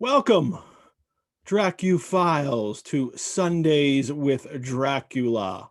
Welcome, Dracuphiles, to Sundays with Dracula.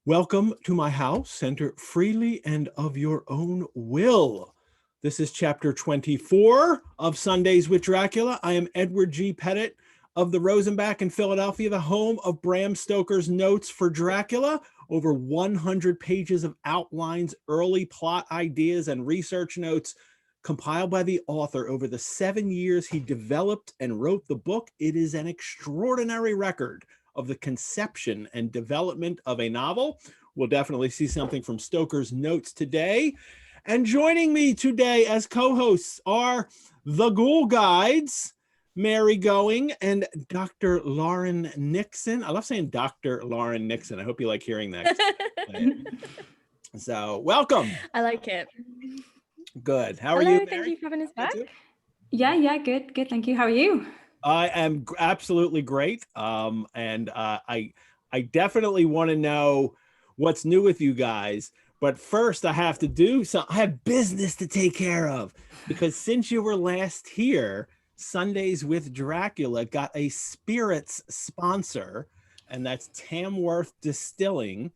Welcome to my house. Enter freely and of your own will. This is chapter 24 of Sundays with Dracula. I am Edward G. Pettit of the Rosenbach in Philadelphia, the home of Bram Stoker's notes for Dracula. Over 100 pages of outlines, early plot ideas, and research notes compiled by the author over the 7 years he developed and wrote the book. It is an extraordinary record of the conception and development of a novel. We'll definitely see something from Stoker's notes today. And joining me today as co-hosts are the Ghoul Guides, Mary Going and Dr. Lauren Nixon. I love saying Dr. Lauren Nixon. I hope you like hearing that. So welcome. I like it. Good. How are Hello, you, Mary? thank you for having us back. Yeah, good. Thank you. How are you? I am absolutely great. I definitely want to know what's new with you guys. But first, I have to do something. I have business to take care of, because since you were last here, Sundays with Dracula got a spirits sponsor, and that's Tamworth Distilling.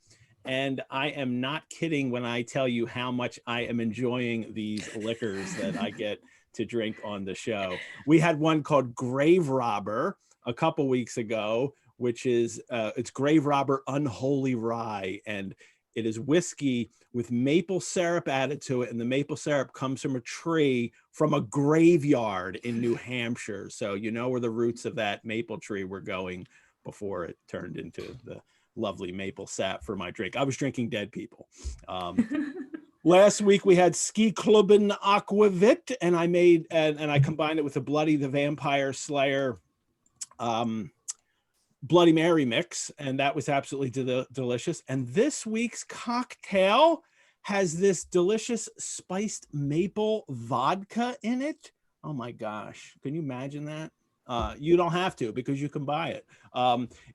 And I am not kidding when I tell you how much I am enjoying these liquors that I get to drink on the show. We had one called Grave Robber a couple weeks ago, which is it's Grave Robber Unholy Rye, and it is whiskey with maple syrup added to it, and the maple syrup comes from a tree from a graveyard in New Hampshire. So you know where the roots of that maple tree were going before it turned into the lovely maple sap for my drink. I was drinking dead people. Last week we had Ski Clubben Aquavit, and I made and I combined it with the Bloody the Vampire Slayer Bloody Mary mix, and that was absolutely delicious. And this week's cocktail has this delicious spiced maple vodka in it. Oh my gosh, can you imagine that? You don't have to, because you can buy it.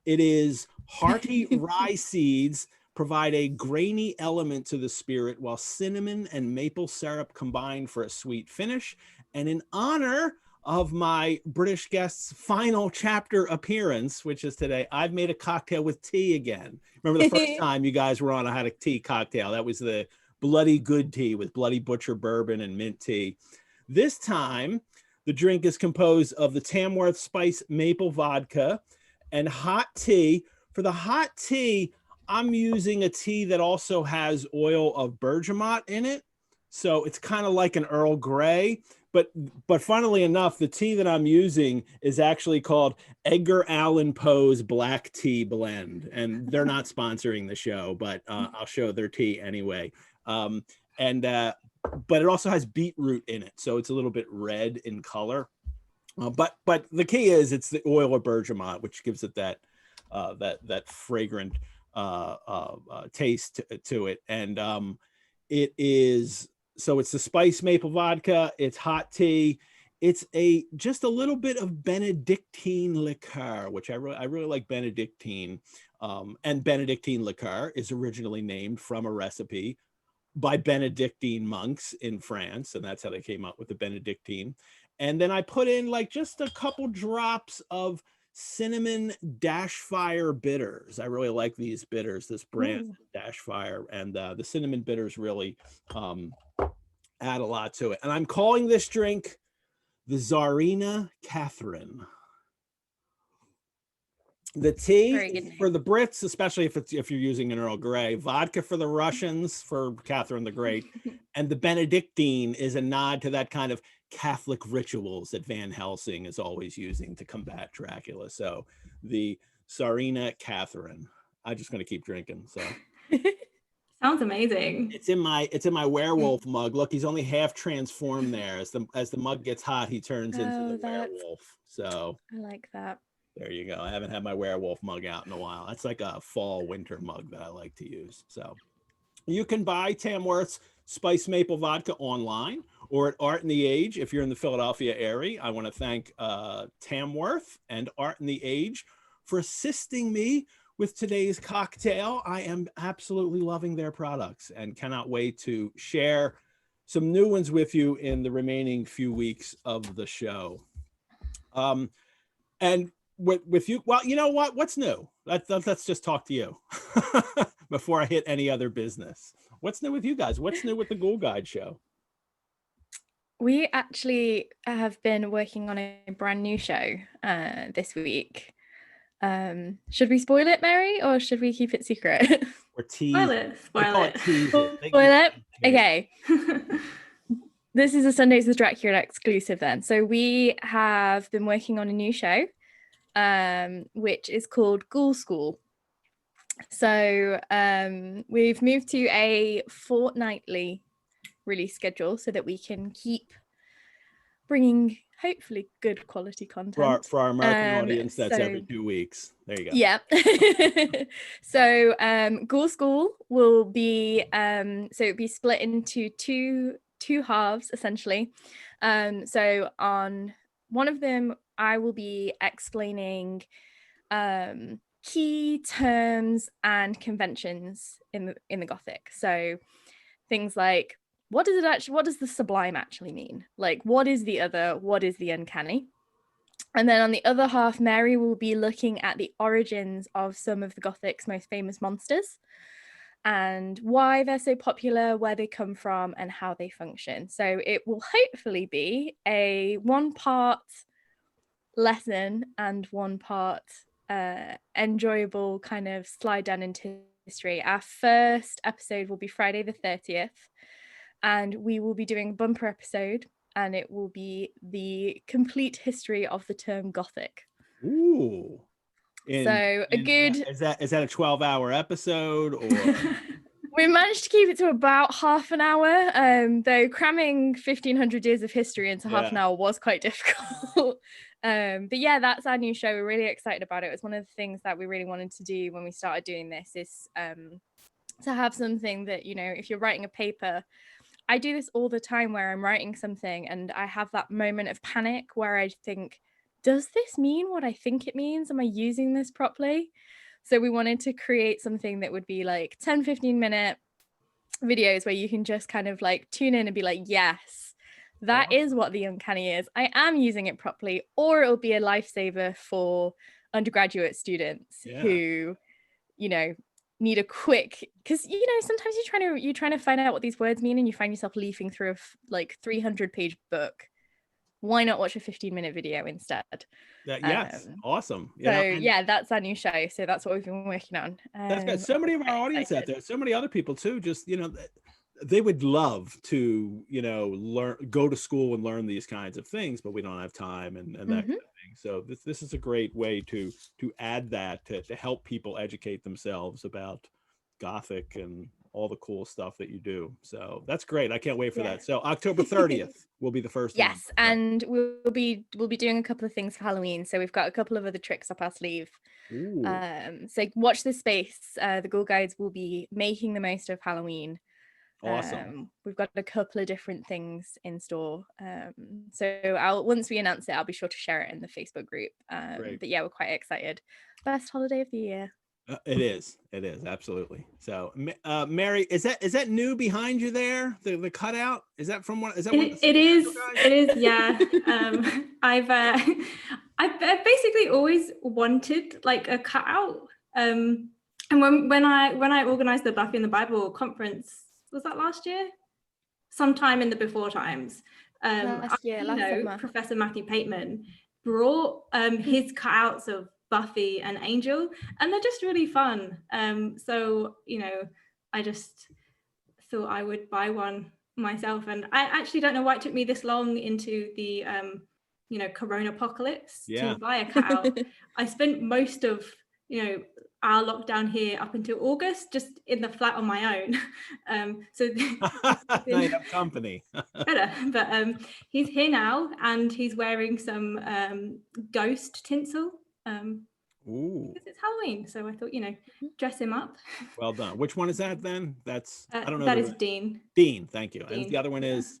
It is hearty rye seeds provide a grainy element to the spirit, while cinnamon and maple syrup combine for a sweet finish. And in honor of my British guest's final chapter appearance, which is today, I've made a cocktail with tea again. Remember the first time you guys were on, I had a tea cocktail. That was the Bloody Good Tea with Bloody Butcher bourbon and mint tea. This time, the drink is composed of the Tamworth Spice Maple Vodka and hot tea. For the hot tea, I'm using a tea that also has oil of bergamot in it. So it's kind of like an Earl Grey. But funnily enough, the tea that I'm using is actually called Edgar Allan Poe's Black Tea Blend. And they're not sponsoring the show, but I'll show their tea anyway. But it also has beetroot in it, so it's a little bit red in color. But the key is it's the oil of bergamot, which gives it that fragrant taste to it. And it is, so it's the spice maple vodka, it's hot tea, it's just a little bit of Benedictine liqueur, which I really like Benedictine. And Benedictine liqueur is originally named from a recipe by Benedictine monks in France, and that's how they came up with the Benedictine. And then I put in like just a couple drops of cinnamon dash fire bitters. I really like these bitters, this brand Dash Fire, and the cinnamon bitters really add a lot to it. And I'm calling this drink the Tsarina Catherine. The tea for the Brits, especially if you're using an Earl Grey, vodka for the Russians, for Catherine the Great, and the Benedictine is a nod to that kind of Catholic rituals that Van Helsing is always using to combat Dracula. So the Tsarina Catherine. I'm just going to keep drinking. So sounds amazing. It's in my werewolf mug. Look, he's only half transformed there. As the mug gets hot, he turns into the werewolf. So I like that. There you go. I haven't had my werewolf mug out in a while. That's like a fall winter mug that I like to use. So you can buy Tamworth's Spice Maple Vodka online or at Art in the Age if you're in the Philadelphia area. I want to thank Tamworth and Art in the Age for assisting me with today's cocktail. I am absolutely loving their products and cannot wait to share some new ones with you in the remaining few weeks of the show. And with you, well, you know what? What's new? Let's just talk to you before I hit any other business. What's new with you guys? What's new with the Ghoul Guide show? We actually have been working on a brand new show this week. Should we spoil it, Mary, or should we keep it secret? Or tease? Spoil it. Spoil it. Spoil it? Okay. This is a Sundays with Dracula exclusive then. So we have been working on a new show, which is called Ghoul School. So we've moved to a fortnightly release schedule so that we can keep bringing hopefully good quality content For our American audience. That's every 2 weeks. There you go. Yeah. So Ghoul School will be so it'll be split into two halves essentially. So on one of them I will be explaining key terms and conventions in the Gothic. So things like what does the sublime actually mean? Like, what is the other? What is the uncanny? And then on the other half, Mary will be looking at the origins of some of the Gothic's most famous monsters and why they're so popular, where they come from, and how they function. So it will hopefully be a 1-part lesson and 1-part enjoyable kind of slide down into history. Our first episode will be Friday the 30th. And we will be doing a bumper episode, and it will be the complete history of the term Gothic. Ooh. Is that a 12-hour episode, or? We managed to keep it to about half an hour, though cramming 1,500 years of history into half an hour was quite difficult. But yeah, that's our new show. We're really excited about it. It was one of the things that we really wanted to do when we started doing this, is to have something that, you know, if you're writing a paper, I do this all the time where I'm writing something and I have that moment of panic where I think, does this mean what I think it means? Am I using this properly? So we wanted to create something that would be like 10-15-minute videos where you can just kind of like tune in and be like, yes, that is what the uncanny is. I am using it properly. Or it'll be a lifesaver for undergraduate students who, you know, need a quick, because you know sometimes you're trying to find out what these words mean and you find yourself leafing through a 300-page book. Why not watch a 15-minute video instead? Yes, awesome. That's our new show. So that's what we've been working on. That's good. So many of our audience out there, so many other people too, just, you know, they would love to, you know, go to school and learn these kinds of things, but we don't have time and that kind of thing. So this is a great way to add that to help people educate themselves about Gothic and all the cool stuff that you do. So that's great. I can't wait for that. So October 30th will be the first one. Yes, and we'll be doing a couple of things for Halloween. So we've got a couple of other tricks up our sleeve. So watch this space. The Ghoul Guides will be making the most of Halloween. Awesome. We've got a couple of different things in store. So once we announce it, I'll be sure to share it in the Facebook group. But yeah, we're quite excited. Best holiday of the year. It is absolutely. So Mary, is that new behind you there, the cutout? Is that from one? Is that it is yeah. I've basically always wanted like a cutout, and when I organized the Buffy and the Bible conference, was that last year? Sometime in the before times. Last summer. Professor Matthew Pateman brought his cutouts of Buffy and Angel, and they're just really fun. So, you know, I just thought I would buy one myself, and I actually don't know why it took me this long into the you know, Corona apocalypse to buy a cutout. I spent most of, you know, our lockdown here up until August just in the flat on my own. So now you have company. Better, but he's here now and he's wearing some ghost tinsel. Ooh. Because it's Halloween, so I thought, you know, dress him up. Well done. Which one is that then? That's I don't know. That is Dean. Dean, thank you. Dean. And the other one is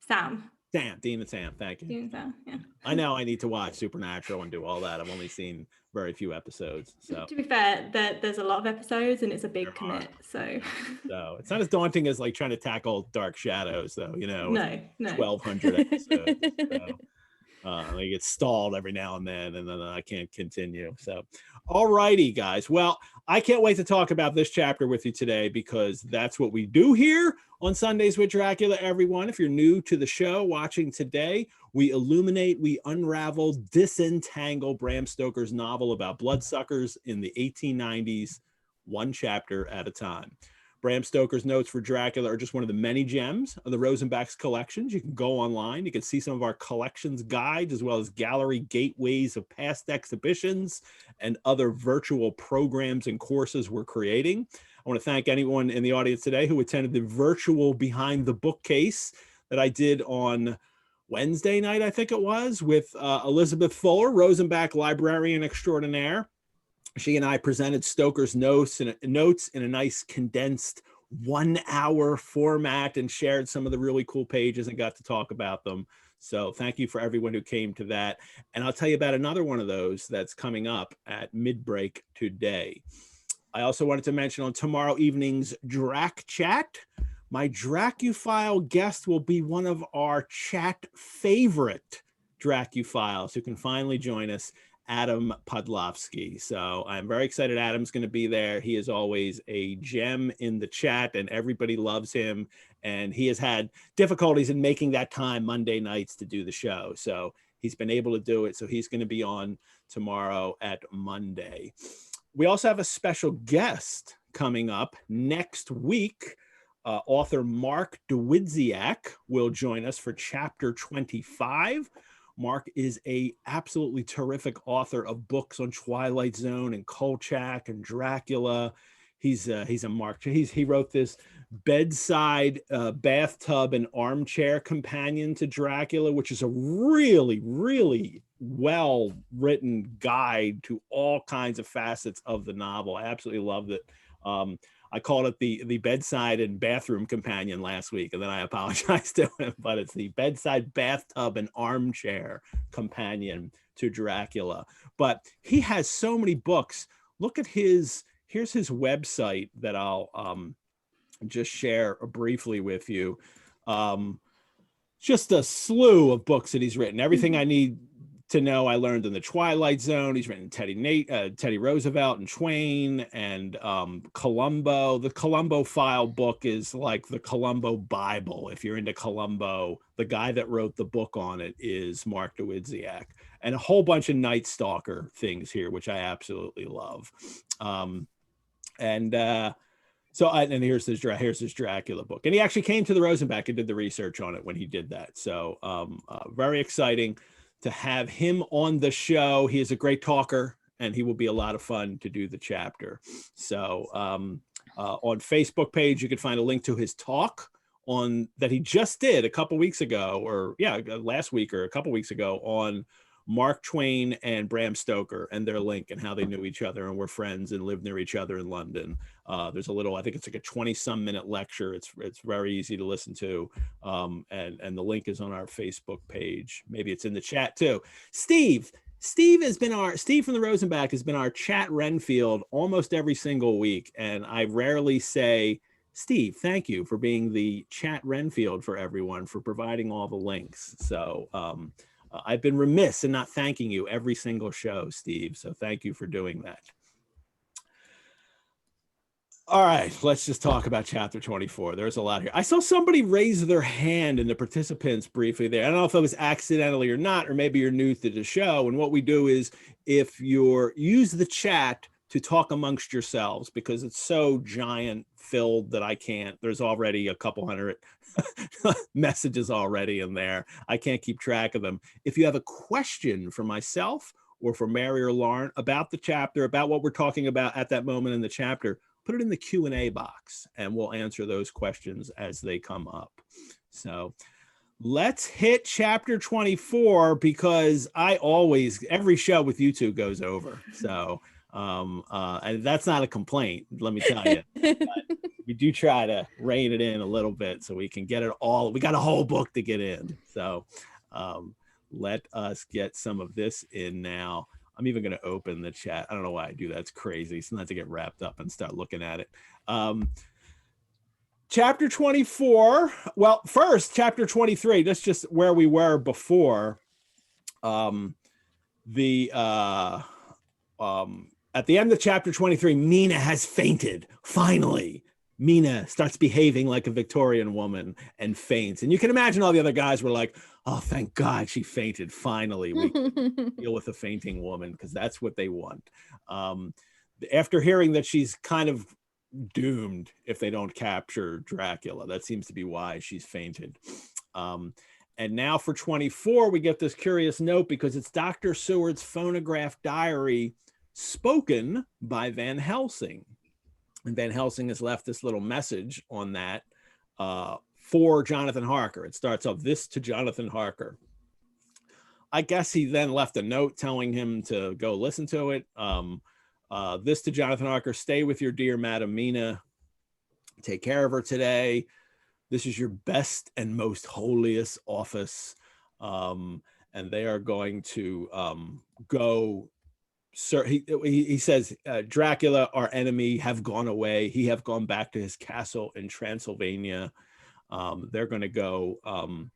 Sam. Dean and Sam, thank you. Dean and Sam, yeah. I know I need to watch Supernatural and do all that. I've only seen very few episodes. So to be fair, there's a lot of episodes and it's a big commit. So it's not as daunting as like trying to tackle Dark Shadows, though, you know. No. 1,200 episodes. So. I get stalled every now and then I can't continue. So, all righty, guys. Well, I can't wait to talk about this chapter with you today, because that's what we do here on Sundays with Dracula, everyone. If you're new to the show watching today, we illuminate, we unravel, disentangle Bram Stoker's novel about bloodsuckers in the 1890s, one chapter at a time. Bram Stoker's notes for Dracula are just one of the many gems of the Rosenbach's collections. You can go online. You can see some of our collections guides, as well as gallery gateways of past exhibitions and other virtual programs and courses we're creating. I want to thank anyone in the audience today who attended the virtual Behind the Bookcase that I did on Wednesday night, I think it was, with Elizabeth Fuller, Rosenbach librarian extraordinaire. She and I presented Stoker's notes in a nice condensed 1 hour format and shared some of the really cool pages and got to talk about them. So thank you for everyone who came to that. And I'll tell you about another one of those that's coming up at mid-break today. I also wanted to mention on tomorrow evening's Drac Chat, my Dracuphile guest will be one of our chat favorite Dracuphiles who can finally join us, Adam Podlovsky. So I'm very excited Adam's going to be there. He is always a gem in the chat and everybody loves him. And he has had difficulties in making that time Monday nights to do the show. So he's been able to do it. So he's going to be on tomorrow at Monday. We also have a special guest coming up next week. Author Mark Dawidziak will join us for chapter 25. Mark is a absolutely terrific author of books on Twilight Zone and Kolchak and Dracula. He's a Mark. He wrote this bedside bathtub and armchair companion to Dracula, which is a really, really well written guide to all kinds of facets of the novel. I absolutely loved it. I called it the bedside and bathroom companion last week, and then I apologized to him, but it's the bedside bathtub and armchair companion to Dracula. But he has so many books. Look at here's his website that I'll just share briefly with you. Just a slew of books that he's written. Everything I need to know I learned in the Twilight Zone. He's written Teddy Roosevelt and Twain and Columbo. The Columbo file book is like the Columbo Bible. If you're into Columbo, the guy that wrote the book on it is Mark Dawidziak, and a whole bunch of Night Stalker things here, which I absolutely love. And here's his Dracula book. And he actually came to the Rosenbach and did the research on it when he did that. So very exciting to have him on the show. He is a great talker, and he will be a lot of fun to do the chapter. So on Facebook page, you can find a link to his talk that he just did a couple weeks ago, last week or a couple weeks ago, on Mark Twain and Bram Stoker and their link and how they knew each other and were friends and lived near each other in London. There's a little, I think it's like a 20-some minute lecture. It's very easy to listen to. And the link is on our Facebook page. Maybe it's in the chat too. Steve from the Rosenbach has been our chat Renfield almost every single week. And I rarely say, Steve, thank you for being the chat Renfield for everyone, for providing all the links. So I've been remiss in not thanking you every single show, Steve. So thank you for doing that. All right, let's just talk about chapter 24. There's a lot here. I saw somebody raise their hand in the participants briefly there. I don't know if it was accidentally or not, or maybe you're new to the show. And what we do is, if use the chat to talk amongst yourselves, because it's so giant filled that I can't. There's already a couple hundred messages already in there. I can't keep track of them. If you have a question for myself or for Mary or Lauren about the chapter, about what we're talking about at that moment in the chapter, put it in the Q&A box and we'll answer those questions as they come up. So let's hit chapter 24, because every show with you two goes over. So and that's not a complaint, let me tell you. We do try to rein it in a little bit so we can get it all. We got a whole book to get in. So let us get some of this in now. I'm even going to open the chat. I don't know why I do that. It's crazy. Sometimes I get wrapped up and start looking at it. Chapter 24. Well, first, chapter 23. That's just where we were before. At the end of chapter 23, Mina has fainted. Finally, Mina starts behaving like a Victorian woman and faints. And you can imagine all the other guys were like, oh, thank God she fainted. Finally, we can deal with a fainting woman, because that's what they want. After hearing that she's kind of doomed if they don't capture Dracula, that seems to be why she's fainted. And now for 24, we get this curious note, because it's Dr. Seward's phonograph diary spoken by Van Helsing. And Van Helsing has left this little message on that for Jonathan Harker. It starts off, "This to Jonathan Harker." I guess he then left a note telling him to go listen to it. "This to Jonathan Harker, stay with your dear Madam Mina. Take care of her today. This is your best and most holiest office." And they are going to go. Sir, he says, "Dracula, our enemy, have gone away. He have gone back to his castle in Transylvania." They're going to go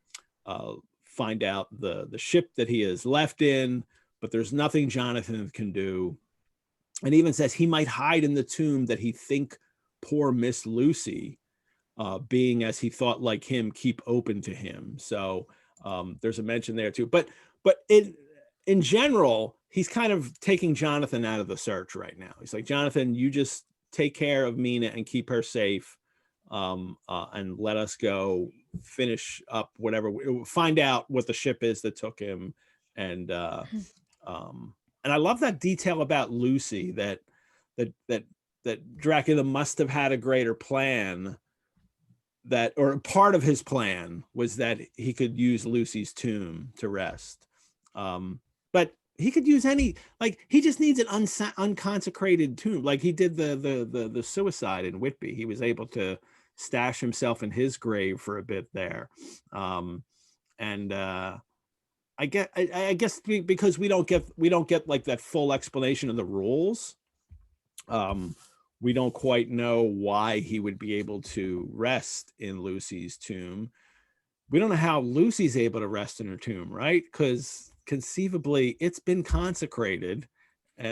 find out the ship that he is left in, but there's nothing Jonathan can do. And even says he might hide in the tomb that he think poor Miss Lucy, being as he thought like him, keep open to him. So there's a mention there too. But in general, he's kind of taking Jonathan out of the search right now. He's like, "Jonathan, you just take care of Mina and keep her safe, and let us go finish up whatever, find out what the ship is that took him." And I love that detail about Lucy, that Dracula must have had a greater plan, or part of his plan was that he could use Lucy's tomb to rest. But he could use he just needs an unconsecrated tomb. Like he did the suicide in Whitby. He was able to stash himself in his grave for a bit there. I guess because we don't get like that full explanation of the rules. We don't quite know why he would be able to rest in Lucy's tomb. We don't know how Lucy's able to rest in her tomb, right? Because conceivably it's been consecrated, you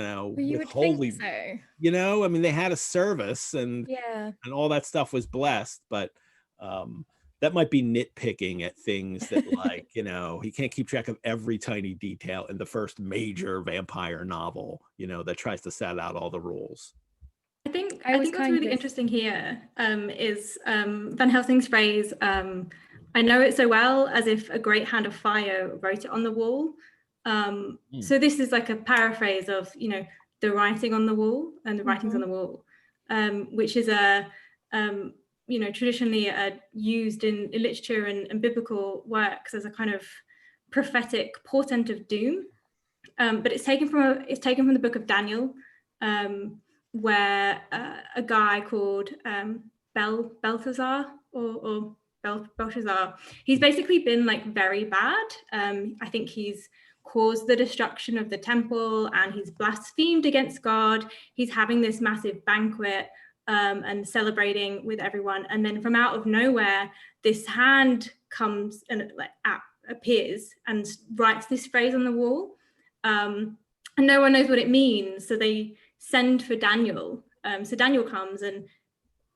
would think so. I mean, they had a service and all that stuff was blessed, but that might be nitpicking at things that like, he can't keep track of every tiny detail in the first major vampire novel, that tries to set out all the rules. I think what's really interesting here is Van Helsing's phrase, "I know it so well as if a great hand of fire wrote it on the wall." So this is like a paraphrase of, the writing on the wall and the writings on the wall, which is traditionally used in literature and biblical works as a kind of prophetic portent of doom. But it's taken from the book of Daniel, where a guy called Belshazzar or Belshazzar, he's basically been like very bad. I think he's caused the destruction of the temple and he's blasphemed against God. He's having this massive banquet and celebrating with everyone. And then from out of nowhere, this hand comes and appears and writes this phrase on the wall. And no one knows what it means. So they send for Daniel. So Daniel comes and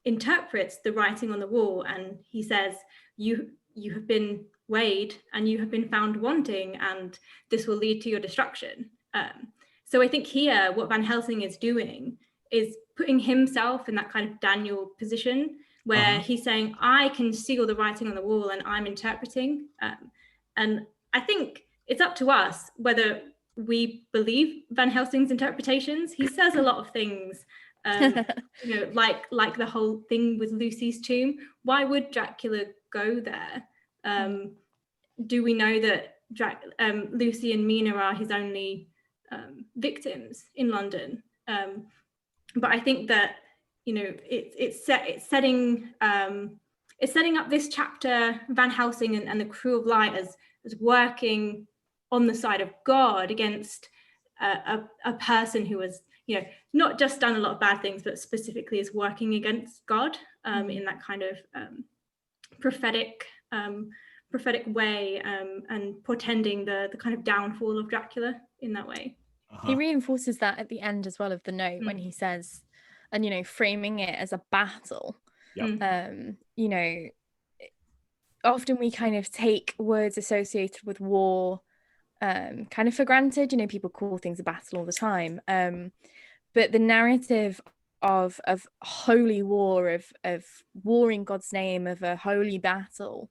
interprets the writing on the wall, and he says, you have been weighed and you have been found wanting, and this will lead to your destruction. So I think here what Van Helsing is doing is putting himself in that kind of Daniel position where he's saying, I can see all the writing on the wall and I'm interpreting. And I think it's up to us whether we believe Van Helsing's interpretations. He says a lot of things, like the whole thing with Lucy's tomb. Why would Dracula go there? Do we know that Lucy and Mina are his only victims in London? But I think that it's setting up this chapter, Van Helsing and the Crew of Light as working on the side of God against a person who has not just done a lot of bad things, but specifically is working against God in that kind of prophetic prophetic way, and portending the kind of downfall of Dracula in that way. He reinforces that at the end as well of the note when he says, and you know, framing it as a battle. You know, often we kind of take words associated with war kind of for granted. You know, people call things a battle all the time, but the narrative of holy war, of war in God's name, of a holy battle,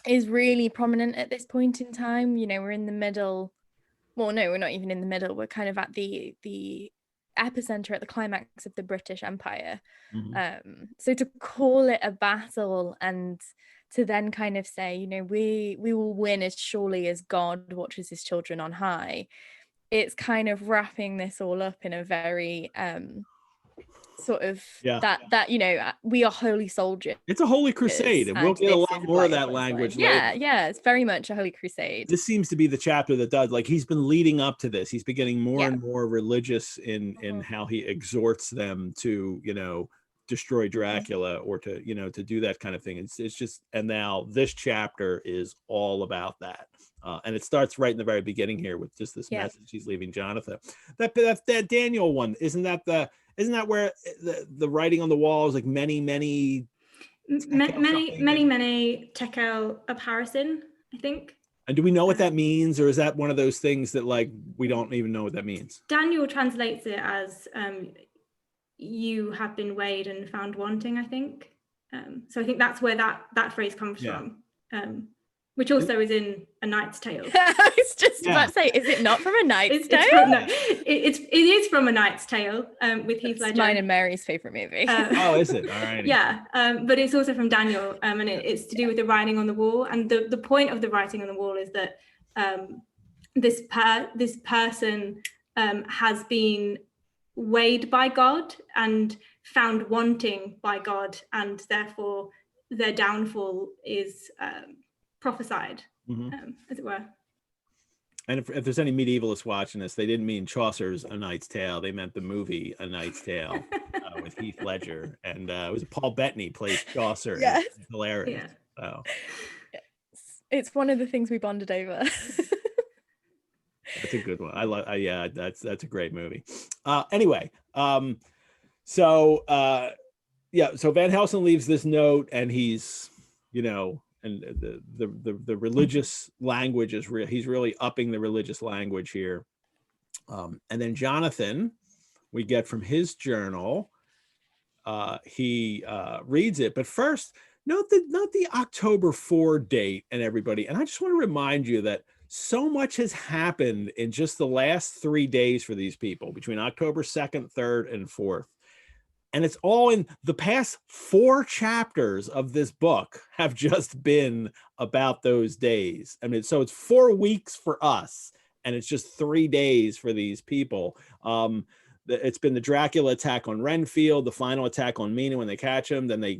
is really prominent at this point in time. You know, we're in the middle. Well, no, we're not even in the middle. We're kind of at the epicenter, at the climax of the British Empire. So to call it a battle and to then kind of say, you know, we will win as surely as God watches his children on high. It's kind of wrapping this all up in a very sort of that you know, we are holy soldiers. It's a holy crusade, and we'll get a lot more of that language later. Yeah, it's very much a holy crusade. This seems to be the chapter that does, like, he's been leading up to this. He's been getting more and more religious in how he exhorts them to, you know, destroy Dracula, or to, you know, to do that kind of thing. It's just, and now this chapter is all about that. And it starts right in the very beginning here with just this message he's leaving Jonathan. That Daniel one, isn't that where the writing on the wall is like many tekel of Harrison, I think. And do we know what that means, or is that one of those things that, like, we don't even know what that means? Daniel translates it as you have been weighed and found wanting, I think. So I think that's where that phrase comes from. Which also is in A Knight's Tale. I was just about to say, is it not from A Knight's Tale? It is from A Knight's Tale with Heath Ledger. Mine and Mary's favourite movie. Oh, is it? All right. Yeah, but it's also from Daniel, and it's to do with the writing on the wall. And the point of the writing on the wall is that this person has been weighed by God and found wanting by God, and therefore their downfall is prophesied, as it were. And if there's any medievalists watching this, they didn't mean Chaucer's A Knight's Tale. They meant the movie A Knight's Tale with Heath Ledger, and it was Paul Bettany plays Chaucer. Yes. It's hilarious. So. It's one of the things we bonded over. That's a good one. I love. Yeah, that's a great movie. Anyway, so Van Helsing leaves this note, and he's, you know, and the religious language is real. He's really upping the religious language here. And then Jonathan, we get from his journal. He reads it, but first, note the October 4 date and everybody. And I just want to remind you that so much has happened in just the last 3 days for these people, between October 2nd, 3rd, and 4th. And it's all in the past 4 chapters of this book have just been about those days. I mean, so it's 4 weeks for us, and it's just 3 days for these people. It's been the Dracula attack on Renfield, the final attack on Mina when they catch him. Then they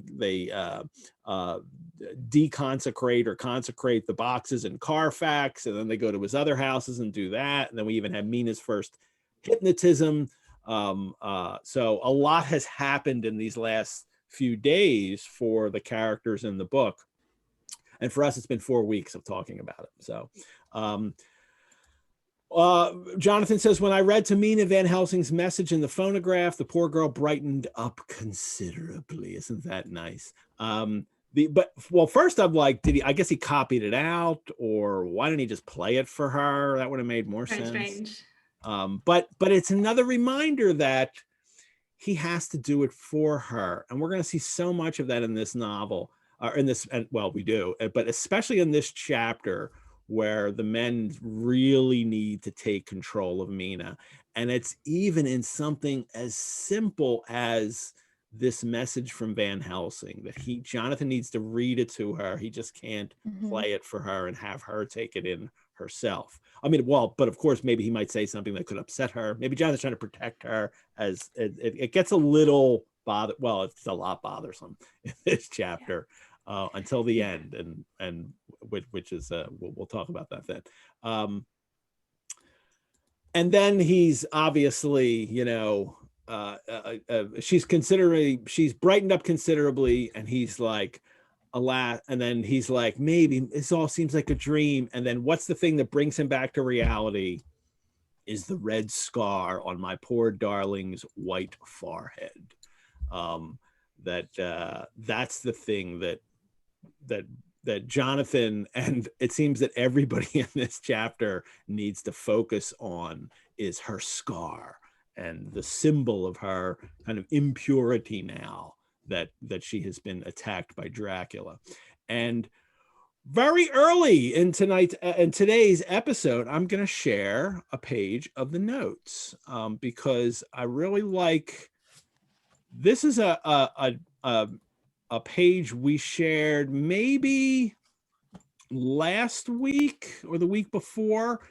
deconsecrate or consecrate the boxes in Carfax, and then they go to his other houses and do that. And then we even have Mina's first hypnotism. So a lot has happened in these last few days for the characters in the book. And for us, it's been 4 weeks of talking about it. So Jonathan says, when I read to Mina Van Helsing's message in the phonograph, the poor girl brightened up considerably. Isn't that nice? First I'm like, I guess he copied it out, or why didn't he just play it for her? That would have made more sense. Strange. But it's another reminder that he has to do it for her. And we're going to see so much of that in this novel, we do, but especially in this chapter, where the men really need to take control of Mina. And it's even in something as simple as this message from Van Helsing that Jonathan needs to read it to her. He just can't play it for her and have her take it in herself. I mean, but of course, maybe he might say something that could upset her. Maybe Jonathan's trying to protect her, as it gets a little it's a lot bothersome in this chapter. Until the end, and which is we'll talk about that then. And then he's obviously, you know, she's brightened up considerably, and he's like, alas, and then he's like, maybe this all seems like a dream. And then what's the thing that brings him back to reality is the red scar on my poor darling's white forehead. That's the thing that Jonathan, and it seems that everybody in this chapter needs to focus on, is her scar and the symbol of her kind of impurity now that she has been attacked by Dracula. And very early in today's episode, I'm going to share a page of the notes because I really like. This is a page we shared maybe last week or the week before,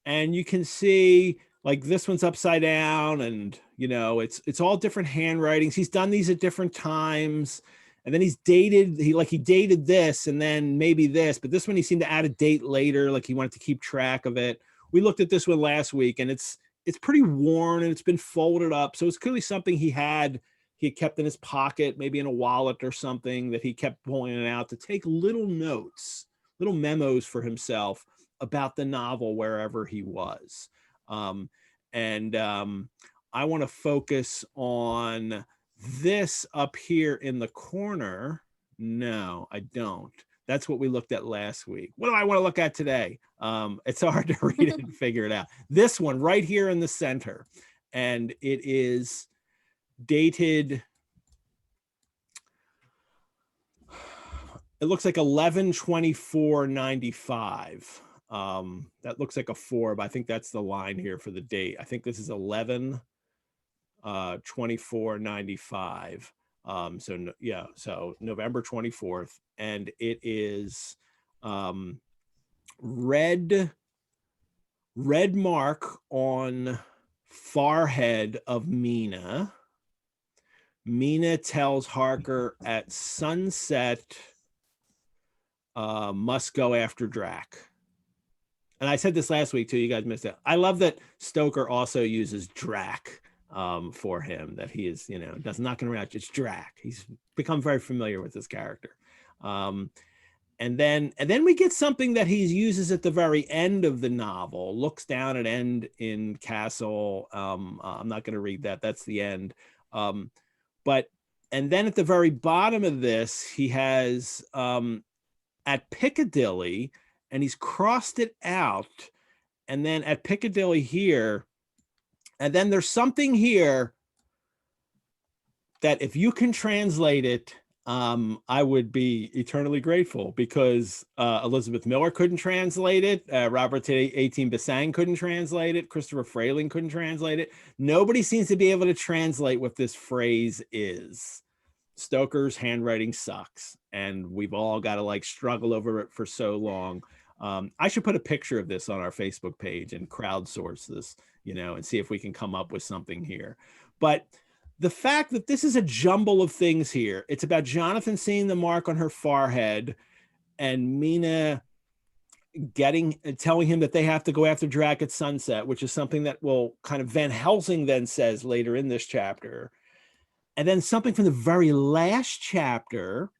and you can see like this one's upside down, and it's all different handwritings. He's done these at different times. And then he dated this and then maybe this, but this one he seemed to add a date later, like he wanted to keep track of it. We looked at this one last week, and it's pretty worn and it's been folded up. So it's clearly something he had kept in his pocket, maybe in a wallet or something, that he kept pulling it out to take little notes, little memos for himself about the novel wherever he was. I want to focus on this up here in the corner. No, I don't. That's what we looked at last week. What do I want to look at today? It's hard to read it and figure it out. This one right here in the center. And it is dated, it looks like 11/24/95. That looks like a 4, but I think that's the line here for the date. I think this is 11/24/95. So November 24th, and it is red mark on forehead of Mina. Mina tells Harker at sunset, must go after Drac. And I said this last week too, you guys missed it. I love that Stoker also uses Drac for him, that he is, does not going around, it's Drac. He's become very familiar with this character. And then we get something that he uses at the very end of the novel, looks down at end in castle. I'm not going to read that. That's the end. And then at the very bottom of this, he has at Piccadilly, and he's crossed it out. And then at Piccadilly here, and then there's something here that if you can translate it, I would be eternally grateful, because Elizabeth Miller couldn't translate it. Robert 18 Bissang couldn't translate it. Christopher Frayling couldn't translate it. Nobody seems to be able to translate what this phrase is. Stoker's handwriting sucks, and we've all got to struggle over it for so long. I should put a picture of this on our Facebook page and crowdsource this, and see if we can come up with something here. But the fact that this is a jumble of things here, it's about Jonathan seeing the mark on her forehead and Mina telling him that they have to go after Drac at sunset, which is something that kind of Van Helsing then says later in this chapter. And then something from the very last chapter,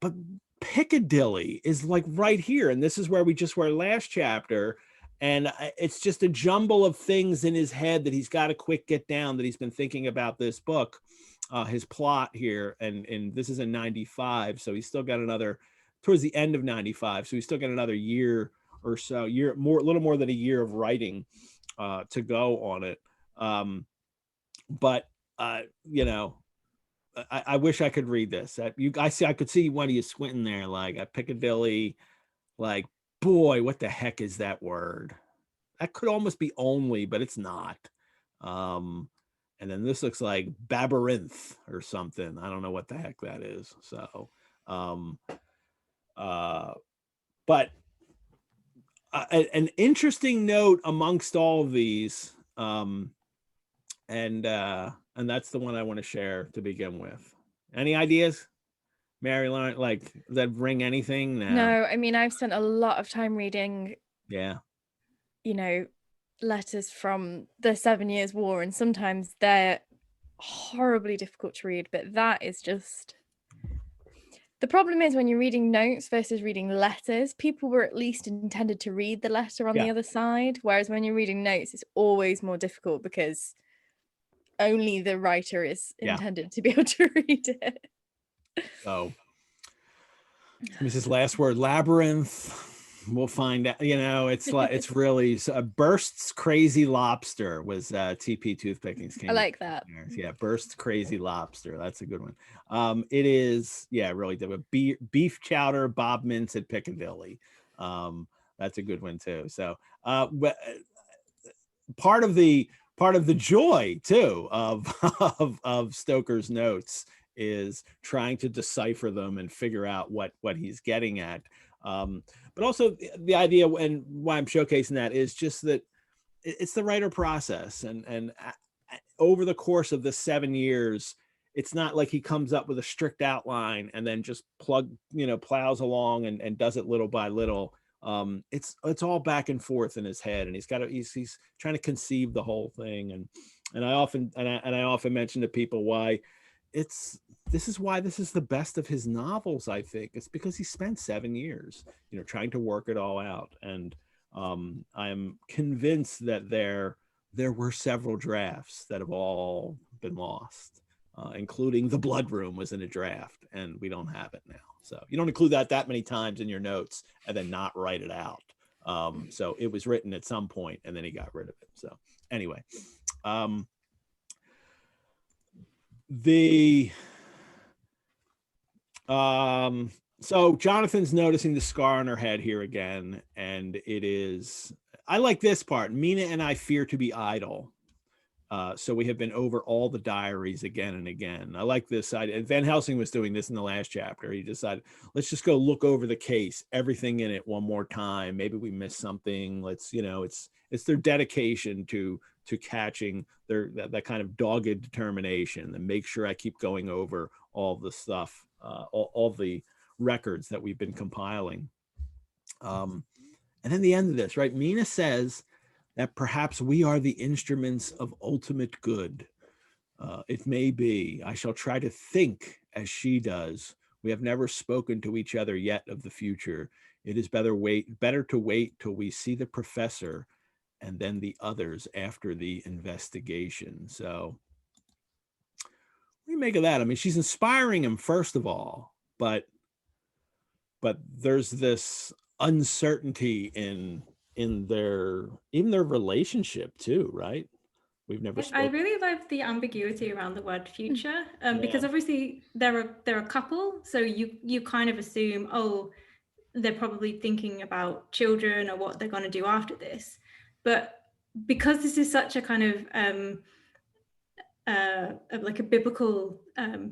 but Piccadilly is right here. And this is where we just were last chapter. And it's just a jumble of things in his head that he's got to quick get down, that he's been thinking about this book, his plot here. And this is in 95. So he's still got towards the end of 95. So he's still got another year or so, a little more than a year of writing to go on it. I wish I could read this. I could see one of you squinting there, at Piccadilly, boy, what the heck is that word? That could almost be only, but it's not. And then this looks like Babyrinth or something. I don't know what the heck that is. So, but an interesting note amongst all of these, and that's the one I want to share to begin with. Any ideas, Mary Lauren? Does that ring anything? No, I mean, I've spent a lot of time reading, letters from the 7 Years' War, and sometimes they're horribly difficult to read, but that is just The problem is when you're reading notes versus reading letters, people were at least intended to read the letter on the other side. Whereas when you're reading notes, it's always more difficult because only the writer is intended to be able to read it. So, Mrs. Last Word, Labyrinth. We'll find out. You know, it's like it's really Burst's Crazy Lobster was TP Toothpickings. I like that. Yeah, Burst's Crazy Lobster. That's a good one. It is, really good. Beef Chowder, Bob Mintz at Piccadilly. That's a good one too. So, part of the joy too of Stoker's notes is trying to decipher them and figure out what he's getting at. But also the idea, and why I'm showcasing that, is just that it's the writer process, and over the course of the 7 years, it's not like he comes up with a strict outline and then just plows along and does it little by little. It's all back and forth in his head, and he's trying to conceive the whole thing. And I often mention to people why this is the best of his novels. I think it's because he spent 7 years, trying to work it all out. And I'm convinced that there were several drafts that have all been lost, including The Blood Room was in a draft, and we don't have it now. So you don't include that many times in your notes and then not write it out. So it was written at some point, and then he got rid of it. So anyway, so Jonathan's noticing the scar on her head here again, and it is, I like this part. Mina and I fear to be idle. So we have been over all the diaries again and again. I like this side. Van Helsing was doing this in the last chapter. He decided, let's just go look over the case, everything in it one more time. Maybe we missed something. Let's, it's their dedication to catching that kind of dogged determination, and make sure I keep going over all the stuff, all the records that we've been compiling. And then the end of this, right? Mina says that perhaps we are the instruments of ultimate good. It may be. I shall try to think as she does. We have never spoken to each other yet of the future. It is better to wait till we see the professor and then the others after the investigation. So what do you make of that? I mean, she's inspiring him, first of all, but there's this uncertainty in their relationship too, right? We've never spoken. I really love the ambiguity around the word future, because obviously they're a couple, so you kind of assume, oh, they're probably thinking about children or what they're going to do after this. But because this is such a kind of like a biblical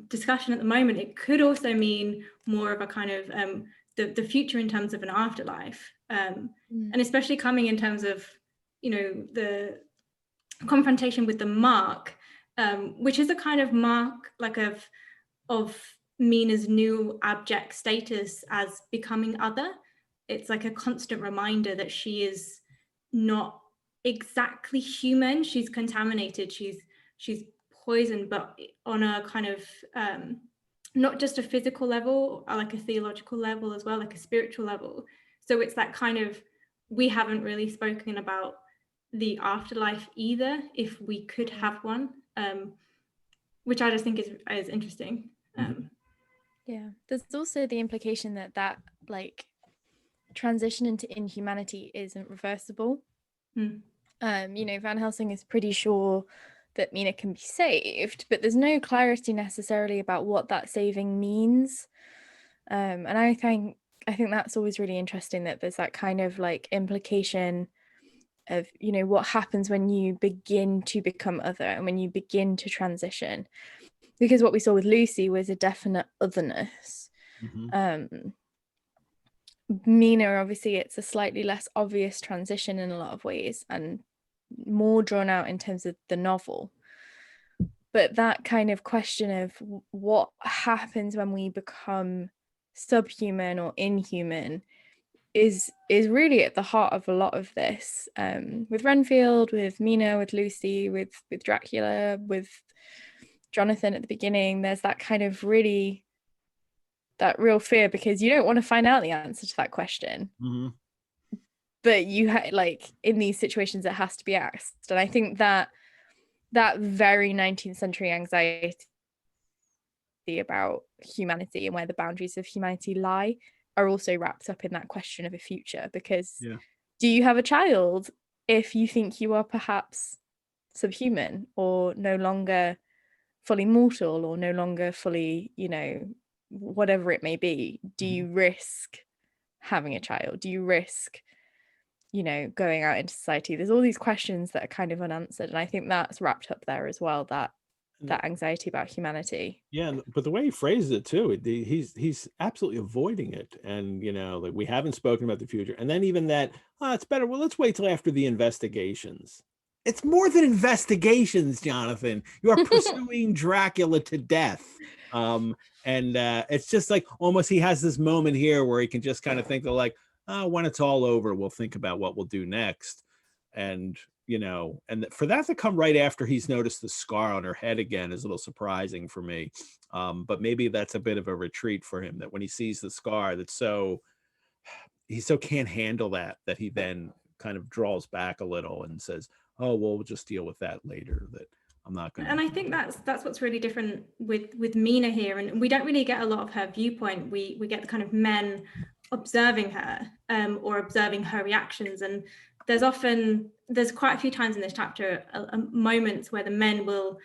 discussion at the moment, it could also mean more of a kind of the future in terms of an afterlife, and especially coming in terms of the confrontation with the mark, which is a kind of mark like of Mina's new abject status as becoming other. It's like a constant reminder that she is not exactly human. She's contaminated, she's poisoned, but on a kind of not just a physical level, like a theological level as well, like a spiritual level. So it's that kind of, we haven't really spoken about the afterlife either, if we could have one, which I just think is interesting. Yeah, there's also the implication that like transition into inhumanity isn't reversible. Van Helsing is pretty sure that Mina can be saved, but there's no clarity necessarily about what that saving means. And I think that's always really interesting, that there's that kind of like implication of, what happens when you begin to become other and when you begin to transition. Because what we saw with Lucy was a definite otherness. Mina, obviously, it's a slightly less obvious transition in a lot of ways and more drawn out in terms of the novel. But that kind of question of what happens when we become subhuman or inhuman is really at the heart of a lot of this. With Renfield, with Mina, with Lucy, with Dracula, with Jonathan at the beginning, there's that kind of really that real fear, because you don't want to find out the answer to that question. Mm-hmm. But you like in these situations it has to be asked. And I think that very 19th century anxiety about humanity and where the boundaries of humanity lie are also wrapped up in that question of a future. Because do you have a child if you think you are perhaps subhuman or no longer fully mortal or no longer fully, whatever it may be? Do you risk having a child? Do you risk going out into society? There's all these questions that are kind of unanswered, and I think that's wrapped up there as well, that anxiety about humanity. But the way he phrases it too, he's absolutely avoiding it. And like, we haven't spoken about the future, and then even that, it's better, well, let's wait till after the investigations. It's more than investigations, Jonathan. You are pursuing Dracula to death. And it's just like almost he has this moment here where he can just kind of think of like, when it's all over, we'll think about what we'll do next. And and for that to come right after he's noticed the scar on her head again is a little surprising for me. But maybe that's a bit of a retreat for him, that when he sees the scar, he so can't handle that he then kind of draws back a little and says, oh, well, we'll just deal with that later. That I'm not going to. And I think that's what's really different with Mina here. And we don't really get a lot of her viewpoint. We get the kind of men observing her or observing her reactions. And there's quite a few times in this chapter moments where the men will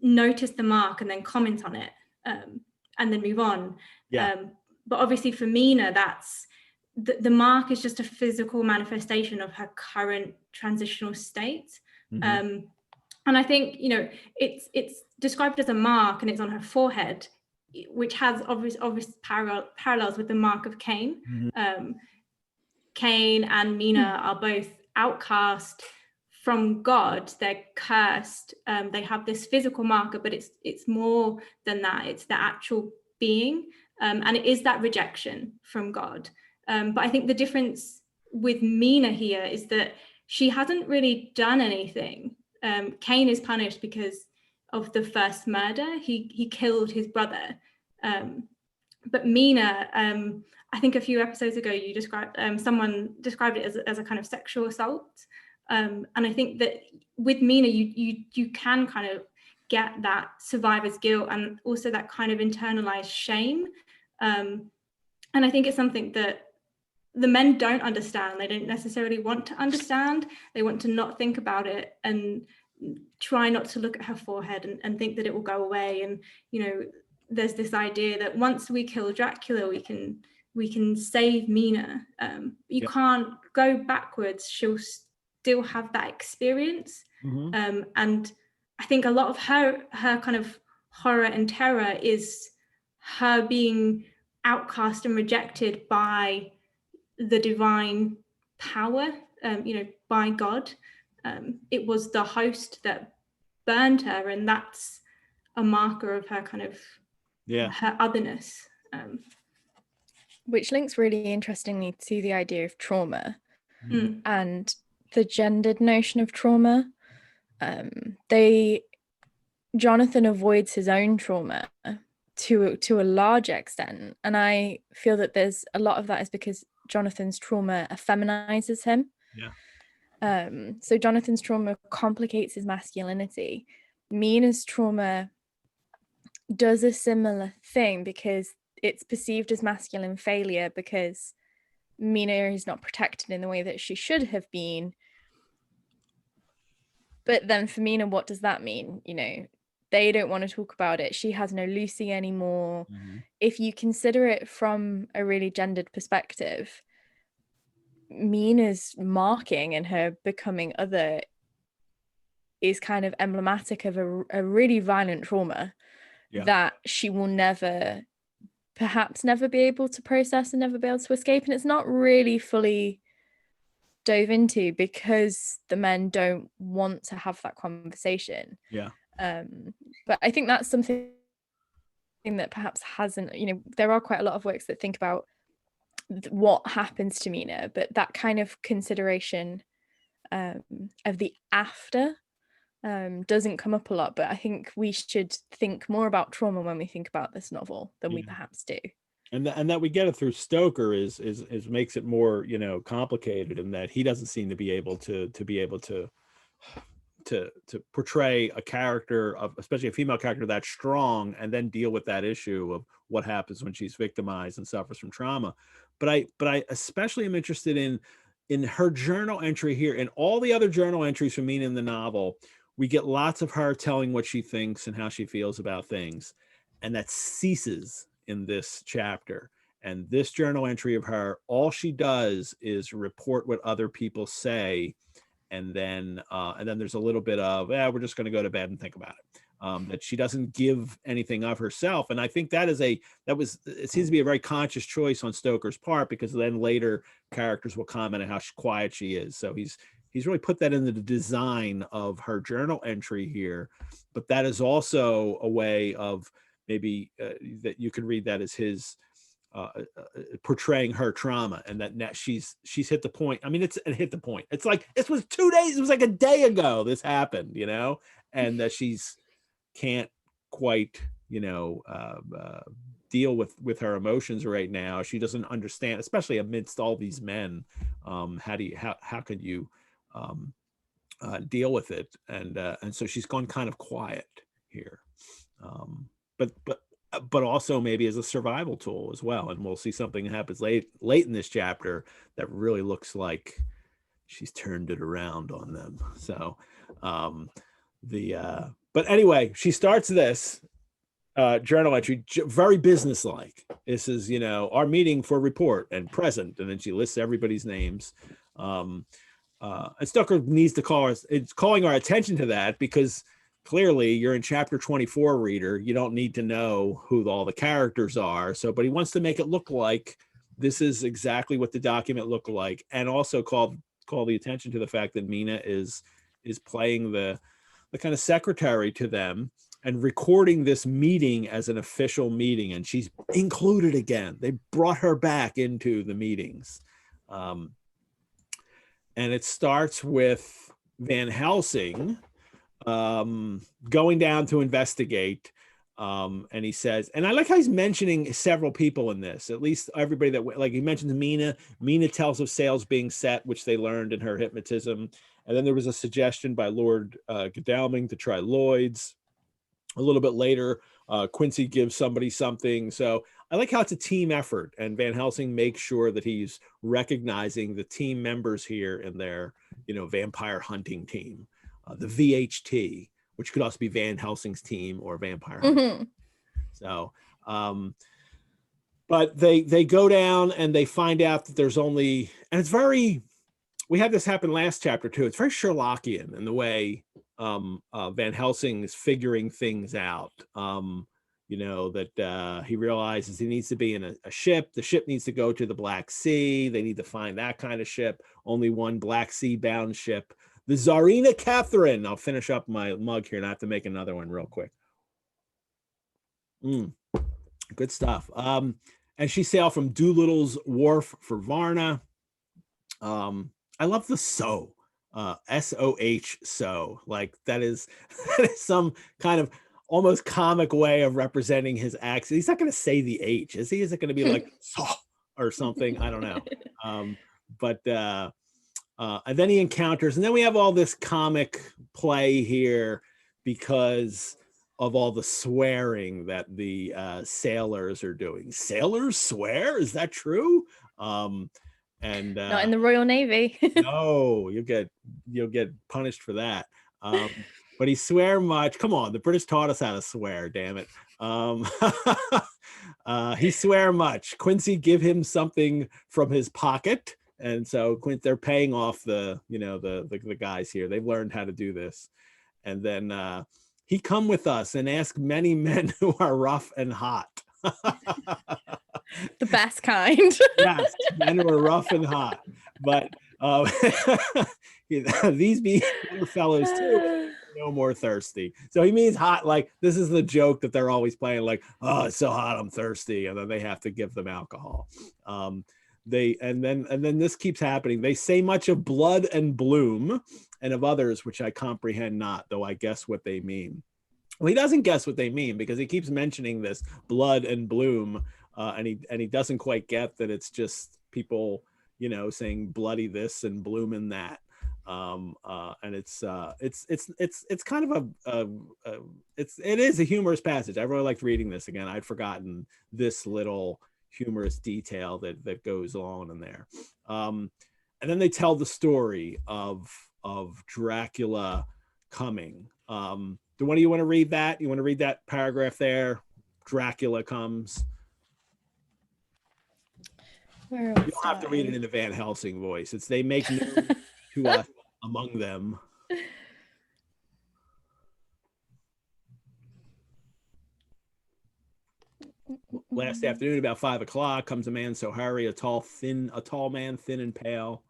notice the mark and then comment on it and then move on. But obviously for Mina, that's the mark is just a physical manifestation of her current transitional state. And I think it's described as a mark, and it's on her forehead, which has obvious parallels with the mark of Cain. Cain and Mina are both outcast from God. They're cursed. They have this physical marker, but it's more than that. It's the actual being, and it is that rejection from God. But I think the difference with Mina here is that she hasn't really done anything. Cain is punished because of the first murder. He killed his brother. But Mina, I think a few episodes ago, you described someone described it as a kind of sexual assault. And I think that with Mina, you can kind of get that survivor's guilt and also that kind of internalized shame. And I think it's something that the men don't understand. They don't necessarily want to understand. They want to not think about it and try not to look at her forehead and think that it will go away. And there's this idea that once we kill Dracula, we can save Mina. You can't go backwards. She'll still have that experience. And I think a lot of her kind of horror and terror is her being outcast and rejected by the divine power, by God. It was the host that burned her, and that's a marker of her kind of her otherness. Which links really interestingly to the idea of trauma and the gendered notion of trauma. Jonathan avoids his own trauma to a large extent, and I feel that there's a lot of that is because Jonathan's trauma effeminizes him. So Jonathan's trauma complicates his masculinity. Mina's trauma does a similar thing because it's perceived as masculine failure because Mina is not protected in the way that she should have been. But then for Mina, what does that mean? They don't want to talk about it. She has no Lucy anymore. If you consider it from a really gendered perspective, Mina's marking and her becoming other is kind of emblematic of a really violent trauma that she will perhaps never be able to process and never be able to escape. And it's not really fully dove into because the men don't want to have that conversation. But I think that's something that perhaps hasn't, there are quite a lot of works that think about what happens to Mina, but that kind of consideration of the after doesn't come up a lot. But I think we should think more about trauma when we think about this novel than we perhaps do. And that we get it through Stoker is makes it more, you know, complicated, in that he doesn't seem to be able to portray a character of, especially a female character, that strong, and then deal with that issue of what happens when she's victimized and suffers from trauma. But I especially am interested in her journal entry here. And all the other journal entries from Mina in the novel, we get lots of her telling what she thinks and how she feels about things, and that ceases in this chapter. And this journal entry of her, all she does is report what other people say, and then there's a little bit of, we're just going to go to bed and think about it. That she doesn't give anything of herself. And I think it seems to be a very conscious choice on Stoker's part, because then later characters will comment on how quiet she is. So he's really put that into the design of her journal entry here. But that is also a way of maybe that you could read that as his portraying her trauma, and that she's hit the point. I mean, it hit the point. It's like, it was 2 days, it was like a day ago this happened, you know, and that she's can't quite, you know, deal with her emotions right now. She doesn't understand, especially amidst all these men. How could you deal with it? And so she's gone kind of quiet here, but also maybe as a survival tool as well. And we'll see something that happens late in this chapter that really looks like she's turned it around on them. So but anyway, she starts this journal entry very businesslike. This is, you know, our meeting for report and present, and then she lists everybody's names. And Stoker needs to calling our attention to that, because clearly you're in chapter 24, reader. You don't need to know who all the characters are. So, but he wants to make it look like this is exactly what the document looked like, and also call the attention to the fact that Mina is playing the kind of secretary to them and recording this meeting as an official meeting. And she's included again. They brought her back into the meetings. And it starts with Van Helsing going down to investigate. And he says, and I like how he's mentioning several people in this, at least everybody that, like, he mentions Mina tells of sails being set, which they learned in her hypnotism. And then there was a suggestion by Lord Godalming to try Lloyd's. A little bit later, Quincy gives somebody something. So I like how it's a team effort, and Van Helsing makes sure that he's recognizing the team members here in their, you know, vampire hunting team, the VHT, which could also be Van Helsing's team or vampire hunting. So, but they go down and they find out that there's only, and it's very, we had this happen last chapter too. It's very Sherlockian in the way Van Helsing is figuring things out. You know, that he realizes he needs to be in a ship. The ship needs to go to the Black Sea. They need to find that kind of ship. Only one Black Sea bound ship. The Tsarina Catherine. I'll finish up my mug here and I have to make another one real quick. Good stuff. And she sailed from Doolittle's wharf for Varna. I love the so. SOH, so, like, that is some kind of almost comic way of representing his accent. He's not going to say the H, is he? Is it going to be like so or something? I don't know. And then he encounters, and then we have all this comic play here because of all the swearing that the sailors are doing. Sailors swear? Is that true? And not in the Royal Navy. No, you'll get punished for that. But he swear much. Come on, the British taught us how to swear, damn it. He swear much. Quincy give him something from his pocket, and so they're paying off the guys here. They've learned how to do this. And then he come with us and ask many men who are rough and hot. The best kind. Yes, men who are rough and hot, but these be other fellows too, no more thirsty. So he means hot, like this is the joke that they're always playing, like, oh, it's so hot, I'm thirsty, and then they have to give them alcohol. And then this keeps happening. They say much of blood and bloom, and of others which I comprehend not, though I guess what they mean. Well, he doesn't guess what they mean because he keeps mentioning this blood and bloom and he doesn't quite get that it's just people, you know, saying bloody this and bloomin' that. And it's kind of it is a humorous passage. I really liked reading this again. I'd forgotten this little humorous detail that goes on in there. And then they tell the story of Dracula coming. Do one of you want to read that? You want to read that paragraph there? Dracula comes. You don't have to read it in a Van Helsing voice. It's they make known to us among them. Last afternoon, about 5 o'clock, comes a man so hurry, a tall man, thin and pale.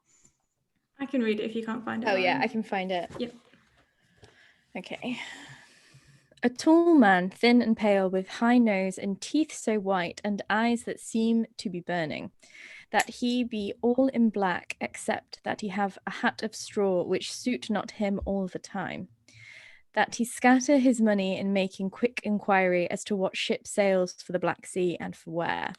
I can read it if you can't find it. Oh yeah, I can find it. Yep. Okay. A tall man, thin and pale, with high nose and teeth so white and eyes that seem to be burning, that he be all in black, except that he have a hat of straw which suit not him all the time, that he scatter his money in making quick inquiry as to what ship sails for the Black Sea and for where.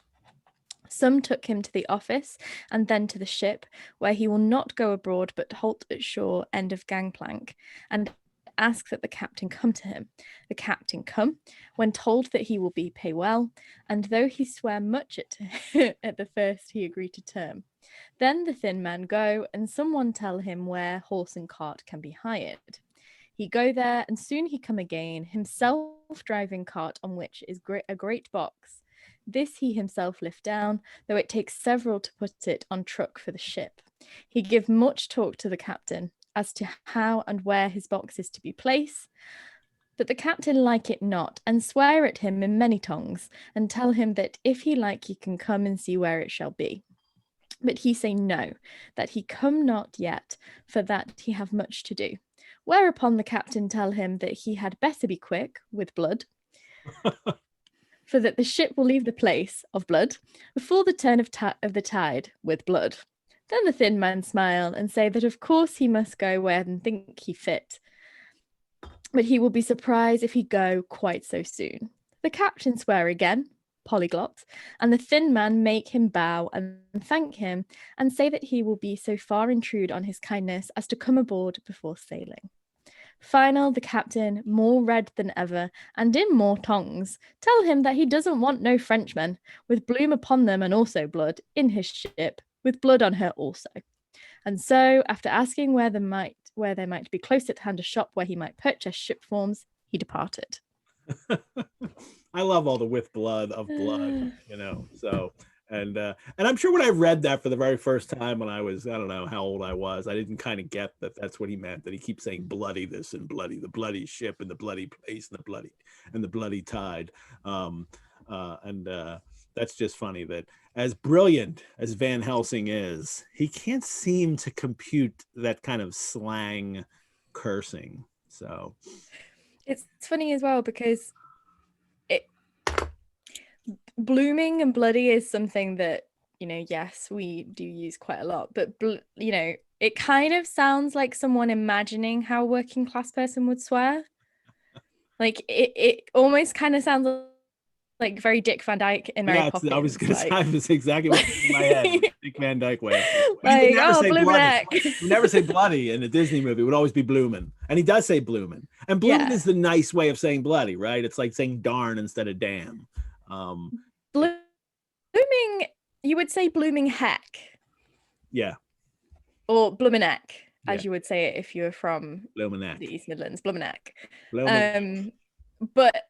Some took him to the office and then to the ship, where he will not go abroad but halt at shore end of gangplank, and ask that the captain come to him. The captain come, when told that he will be pay well, and though he swear much at the first he agreed to term. Then the thin man go, and someone tell him where horse and cart can be hired. He go there, and soon he come again, himself driving cart on which is a great box. This he himself lift down, though it takes several to put it on truck for the ship. He give much talk to the captain as to how and where his box is to be placed, but the captain like it not, and swear at him in many tongues, and tell him that if he like he can come and see where it shall be. But he say no, that he come not yet, for that he have much to do. Whereupon the captain tell him that he had better be quick with blood, for that the ship will leave the place of blood before the turn of the tide with blood. Then the thin man smile and say that of course he must go where and think he fit, but he will be surprised if he go quite so soon. The captain swear again, polyglot, and the thin man make him bow and thank him, and say that he will be so far intrude on his kindness as to come aboard before sailing. Final, the captain, more red than ever, and in more tongues, tell him that he doesn't want no Frenchmen, with bloom upon them and also blood, in his ship, with blood on her also. And so, after asking where there might be close at hand a shop where he might purchase ship forms, he departed. I love all the with blood of blood, you know. So, and I'm sure when I read that for the very first time when I was, I don't know how old I was, I didn't kind of get that that's what he meant. That he keeps saying bloody this and bloody the bloody ship and the bloody place and the bloody tide. That's just funny that as brilliant as Van Helsing is, he can't seem to compute that kind of slang cursing. So it's funny as well because blooming and bloody is something that, you know, yes, we do use quite a lot, but you know, it kind of sounds like someone imagining how a working class person would swear. Like it almost kind of sounds like very Dick Van Dyke in Mary Poppins. I was going to say, I was exactly what was in my head. Dick Van Dyke way. Like, He never say bloody in a Disney movie. It would always be bloomin'. And he does say bloomin'. And bloomin' is the nice way of saying bloody, right? It's like saying darn instead of damn. Blooming, you would say blooming heck. Yeah. Or bloomineck, as you would say it if you were from Bloomineck. The East Midlands. Bloomineck. But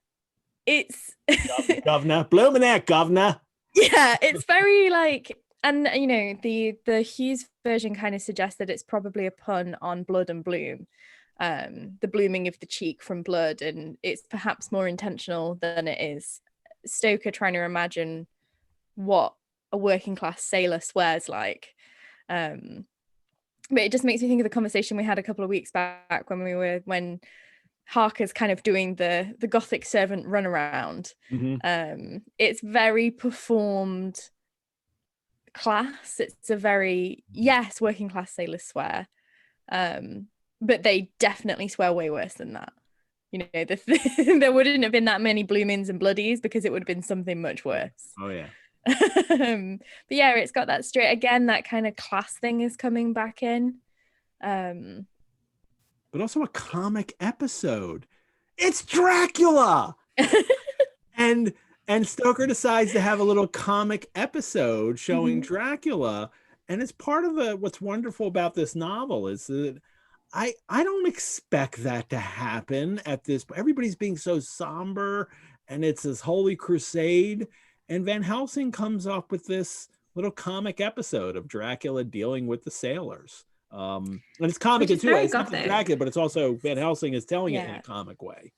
it's governor, Bloomineck, governor. Yeah, it's very like, and you know, the Hughes version kind of suggests that it's probably a pun on blood and bloom, the blooming of the cheek from blood, and it's perhaps more intentional than it is Stoker trying to imagine what a working class sailor swears like. But it just makes me think of the conversation we had a couple of weeks back when Harker's kind of doing the Gothic servant runaround. Mm-hmm. It's very performed class. It's a very, yes, working class sailors swear, but they definitely swear way worse than that. You know, there wouldn't have been that many bloomings and bloodies because it would have been something much worse. Oh yeah. But yeah, it's got that straight again, that kind of class thing is coming back in. But also a comic episode. It's Dracula. and Stoker decides to have a little comic episode showing Dracula. And it's part of what's wonderful about this novel is that I don't expect that to happen at this. Everybody's being so somber, and it's this holy crusade. And Van Helsing comes up with this little comic episode of Dracula dealing with the sailors. And it's comic in two ways. It's not Dracula, but it's also Van Helsing is telling it in a comic way.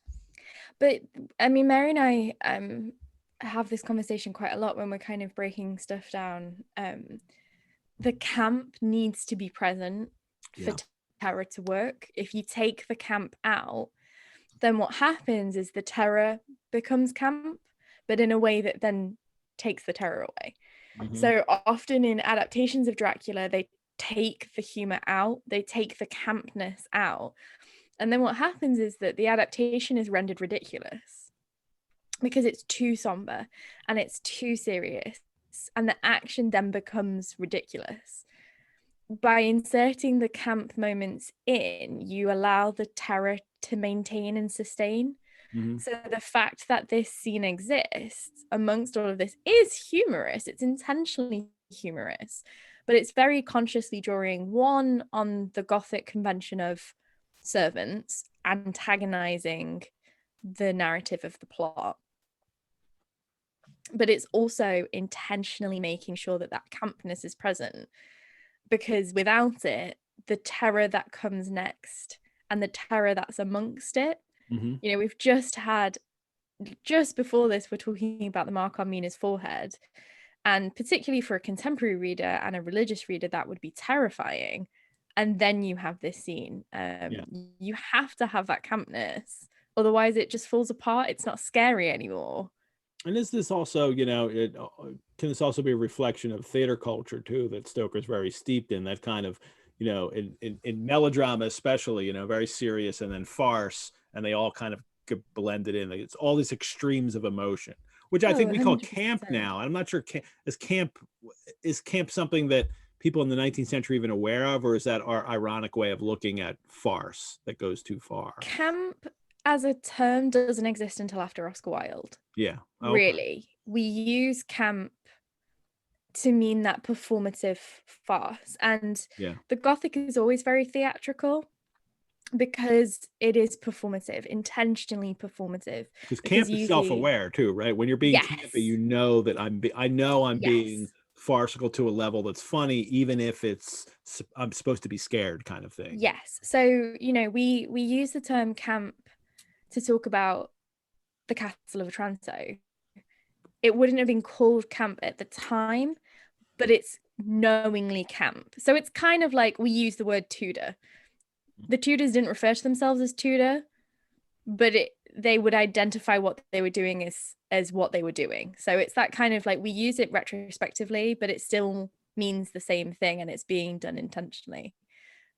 But I mean, Mary and I have this conversation quite a lot when we're kind of breaking stuff down. The camp needs to be present for terror to work. If you take the camp out, then what happens is the terror becomes camp, but in a way that then takes the terror away. So often in adaptations of Dracula, they take the humor out, they take the campness out. And then what happens is that the adaptation is rendered ridiculous because it's too somber and it's too serious, and the action then becomes ridiculous. By inserting the camp moments in, you allow the terror to maintain and sustain. So the fact that this scene exists amongst all of this is humorous. It's intentionally humorous, but it's very consciously drawing one on the Gothic convention of servants antagonizing the narrative of the plot. But it's also intentionally making sure that that campness is present, because without it, the terror that comes next and the terror that's amongst it, you know, we've just before this, we're talking about the mark on Mina's forehead, and particularly for a contemporary reader and a religious reader, that would be terrifying. And then you have this scene. You have to have that campness, otherwise it just falls apart. It's not scary anymore. And is this also, you know, can this also be a reflection of theater culture too, that Stoker's very steeped in, that kind of, you know, in melodrama especially, you know, very serious, and then farce, and they all kind of get blended in. It's all these extremes of emotion, which I think we call 100%. Camp now. I'm not sure, is camp something that people in the 19th century even aware of, or is that our ironic way of looking at farce that goes too far? Camp as a term doesn't exist until after Oscar Wilde. Yeah. Okay. Really. We use camp to mean that performative farce. And the Gothic is always very theatrical because it is performative, intentionally performative. Because camp is self-aware too, right? When you're being campy, you know that I'm being farcical to a level that's funny, even if I'm supposed to be scared, kind of thing. Yes. So, you know, we use the term camp to talk about the Castle of Otranto. It wouldn't have been called camp at the time, but it's knowingly camp. So it's kind of like we use the word Tudor. The Tudors didn't refer to themselves as Tudor, but they would identify what they were doing as what they were doing. So it's that kind of like, we use it retrospectively, but it still means the same thing, and it's being done intentionally.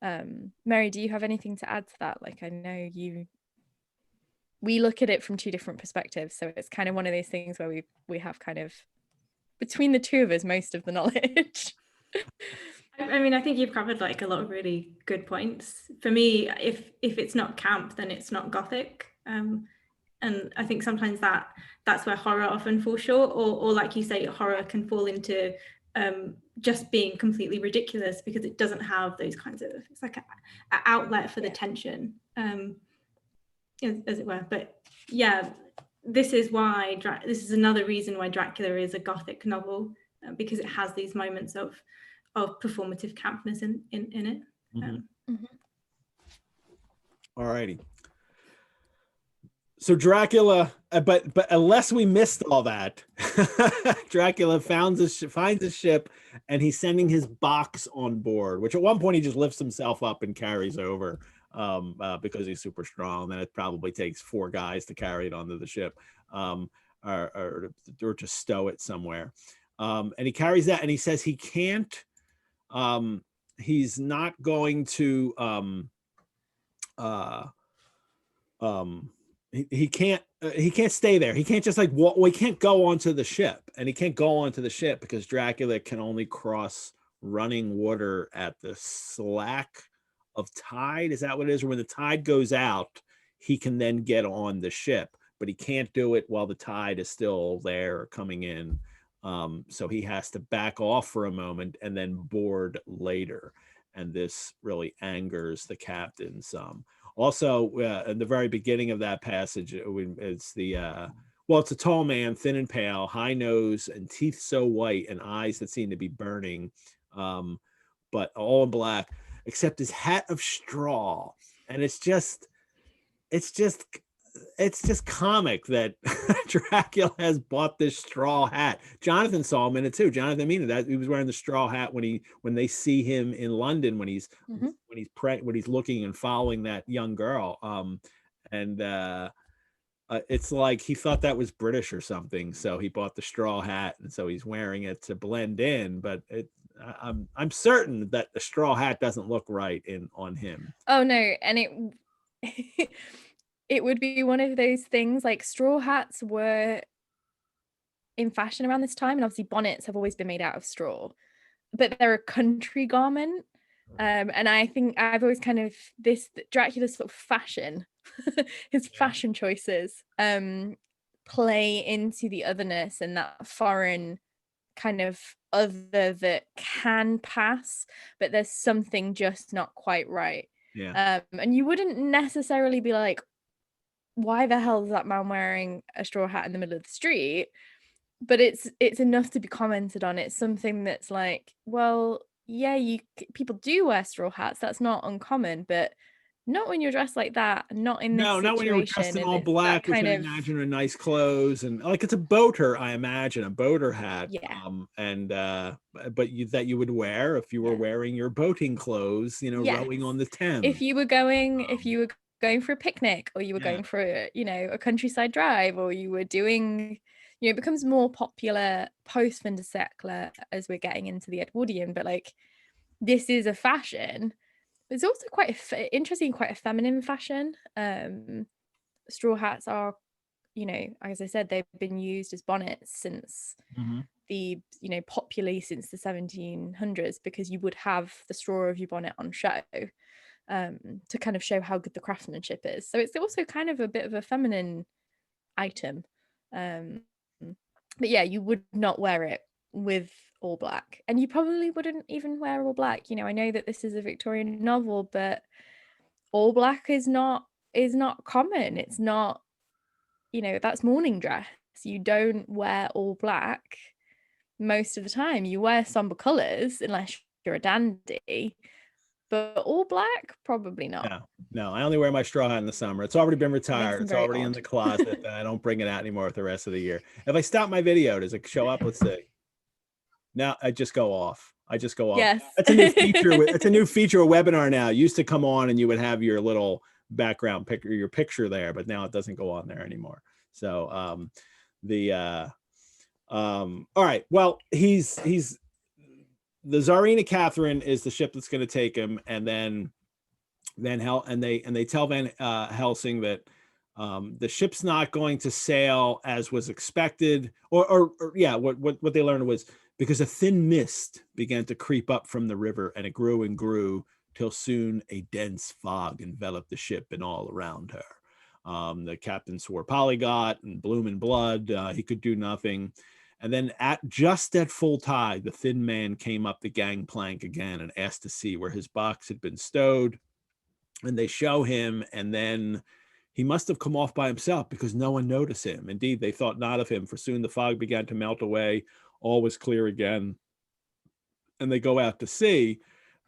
Mary, do you have anything to add to that? Like, I know we look at it from two different perspectives, so it's kind of one of those things where we have kind of, between the two of us, most of the knowledge. I mean, I think you've covered like a lot of really good points. For me, if it's not camp, then it's not Gothic. And I think sometimes that's where horror often falls short, or like you say, horror can fall into just being completely ridiculous because it doesn't have those kinds of, it's like an outlet for the tension, as it were. But yeah, this is another reason why Dracula is a Gothic novel, because it has these moments of performative campness in it. All righty. So Dracula, but unless we missed all that, Dracula finds a ship, and he's sending his box on board, which at one point he just lifts himself up and carries over because he's super strong. And then it probably takes 4 guys to carry it onto the ship, or to stow it somewhere. And he carries that, and he says he can't. He's not going to he can't stay there. He can't just like walk. Well, he can't go onto the ship, and he can't go onto the ship because Dracula can only cross running water at the slack of tide. Is that what it is? Or when the tide goes out, he can then get on the ship, but he can't do it while the tide is still there or coming in. So he has to back off for a moment and then board later. And this really angers the captain some. Also, in the very beginning of that passage, it's it's a tall man, thin and pale, high nose and teeth so white and eyes that seem to be burning, but all in black, except his hat of straw. And it's just comic that Dracula has bought this straw hat. Jonathan saw him in it too. Jonathan Mina, that he was wearing the straw hat when they see him in London when he's looking and following that young girl. It's like he thought that was British or something, so he bought the straw hat, and so he's wearing it to blend in. But I'm certain that the straw hat doesn't look right on him. Oh no, and it it would be one of those things, like straw hats were in fashion around this time, and obviously bonnets have always been made out of straw, but they're a country garment. And I think I've always kind of Dracula's sort of fashion, his fashion choices play into the otherness and that foreign kind of other that can pass, but there's something just not quite right. Yeah. And you wouldn't necessarily be like, why the hell is that man wearing a straw hat in the middle of the street? But it's enough to be commented on. It's something that's like, well, yeah, people do wear straw hats. That's not uncommon, but not when you're dressed like that. Not in this situation. Not when you're dressed in all black, which I imagine are nice clothes, and like it's a boater. I imagine a boater hat. Yeah. But you would wear if you were wearing your boating clothes, rowing on the Thames. If you were going for a picnic, or you were going for a countryside drive, or you were doing. It becomes more popular post Fin de Siècle as we're getting into the Edwardian, but like this is a fashion. It's also quite interesting, quite a feminine fashion. Straw hats are, as I said, they've been used as bonnets since popularly since the 1700s, because you would have the straw of your bonnet on show to kind of show how good the craftsmanship is. So it's also kind of a bit of a feminine item. But yeah, you would not wear it with all black, and you probably wouldn't even wear all black. I know that this is a Victorian novel, but all black is not common. It's not, that's morning dress. You don't wear all black most of the time. You wear somber colors unless you're a dandy, but all black, probably not. No, I only wear my straw hat in the summer. It's already been retired. It's already in the closet. I don't bring it out anymore for the rest of the year. If I stop my video, does it show up? Let's see. Now I just go off. Yes. That's a new feature. It's a new feature of webinar now. It used to come on and you would have your little background picture, your picture there, but now it doesn't go on there anymore. So all right. Well, he's the Tsarina Catherine is the ship that's going to take him, and then they tell Van Helsing that the ship's not going to sail as was expected, or what they learned was because a thin mist began to creep up from the river, and it grew and grew till soon a dense fog enveloped the ship and all around her. The captain swore polyglot and bloom and blood. He could do nothing. And then just at full tide, the thin man came up the gangplank again and asked to see where his box had been stowed. And they show him, and then he must have come off by himself because no one noticed him. Indeed, they thought not of him, for soon the fog began to melt away. All was clear again. And they go out to sea.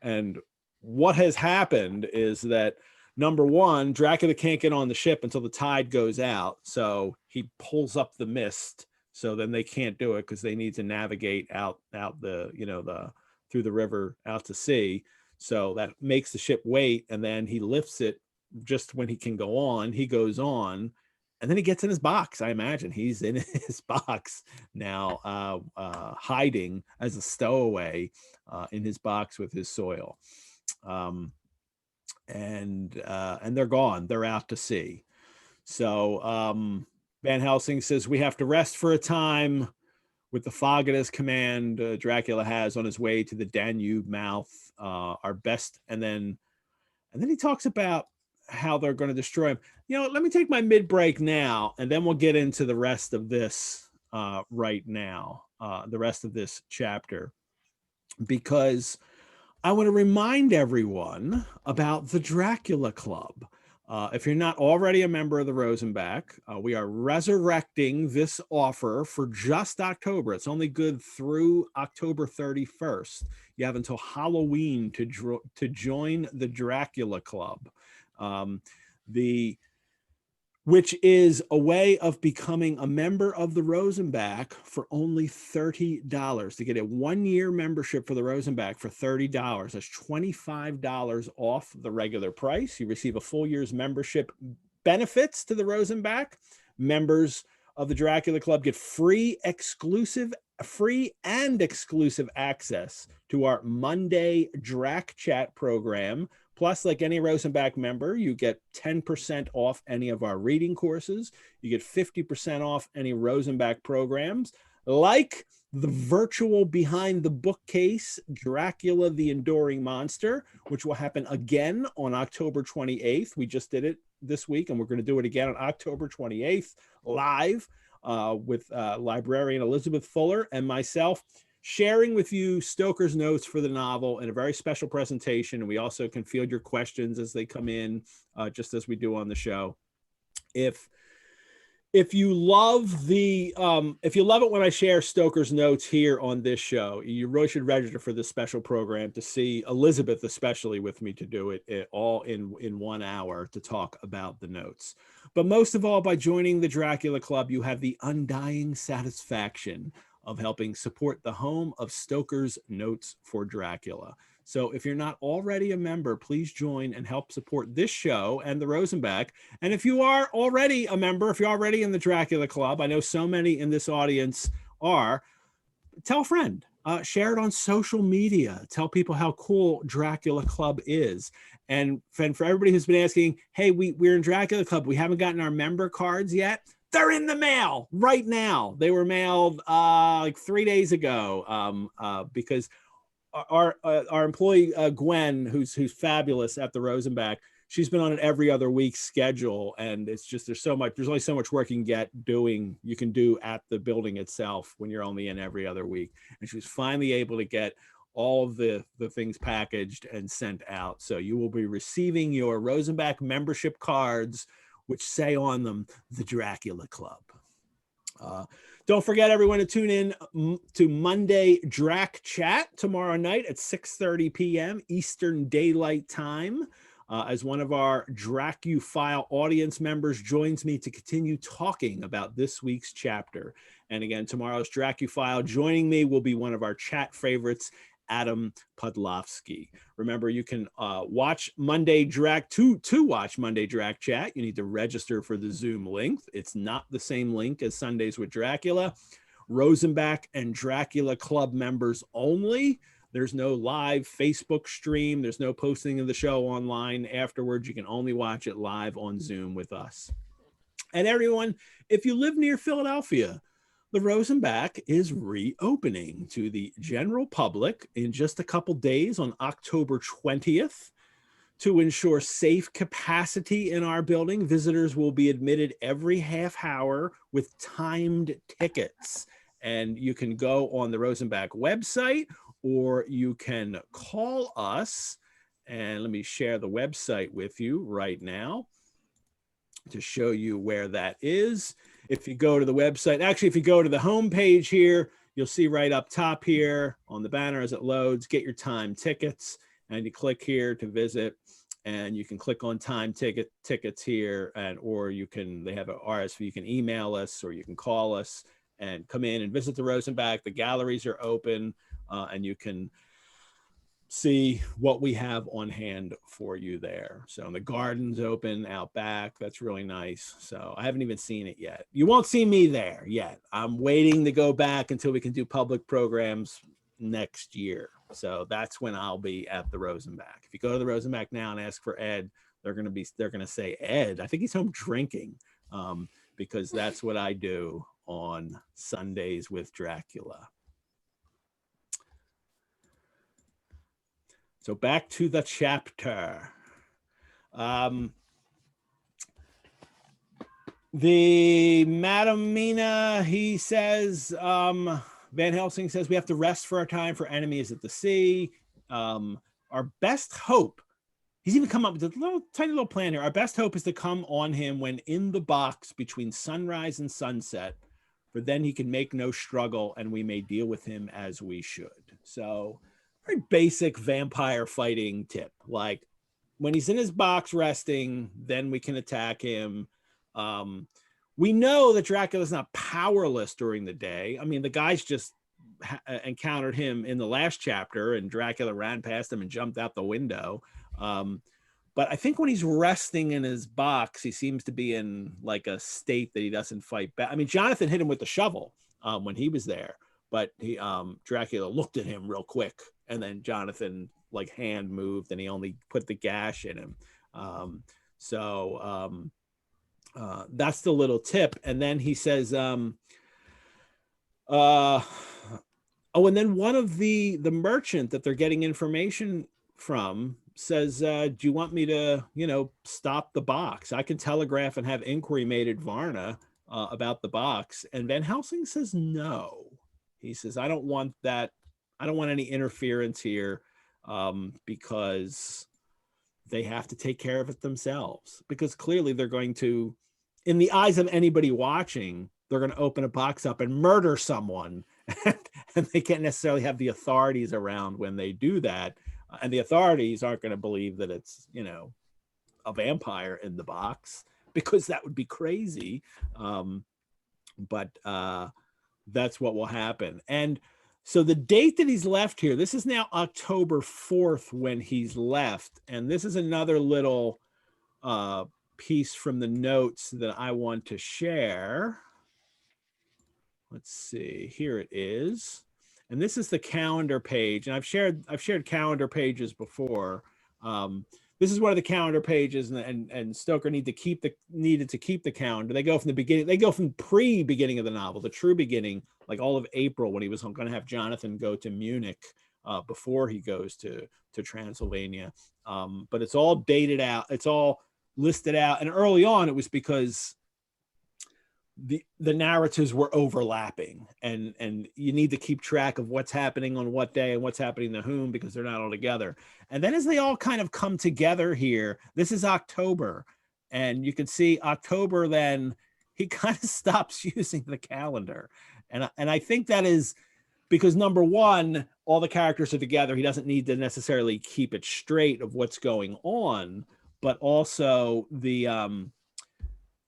And what has happened is that, number one, Dracula can't get on the ship until the tide goes out. So he pulls up the mist. So then they can't do it because they need to navigate out through the river out to sea. So that makes the ship wait, and then he lifts it just when he can go on. He goes on, and then he gets in his box. I imagine he's in his box now, hiding as a stowaway in his box with his soil. And they're gone. They're out to sea. So Van Helsing says we have to rest for a time with the fog at his command. Dracula has on his way to the Danube mouth. Our best, and then he talks about how they're going to destroy him. Let me take my mid break now, and then we'll get into the rest of this right now, the rest of this chapter, because I want to remind everyone about the Dracula Club. If you're not already a member of the Rosenbach, we are resurrecting this offer for just October. It's only good through October 31st. You have until Halloween to join the Dracula Club, which is a way of becoming a member of the Rosenbach for only $30. To get a 1-year membership for the Rosenbach for $30, that's $25 off the regular price. You receive a full year's membership benefits to the Rosenbach. Members of the Dracula Club get free and exclusive access to our Monday Drac Chat program. Plus, like any Rosenbach member, you get 10% off any of our reading courses. You get 50% off any Rosenbach programs, like the virtual Behind the Bookcase, Dracula the Enduring Monster, which will happen again on October 28th. We just did it this week, and we're going to do it again on October 28th, live with librarian Elizabeth Fuller and myself, sharing with you Stoker's notes for the novel in a very special presentation. And we also can field your questions as they come in, just as we do on the show. If you love it when I share Stoker's notes here on this show, you really should register for this special program to see Elizabeth, especially with me, to do it all in 1 hour to talk about the notes. But most of all, by joining the Dracula Club, you have the undying satisfaction of helping support the home of Stoker's Notes for Dracula. So if you're not already a member, please join and help support this show and the Rosenbach. And if you are already a member, if you're already in the Dracula Club, I know so many in this audience are, tell a friend, share it on social media, tell people how cool Dracula Club is. And for everybody who's been asking, hey, we're in Dracula Club, we haven't gotten our member cards yet. They're in the mail right now. They were mailed like 3 days ago because our employee Gwen, who's fabulous at the Rosenbach, she's been on an every other week schedule, and it's just there's only so much work you can do at the building itself when you're only in every other week. And she was finally able to get all of the things packaged and sent out. So you will be receiving your Rosenbach membership cards, which say on them, the Dracula Club. Don't forget, everyone, to tune in to Monday Drac Chat tomorrow night at 6:30 p.m. Eastern Daylight Time, as one of our Dracufile audience members joins me to continue talking about this week's chapter. And again, tomorrow's Dracufile joining me will be one of our chat favorites, Adam Podlofsky. Remember, you can watch Monday Drac to watch Monday Drac Chat. You need to register for the Zoom link. It's not the same link as Sundays with Dracula. Rosenbach and Dracula Club members only. There's no live Facebook stream. There's no posting of the show online afterwards. You can only watch it live on Zoom with us. And everyone, if you live near Philadelphia, the Rosenbach is reopening to the general public in just a couple days on October 20th. To ensure safe capacity in our building, visitors will be admitted every half hour with timed tickets. And you can go on the Rosenbach website, or you can call us. And let me share the website with you right now to show you where that is. If you go to the website, actually, if you go to the homepage here, you'll see right up top here on the banner as it loads, get your time tickets, and you click here to visit, and you can click on time tickets here, and they have an RSV, you can email us or you can call us and come in and visit the Rosenbach. The galleries are open, and you can see what we have on hand for you there. So the garden's open out back. That's really nice. So I haven't even seen it yet. You won't see me there yet. I'm waiting to go back until we can do public programs next year. So that's when I'll be at the Rosenbach. If you go to the Rosenbach now and ask for Ed, they're going to say, Ed, I think he's home drinking. because that's what I do on Sundays with Dracula. So back to the chapter. The Madam Mina, he says, Van Helsing says, we have to rest for our time, for enemy is at the sea. Our best hope, he's even come up with a tiny little plan here. Our best hope is to come on him when in the box between sunrise and sunset, for then he can make no struggle and we may deal with him as we should. So very basic vampire fighting tip. Like when he's in his box resting, then we can attack him. We know that Dracula's not powerless during the day. I mean, the guys just encountered him in the last chapter and Dracula ran past him and jumped out the window. But I think when he's resting in his box, he seems to be in like a state that he doesn't fight back. I mean, Jonathan hit him with the shovel when he was there, but Dracula looked at him real quick and then Jonathan like hand moved and he only put the gash in him. That's the little tip. And then he says, and then one of the merchant that they're getting information from says, do you want me to, stop the box? I can telegraph and have inquiry made at Varna about the box. And Van Helsing says, no. He says, I don't want that. I don't want any interference here because they have to take care of it themselves, because clearly they're going to, in the eyes of anybody watching, they're going to open a box up and murder someone and they can't necessarily have the authorities around when they do that. And the authorities aren't going to believe that it's, a vampire in the box, because that would be crazy. But that's what will happen. And so the date that he's left here, this is now October 4th when he's left. And this is another little piece from the notes that I want to share. Let's see, here it is. And this is the calendar page. And I've shared calendar pages before. This is one of the calendar pages, and Stoker needed to keep the calendar. They go from the beginning, they go from pre-beginning of the novel, the true beginning, like all of April, when he was going to have Jonathan go to Munich before he goes to Transylvania. But it's all dated out, it's all listed out. And early on, it was because the narratives were overlapping, and you need to keep track of what's happening on what day and what's happening to whom, because they're not all together. And then as they all kind of come together here, this is October, and you can see October, then he kind of stops using the calendar. And I think that is because, number one, all the characters are together. He doesn't need to necessarily keep it straight of what's going on, but also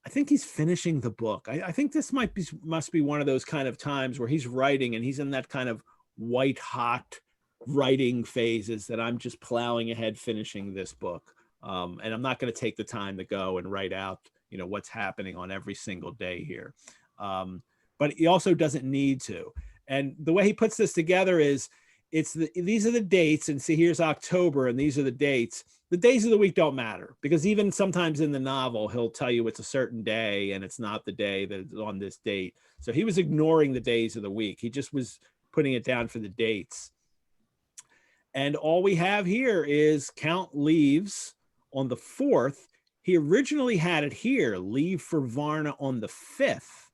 I think he's finishing the book. I think this must be one of those kind of times where he's writing and he's in that kind of white hot writing phases that I'm just plowing ahead, finishing this book. And I'm not going to take the time to go and write out, what's happening on every single day here. But he also doesn't need to. And the way he puts this together is these are the dates, and see, here's October and these are the dates. The days of the week don't matter, because even sometimes in the novel, he'll tell you it's a certain day and it's not the day that is on this date. So he was ignoring the days of the week. He just was putting it down for the dates. And all we have here is Count leaves on the 4th. He originally had it here, leave for Varna on the 5th.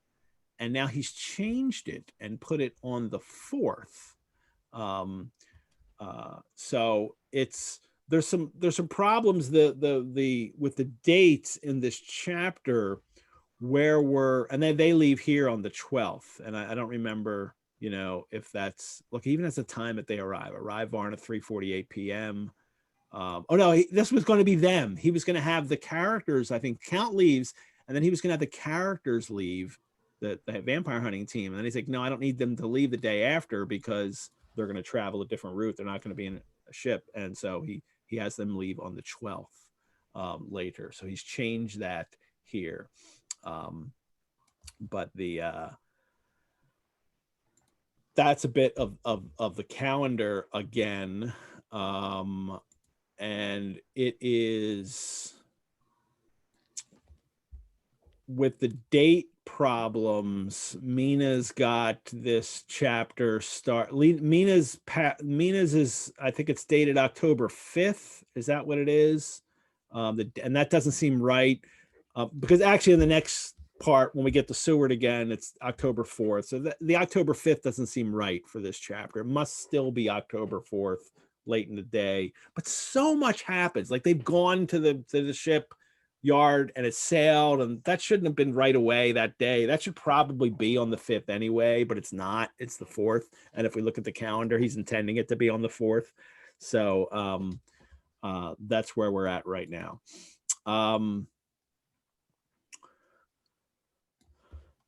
And now he's changed it and put it on the 4th. So there's some problems with the dates in this chapter, and then they leave here on the 12th, and I don't remember if that's, look, even as the time that they arrive Varna 3:48 p.m. Oh no, this was going to be them. He was going to have the characters, I think Count leaves, and then he was going to have the characters leave, the vampire hunting team, and then he's like, no, I don't need them to leave the day after, because they're going to travel a different route. They're not going to be in a ship. And so he has them leave on the 12th later. So he's changed that here. But that's a bit of the calendar again. And it is, with the date problems, Mina's got this chapter start. Mina's is, I think it's dated October 5th. Is that what it is? And that doesn't seem right, because actually in the next part, when we get to Seward again, it's October 4th. So the October 5th doesn't seem right for this chapter. It must still be October 4th, late in the day. But so much happens. Like they've gone to the ship yard and it sailed, and that shouldn't have been right away that day. That should probably be on the 5th anyway, but it's not. It's the 4th. And if we look at the calendar, he's intending it to be on the 4th. So that's where we're at right now.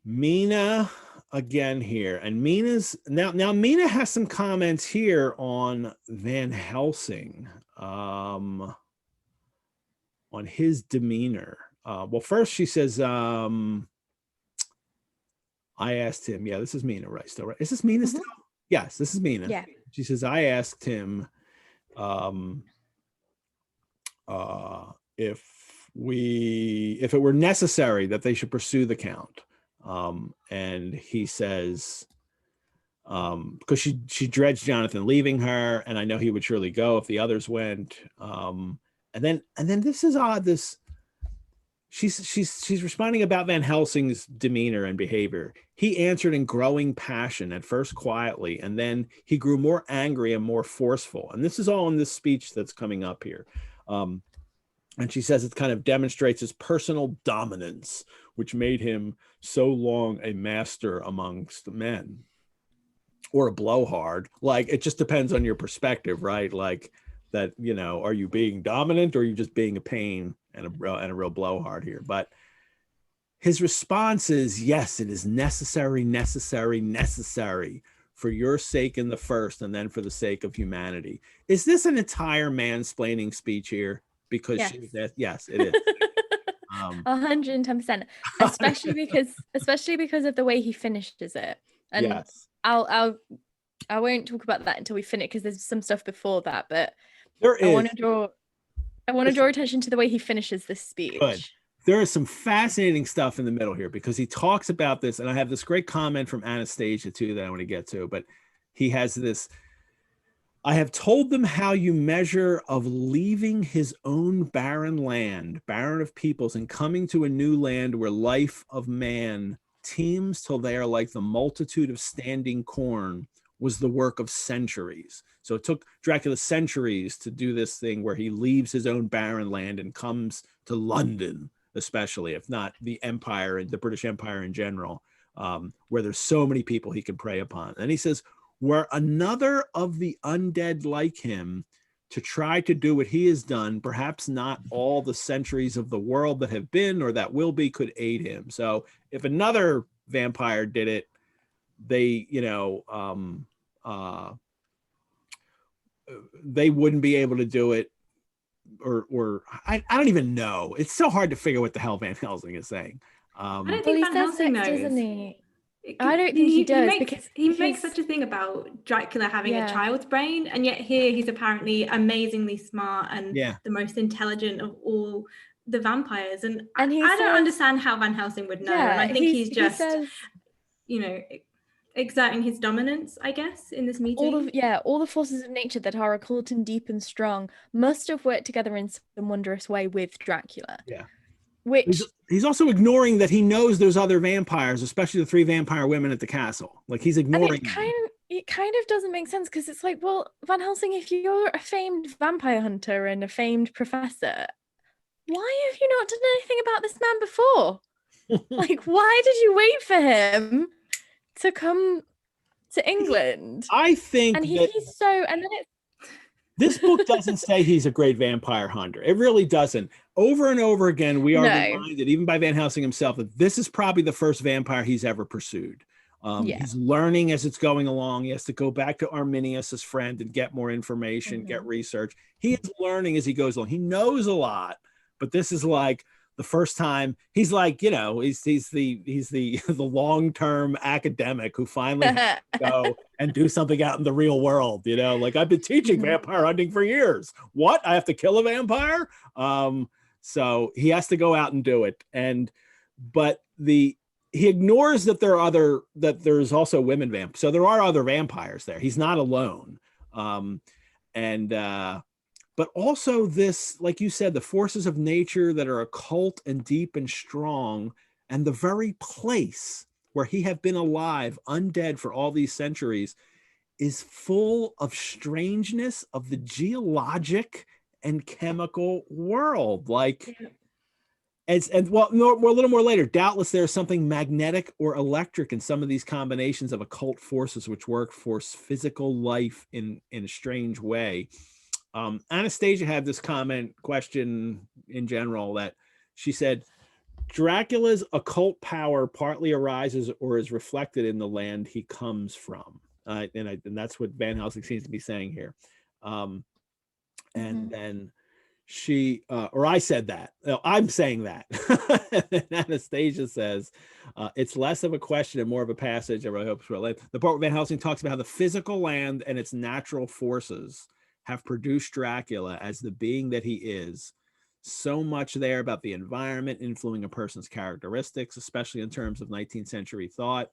Mina again here, and Mina's now Mina has some comments here on Van Helsing, on his demeanor. Well, first she says, I asked him, yeah, this is Mina, right? Still, right? Is this Mina still? Yes, this is Mina. Yeah. She says, I asked him if it were necessary that they should pursue the Count. And he says, because she dreads Jonathan leaving her, and I know he would surely go if the others went. And then this is odd. She's responding about Van Helsing's demeanor and behavior. He answered in growing passion, at first quietly, and then he grew more angry and more forceful. And this is all in this speech that's coming up here. And she says it kind of demonstrates his personal dominance, which made him so long a master amongst men, or a blowhard. Like, it just depends on your perspective, right? Like that, you know, are you being dominant, or are you just being a pain and a real blowhard here? But his response is, yes, it is necessary for your sake in the first, and then for the sake of humanity. Is this an entire mansplaining speech here? Because yes, it is. 110%, especially because of the way he finishes it. And yes. I won't talk about that until we finish, because there's some stuff before that, but there is. I want to draw attention to the way he finishes this speech. Good. There is some fascinating stuff in the middle here, because he talks about this, and I have this great comment from Anastasia too that I want to get to, but he has this: I have told them how you measure of leaving his own barren land, barren of peoples, and coming to a new land where life of man teems till they are like the multitude of standing corn, was the work of centuries. So it took Dracula centuries to do this thing where he leaves his own barren land and comes to London, especially, if not the empire and the British Empire in general, where there's so many people he can prey upon. And he says, were another of the undead like him to try to do what he has done, perhaps not all the centuries of the world that have been or that will be could aid him. So if another vampire did it, they, they wouldn't be able to do it, or I don't even know. It's so hard to figure what the hell Van Helsing is saying. I don't think Van Helsing knows. Doesn't he? I don't think he does, because he makes such a thing about Dracula having a child's brain, and yet here he's apparently amazingly smart and the most intelligent of all the vampires. And I don't understand how Van Helsing would know. And I think he's just, exerting his dominance, I guess, in this meeting. All the forces of nature that are occult and deep and strong must have worked together in some wondrous way with Dracula. Yeah. Which he's also ignoring that he knows there's other vampires, especially the 3 vampire women at the castle. Like, he's ignoring. It kind of doesn't make sense, because it's like, well, Van Helsing, if you're a famed vampire hunter and a famed professor, why have you not done anything about this man before? Like, why did you wait for him to come to England? I think, and he's so, and then it's. This book doesn't say he's a great vampire hunter. It really doesn't. Over and over again, we are reminded, even by Van Helsing himself, that this is probably the first vampire he's ever pursued. He's learning as it's going along. He has to go back to Arminius, his friend, and get more information, get research. He is learning as he goes along. He knows a lot, but this is like the first time. He's like, he's the long-term academic who finally has to go and do something out in the real world. Like, I've been teaching vampire hunting for years. What? I have to kill a vampire? So he has to go out and do it. And but he ignores that there's also women vampires. So there are other vampires there. He's not alone. But also this, like you said, the forces of nature that are occult and deep and strong, and the very place where he have been alive, undead for all these centuries, is full of strangeness of the geologic and chemical world. Like, and well, a little more later, doubtless there's something magnetic or electric in some of these combinations of occult forces which work for physical life in a strange way. Anastasia had this question in general, that she said, Dracula's occult power partly arises or is reflected in the land he comes from. And that's what Van Helsing seems to be saying here. And then she, or I said that, no, I'm saying that. And Anastasia says, it's less of a question and more of a passage. I really hope it's related. The part where Van Helsing talks about how the physical land and its natural forces have produced Dracula as the being that he is. So much there about the environment influencing a person's characteristics, especially in terms of 19th century thought.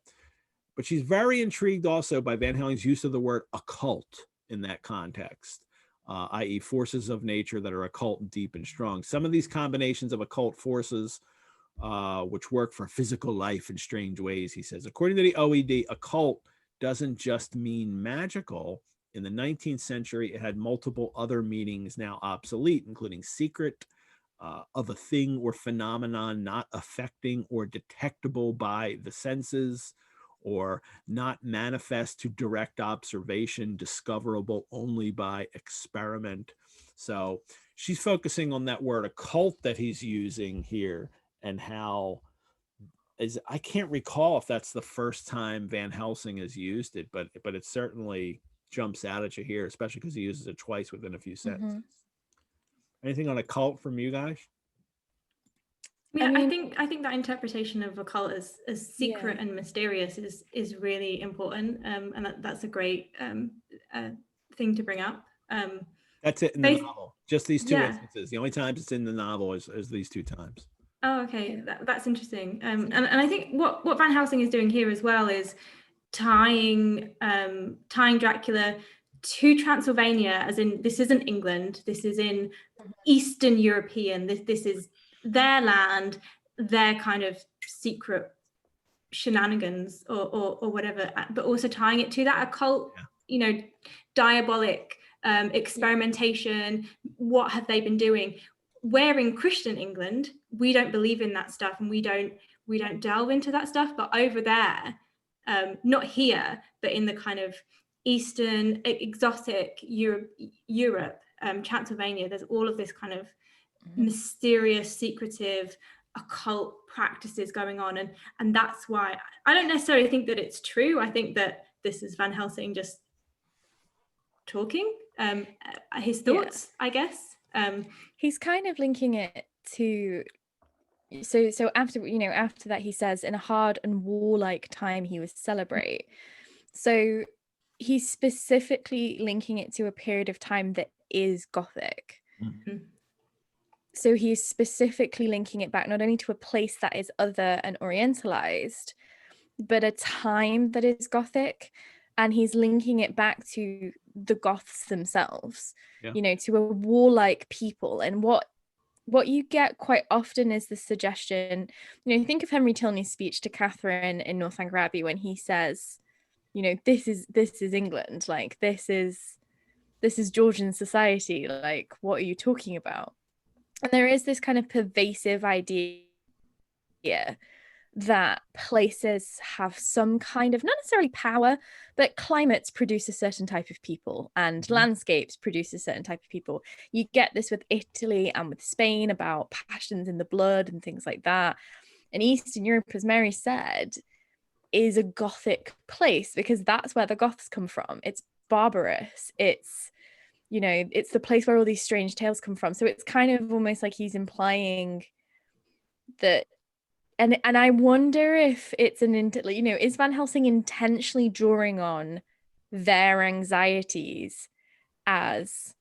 But she's very intrigued also by Van Helsing's use of the word occult in that context, i.e. forces of nature that are occult, deep, and strong. Some of these combinations of occult forces, which work for physical life in strange ways, he says. According to the OED, occult doesn't just mean magical. In the 19th century, it had multiple other meanings now obsolete, including secret, of a thing or phenomenon not affecting or detectable by the senses, or not manifest to direct observation, discoverable only by experiment. So she's focusing on that word occult that he's using here, and how I can't recall if that's the first time Van Helsing has used it, but it certainly jumps out at you here, especially because he uses it twice within a few sentences. Anything on occult from you guys? Yeah, I think that interpretation of occult as secret and mysterious is really important, and that's a great thing to bring up. That's it in the novel. Just these two instances. The only times it's in the novel is these two times. Oh, okay, that's interesting. And I think what Van Helsing is doing here as well is tying Dracula to Transylvania, as in this isn't England, this is in Eastern European, this is their land, their kind of secret shenanigans or whatever, but also tying it to that occult, diabolic experimentation. What have they been doing? Where in Christian England, we don't believe in that stuff, and we don't delve into that stuff. But over there, not here, but in the kind of Eastern exotic Europe, Transylvania, there's all of this kind of mysterious, secretive, occult practices going on, and that's why I don't necessarily think that it's true. I think that this is Van Helsing just talking his thoughts, I guess. He's kind of linking it to so after that he says, in a hard and warlike time he was celebrate. So he's specifically linking it to a period of time that is Gothic. So he's specifically linking it back not only to a place that is other and orientalized, but a time that is Gothic, and he's linking it back to the Goths themselves, to a warlike people. And what you get quite often is the suggestion, think of Henry Tilney's speech to Catherine in Northanger Abbey when he says, this is England, like this is Georgian society, like what are you talking about? And there is this kind of pervasive idea that places have some kind of, not necessarily power, but climates produce a certain type of people, and landscapes produce a certain type of people. You get this with Italy and with Spain about passions in the blood and things like that. And Eastern Europe, as Mary said, is a Gothic place because that's where the Goths come from. It's barbarous. It's the place where all these strange tales come from. So it's kind of almost like he's implying that, and I wonder if it's is Van Helsing intentionally drawing on their anxieties as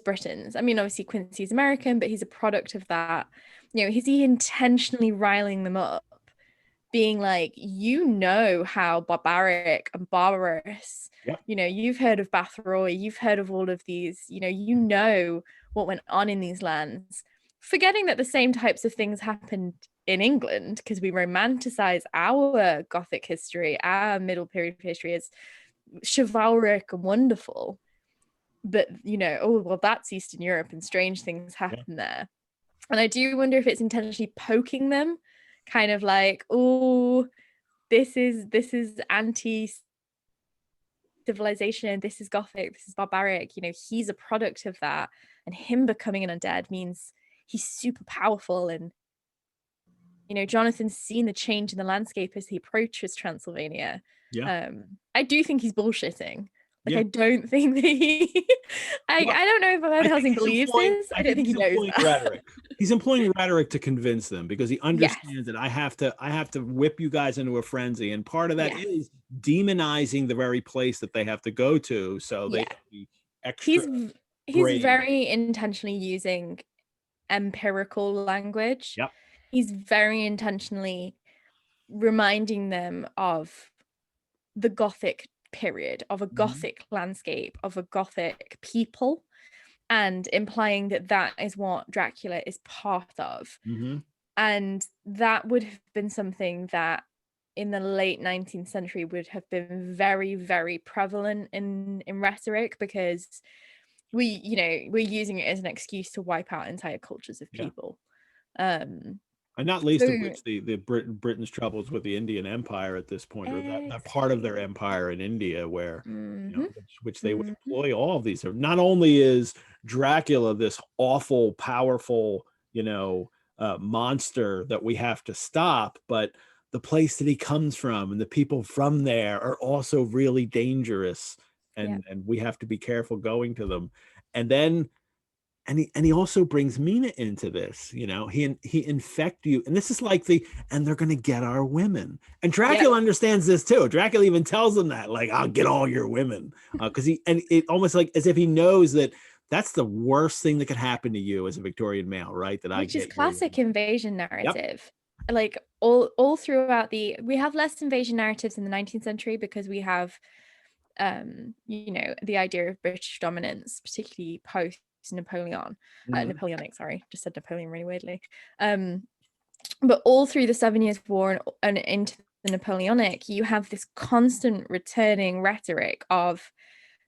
Britons? I mean, obviously Quincy's American, but he's a product of that You know, is he intentionally riling them up, being like, you know how barbaric and barbarous, you know, you've heard of Bathroy, you've heard of all of these, you know what went on in these lands, forgetting that the same types of things happened in England, because we romanticize our Gothic history, our middle period history as chivalric and wonderful. But, oh, well, that's Eastern Europe and strange things happen there. And I do wonder if it's intentionally poking them, kind of like, oh, this is anti-civilization, this is Gothic, this is barbaric. He's a product of that. And him becoming an undead means he's super powerful. And, Jonathan's seen the change in the landscape as he approaches Transylvania. I do think he's bullshitting. I don't think that I don't know if Helsing believes this. I don't think he knows that. Rhetoric. He's employing rhetoric to convince them, because he understands that I have to whip you guys into a frenzy, and part of that is demonizing the very place that they have to go to, so they can be extra. He's very intentionally using empirical language. He's very intentionally reminding them of the Gothic period, of a Gothic landscape, of a Gothic people, and implying that that is what Dracula is part of. And that would have been something that in the late 19th century would have been very, very prevalent in rhetoric, because we're using it as an excuse to wipe out entire cultures of people. And not least of which the Britain's troubles with the Indian Empire at this point, or that part of their empire in India, where which they would employ all of these. Not only is Dracula this awful, powerful, monster that we have to stop, but the place that he comes from and the people from there are also really dangerous, and we have to be careful going to them. And then. And he also brings Mina into this, he infect you. And this is like and they're going to get our women. And Dracula understands this too. Dracula even tells them that, like, I'll get all your women. Because it almost like as if he knows that that's the worst thing that could happen to you as a Victorian male, right? Which is classic invasion narrative. Like all throughout we have less invasion narratives in the 19th century, because we have, the idea of British dominance, particularly post Napoleonic, sorry, just said Napoleon really weirdly. But all through the 7 Years' War and into the Napoleonic, you have this constant returning rhetoric of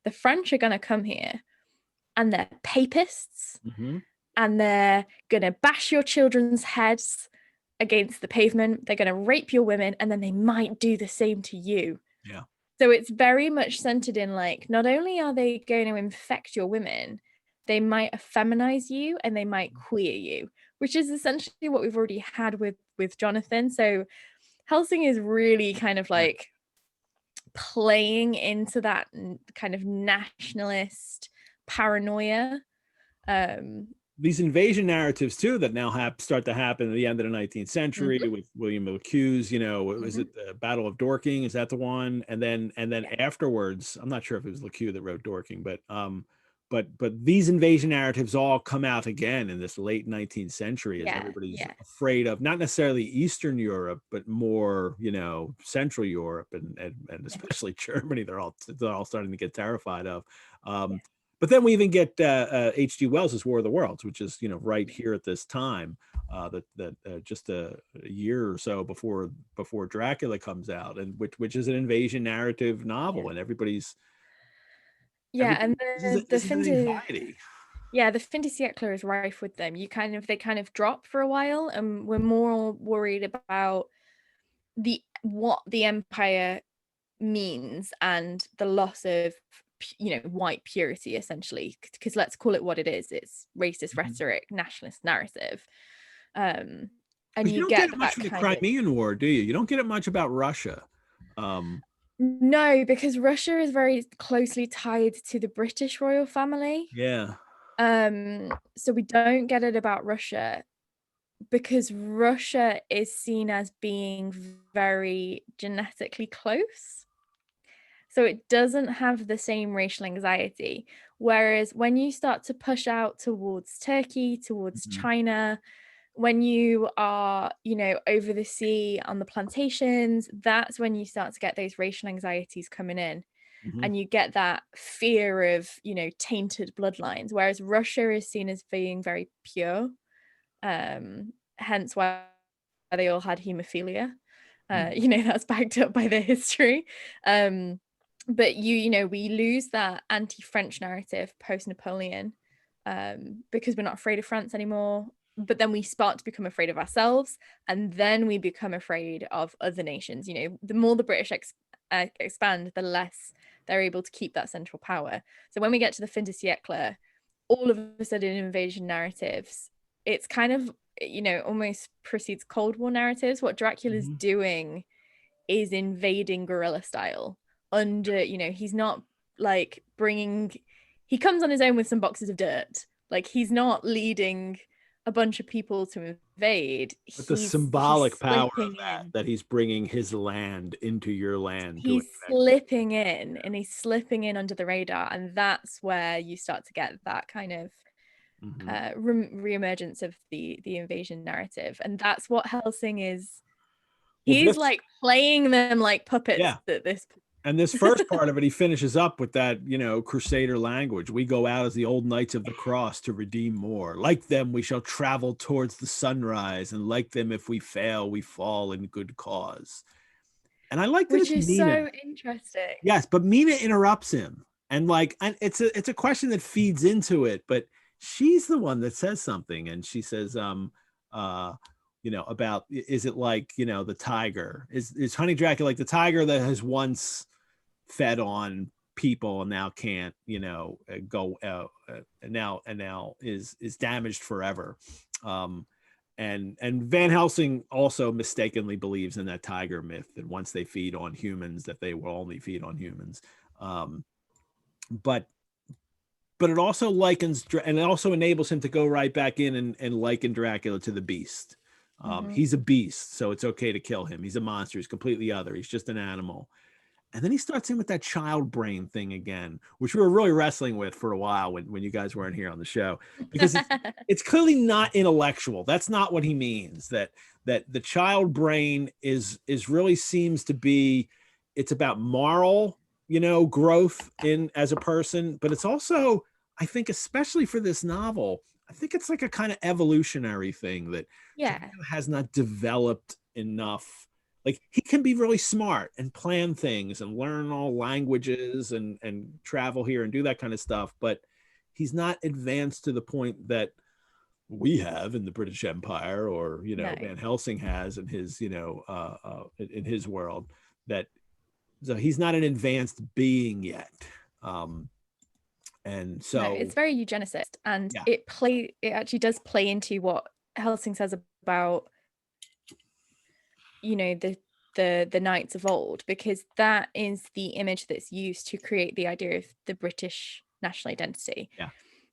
the French are going to come here and they're papists, and they're going to bash your children's heads against the pavement, they're going to rape your women, and then they might do the same to you. So it's very much centered in, like, not only are they going to infect your women, they might effeminize you and they might queer you, which is essentially what we've already had with Jonathan. So Helsing is really kind of like playing into that kind of nationalist paranoia. These invasion narratives too that now start to happen at the end of the 19th century with William McHugh's, was it the Battle of Dorking? Is that the one? And then afterwards, I'm not sure if it was McHugh that wrote Dorking, but these invasion narratives all come out again in this late 19th century, as everybody's afraid of not necessarily Eastern Europe, but more, Central Europe and especially Germany. They're all starting to get terrified of. But then we even get H.G. Wells's War of the Worlds, which is right here at this time, that just a year or so before Dracula comes out, and which is an invasion narrative novel, and everybody's. And the fin de siècle is rife with them. They kind of drop for a while, and we're more worried about what the empire means and the loss of white purity, essentially, because let's call it what it is. It's racist rhetoric, nationalist narrative. And you don't get it much from the Crimean War, do you? You don't get it much about Russia. No, because Russia is very closely tied to the British royal family. So we don't get it about Russia, because Russia is seen as being very genetically close. So it doesn't have the same racial anxiety. Whereas when you start to push out towards Turkey, towards China, when you are, you know, over the sea on the plantations, that's when you start to get those racial anxieties coming in. And you get that fear of, you know, tainted bloodlines, whereas Russia is seen as being very pure, hence why they all had hemophilia. You know, that's backed up by their history. But you know, we lose that anti-French narrative post-Napoleon, because we're not afraid of France anymore. But then we start to become afraid of ourselves, and then we become afraid of other nations. You know, the more the British expand, the less they're able to keep that central power. So when we get to the fin de siècle, all of a sudden invasion narratives, it's kind of, you know, almost precedes Cold War narratives. What Dracula's doing is invading guerrilla style under, you know, he's not like he comes on his own with some boxes of dirt. Like, he's not leading a bunch of people to invade. But the symbolic power of that he's bringing his land into your land. He's slipping in, and he's slipping in under the radar, and that's where you start to get that kind of re-emergence of the invasion narrative. And that's what Helsing is. He's like playing them like puppets at this point. And this first part of it, he finishes up with that, you know, Crusader language. We go out as the old knights of the cross to redeem more. Like them, we shall travel towards the sunrise. And like them, if we fail, we fall in good cause. And I like that. Which is Mina. So interesting. Yes, but Mina interrupts him. And like, and it's a question that feeds into it. But she's the one that says something. And she says, you know, about, is it like, you know, the tiger? Is Honey Dracula like the tiger that has once fed on people and now can't, you know, go and now is damaged forever. And Van Helsing also mistakenly believes in that tiger myth that once they feed on humans, that they will only feed on humans. But it also likens, and it also enables him to go right back in and liken Dracula to the beast. He's a beast, so it's okay to kill him. He's a monster. He's completely other. He's just an animal. And then he starts in with that child brain thing again, which we were really wrestling with for a while when you guys weren't here on the show, because it's clearly not intellectual. That's not what he means. That the child brain is really seems to be, it's about moral, you know, growth in as a person, but it's also, I think, especially for this novel, I think it's like a kind of evolutionary thing that has not developed enough. Like, he can be really smart and plan things and learn all languages and travel here and do that kind of stuff, but he's not advanced to the point that we have in the British Empire, or, you know, Van Helsing has in his, you know, in his world. That, so he's not an advanced being yet. And so it's very eugenicist, and it actually does play into what Helsing says about, you know, the knights of old, because that is the image that's used to create the idea of the British national identity.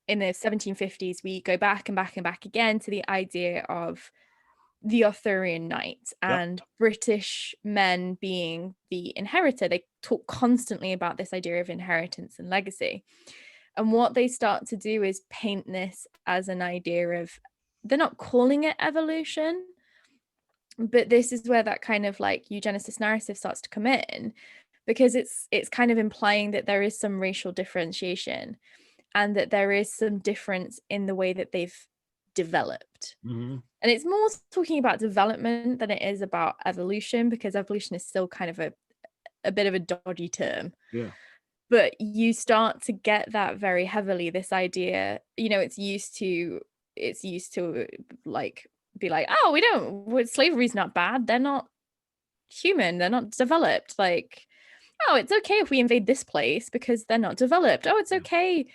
In the 1750s, we go back and back and back again to the idea of the Arthurian knight and British men being the inheritor. They talk constantly about this idea of inheritance and legacy. And what they start to do is paint this as an idea of, they're not calling it evolution, but this is where that kind of like eugenicist narrative starts to come in, because it's kind of implying that there is some racial differentiation and that there is some difference in the way that they've developed. And it's more talking about development than it is about evolution, because evolution is still kind of a bit of a dodgy term. But you start to get that very heavily, this idea, you know, it's used to like be like, oh, slavery's not bad, they're not human, they're not developed. Like, oh, it's okay if we invade this place because they're not developed. Oh, it's okay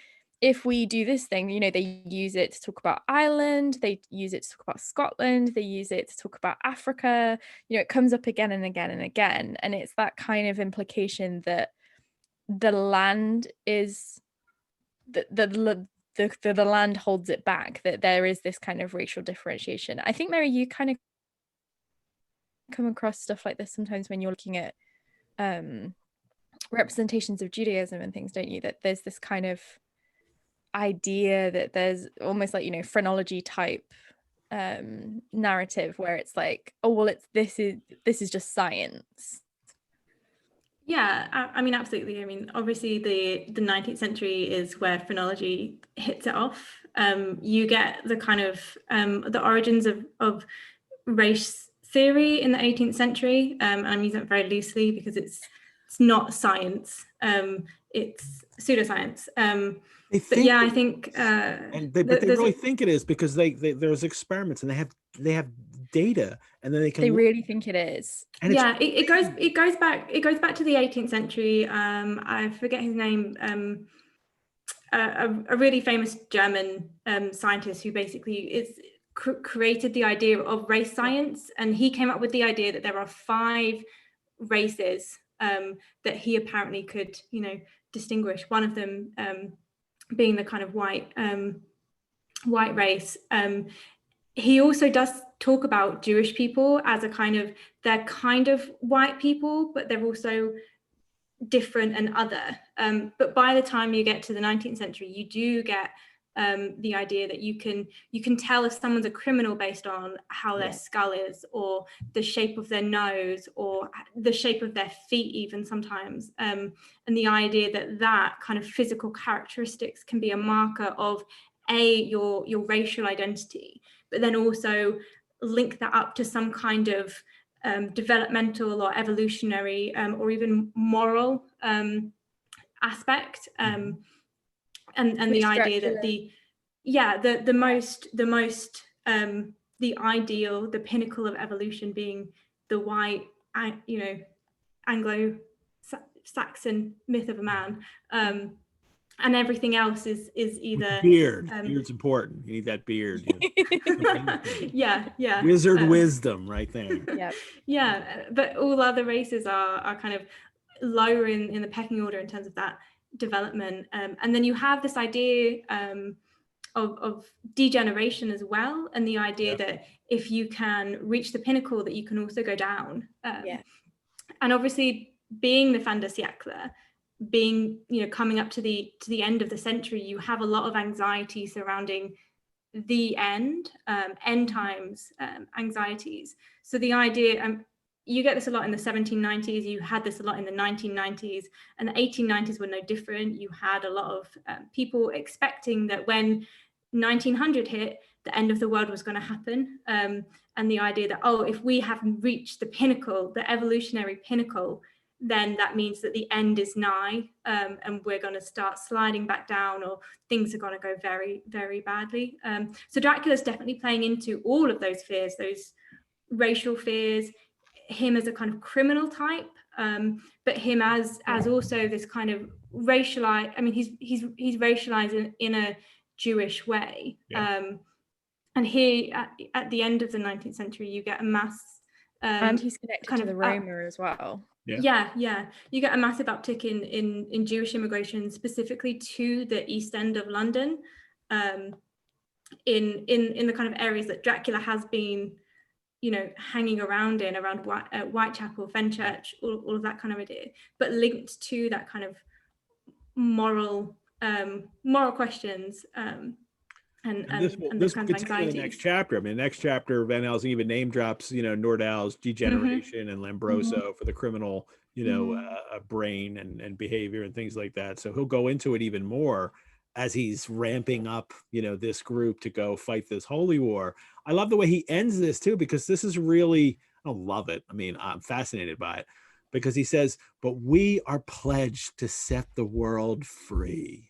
if we do this thing. You know, they use it to talk about Ireland, they use it to talk about Scotland, they use it to talk about Africa. You know, it comes up again and again and again, and it's that kind of implication that the land is the land holds it back, that there is this kind of racial differentiation. I think, Mary, you kind of come across stuff like this sometimes when you're looking at representations of Judaism and things, don't you? That there's this kind of idea that there's almost like, you know, phrenology type narrative where it's like, oh well, this is just science. Yeah, I mean, absolutely. I mean, obviously the 19th century is where phrenology hits it off. You get the kind of the origins of race theory in the 18th century. And I'm using it very loosely because it's not science. It's pseudoscience. But yeah, I think but they really think it is, because there's experiments and they have data, and then they really think it is. And yeah, it goes back to the 18th century. I forget his name. A really famous German scientist who basically created the idea of race science, and he came up with the idea that there are 5 races that he apparently could, distinguish. One of them being the kind of white race. He also does talk about Jewish people as they're kind of white people, but they're also different and other. But by the time you get to the 19th century, you do get the idea that you can tell if someone's a criminal based on how their skull is, or the shape of their nose, or the shape of their feet even sometimes. And the idea that kind of physical characteristics can be a marker of your racial identity, but then also link that up to some kind of developmental or evolutionary or even moral aspect. And the idea that the ideal, the pinnacle of evolution being the white, Anglo-Saxon myth of a man. And everything else is either beard. Beard's important. You need that beard. Yeah. Wizard wisdom right there. Yeah, but all other races are kind of lower in the pecking order in terms of that development. And then you have this idea of degeneration as well, and the idea that if you can reach the pinnacle, that you can also go down. And obviously, being the fin de siècle, being coming up to the end of the century, you have a lot of anxiety surrounding the end times anxieties. So the idea, you get this a lot in the 1790s, you had this a lot in the 1990s, and the 1890s were no different. You had a lot of people expecting that when 1900 hit, the end of the world was going to happen, and the idea that, if we haven't reached the pinnacle, the evolutionary pinnacle, then that means that the end is nigh, and we're going to start sliding back down, or things are going to go very, very badly. So Dracula's definitely playing into all of those fears, those racial fears, him as a kind of criminal type, but him as also this kind of racialized. I mean, he's racialized in a Jewish way. And here at the end of the 19th century, you get a mass. And he's connected to the Roma as well. Yeah. You get a massive uptick in Jewish immigration, specifically to the East End of London, in the kind of areas that Dracula has been, hanging around Whitechapel, Fenchurch, all of that kind of idea, but linked to that kind of moral questions. And this will continue in the next chapter. I mean, the next chapter, Van Helsing even name drops, Nordau's degeneration and Lombroso for the criminal, brain and behavior and things like that. So he'll go into it even more as he's ramping up, this group to go fight this holy war. I love the way he ends this too, because this is really, I don't love it. I mean, I'm fascinated by it, because he says, but we are pledged to set the world free.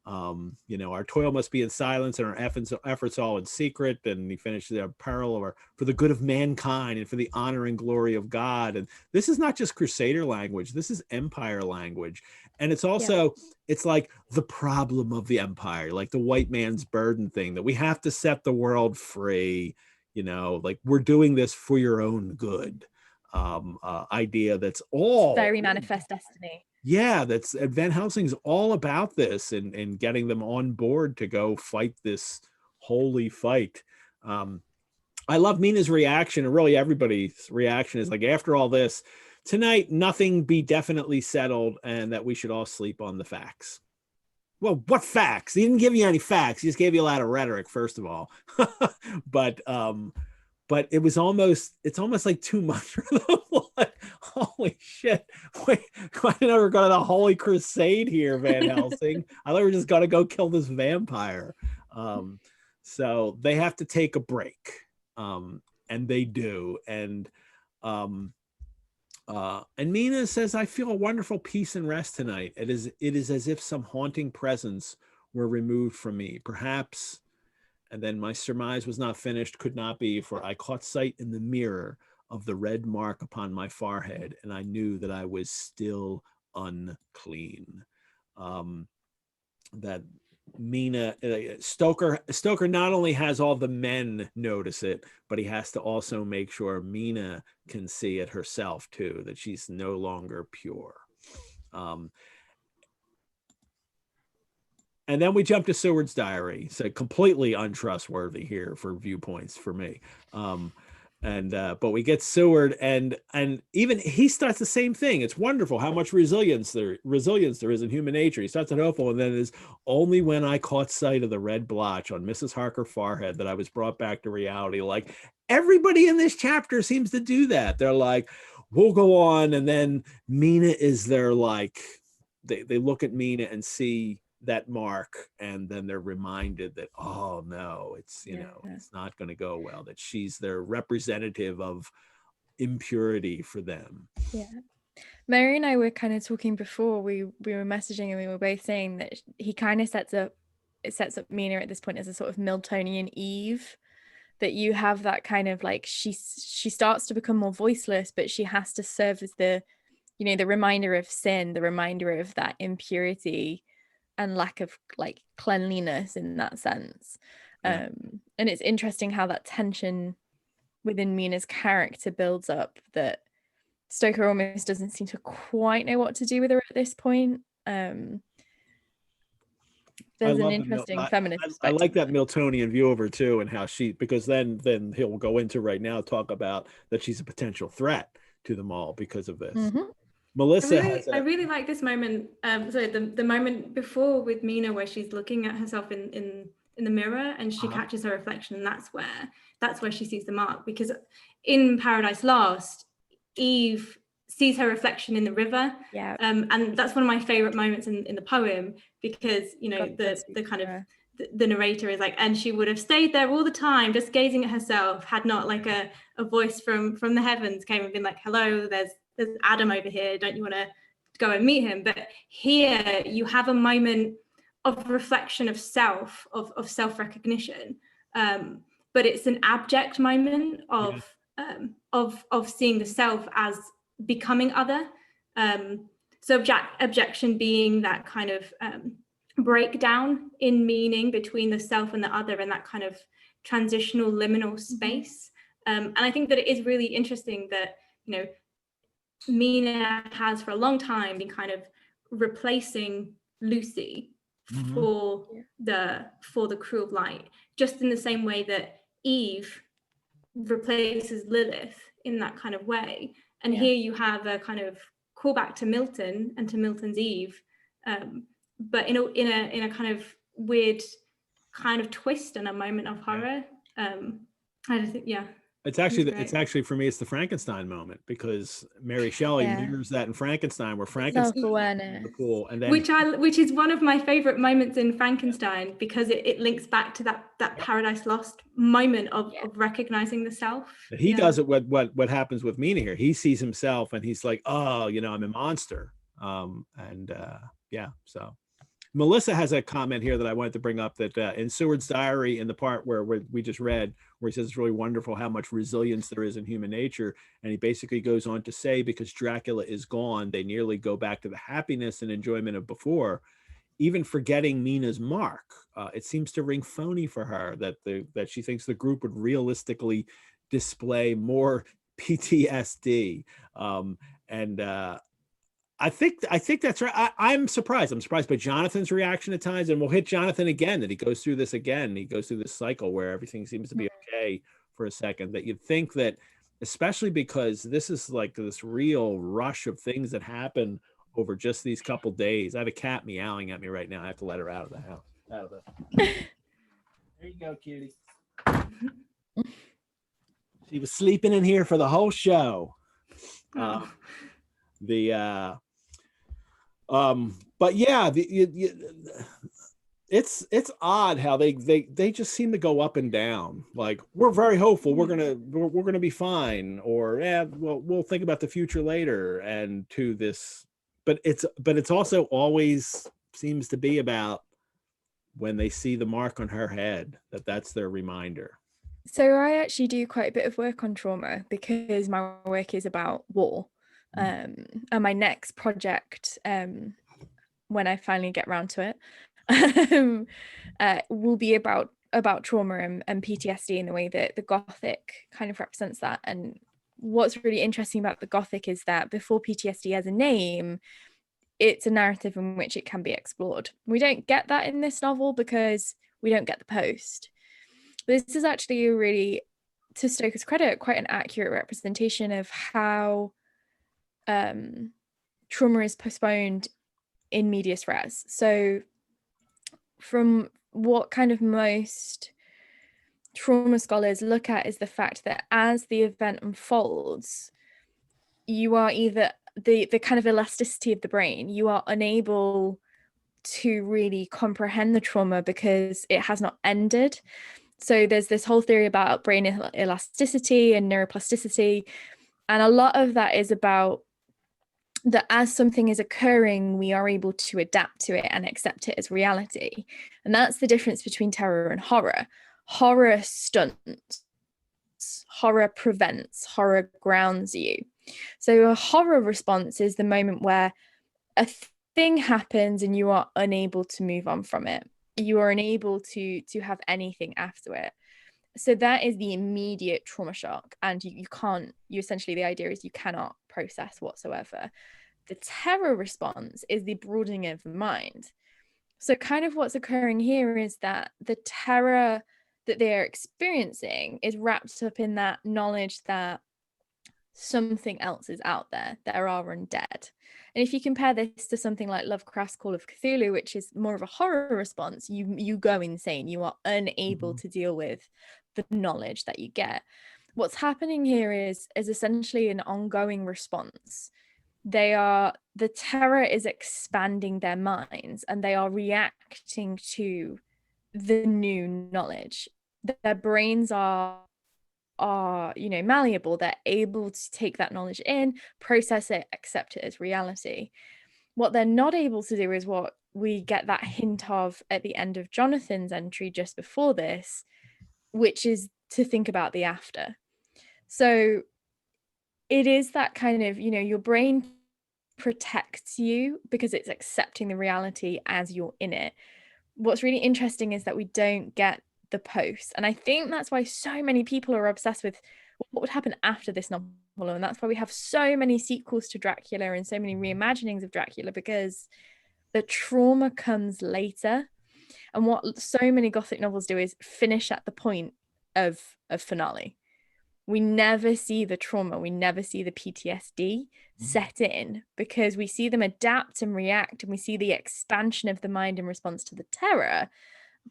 Our toil must be in silence, and our efforts all in secret. And he finishes their peril for the good of mankind and for the honor and glory of God. And this is not just Crusader language. This is empire language. And it's also, it's like the problem of the empire, like the white man's burden thing, that we have to set the world free, like we're doing this for your own good. Idea that's all very manifest destiny. Yeah, that's Van Helsing's all about this and getting them on board to go fight this holy fight. I love Mina's reaction, and really everybody's reaction is like, after all this, tonight, nothing be definitely settled, and that we should all sleep on the facts. well, what facts? He didn't give you any facts. He just gave you a lot of rhetoric, first of all. but it's almost like too much for them. Like, holy shit. Wait, I never go to the Holy Crusade here, Van Helsing. I thought we were just gonna go kill this vampire. So they have to take a break. And they do. And Mina says, I feel a wonderful peace and rest tonight. It is as if some haunting presence were removed from me. Perhaps, and then my surmise was not finished, could not be, for I caught sight in the mirror of the red mark upon my forehead, and I knew that I was still unclean. That Mina, Stoker not only has all the men notice it, but he has to also make sure Mina can see it herself too, that she's no longer pure. And then we jump to Seward's diary. So completely untrustworthy here for viewpoints for me. But we get Seward, and even he starts the same thing. It's wonderful how much resilience there is in human nature. He starts at hopeful, and then it is only when I caught sight of the red blotch on Mrs. Harker's forehead that I was brought back to reality. Like, everybody in this chapter seems to do that. They're like, we'll go on, and then Mina is there, like they look at Mina and see that mark, and then they're reminded that, oh no, it's it's not going to go well, that she's their representative of impurity for them. Mary and I were kind of talking before we were messaging, and we were both saying that he kind of sets up Mina at this point as a sort of Miltonian Eve, that you have that kind of like she starts to become more voiceless, but she has to serve as the the reminder of sin, the reminder of that impurity and lack of like cleanliness in that sense. And it's interesting how that tension within Mina's character builds up, that Stoker almost doesn't seem to quite know what to do with her at this point. There's an interesting feminist perspective. I like that Miltonian view of her too, and how because then he'll go into right now, talk about that she's a potential threat to them all because of this. Melissa, I really like this moment. So the moment before with Mina, where she's looking at herself in the mirror, and she catches her reflection, and that's where she sees the mark. Because in Paradise Lost, Eve sees her reflection in the river, and that's one of my favorite moments in the poem, because the kind of the narrator is like, and she would have stayed there all the time, just gazing at herself, had not like a voice from the heavens came and been like, hello, there's Adam over here, don't you want to go and meet him? But here you have a moment of reflection of self, of self-recognition, but it's an abject moment of seeing the self as becoming other. So objection being that kind of breakdown in meaning between the self and the other, and that kind of transitional liminal space. And I think that it is really interesting that Mina has for a long time been kind of replacing Lucy for the crew of light, just in the same way that Eve replaces Lilith in that kind of way. And here you have a kind of callback to Milton and to Milton's Eve, but in a kind of weird kind of twist and a moment of horror. I just think, It's actually for me, it's the Frankenstein moment, because Mary Shelley mirrors that in Frankenstein, where Frankenstein in the pool, and then which is one of my favorite moments in Frankenstein, because it links back to that Paradise Lost moment of recognizing the self. He does it. What happens with Mina here? He sees himself, and he's like, oh, I'm a monster. So. Melissa has a comment here that I wanted to bring up, that in Seward's diary, in the part where we just read, where he says it's really wonderful how much resilience there is in human nature. And he basically goes on to say, because Dracula is gone, they nearly go back to the happiness and enjoyment of before, even forgetting Mina's mark. It seems to ring phony for her that she thinks the group would realistically display more PTSD. I think that's right. I'm surprised. I'm surprised by Jonathan's reaction at times, and we'll hit Jonathan again, that he goes through this again. He goes through this cycle where everything seems to be okay for a second, that you'd think that, especially because this is like this real rush of things that happen over just these couple days. I have a cat meowing at me right now. I have to let her out of the house. There you go, kitty. She was sleeping in here for the whole show. Oh. But yeah, it's odd how they just seem to go up and down. Like, we're very hopeful, we're gonna be fine, or we'll think about the future later, and to this, but it's also always seems to be about when they see the mark on her head, that's their reminder. So I actually do quite a bit of work on trauma because my work is about war. And my next project, when I finally get around to it, will be about trauma and PTSD in the way that the Gothic kind of represents that. And what's really interesting about the Gothic is that before PTSD has a name, it's a narrative in which it can be explored. We don't get that in this novel because we don't get the post. This is actually a really, to Stoker's credit, quite an accurate representation of how trauma is postponed in medias res. So from what kind of most trauma scholars look at is the fact that as the event unfolds, you are either the kind of elasticity of the brain, you are unable to really comprehend the trauma because it has not ended. So there's this whole theory about brain elasticity and neuroplasticity, and a lot of that is about that as something is occurring, we are able to adapt to it and accept it as reality. And that's the difference between terror and horror. Horror stunts, horror prevents, horror grounds you. So a horror response is the moment where a thing happens and you are unable to move on from it. You are unable to have anything after it. So that is the immediate trauma shock, and you essentially, the idea is you cannot process whatsoever. The terror response is the broadening of the mind. So kind of what's occurring here is that the terror that they are experiencing is wrapped up in that knowledge that something else is out there. There are undead. And if you compare this to something like Lovecraft's Call of Cthulhu, which is more of a horror response, you go insane. You are unable to deal with the knowledge that you get. What's happening here is essentially an ongoing response. The terror is expanding their minds, and they are reacting to the new knowledge. Their brains are malleable. They're able to take that knowledge in, process it, accept it as reality. What they're not able to do is what we get that hint of at the end of Jonathan's entry just before this, which is to think about the after. So it is that kind of, your brain protects you because it's accepting the reality as you're in it. What's really interesting is that we don't get the post, and I think that's why so many people are obsessed with what would happen after this novel, and that's why we have so many sequels to Dracula and so many reimaginings of Dracula, because the trauma comes later. And what so many Gothic novels do is finish at the point of finale. We never see the trauma, we never see the PTSD set in, because we see them adapt and react, and we see the expansion of the mind in response to the terror.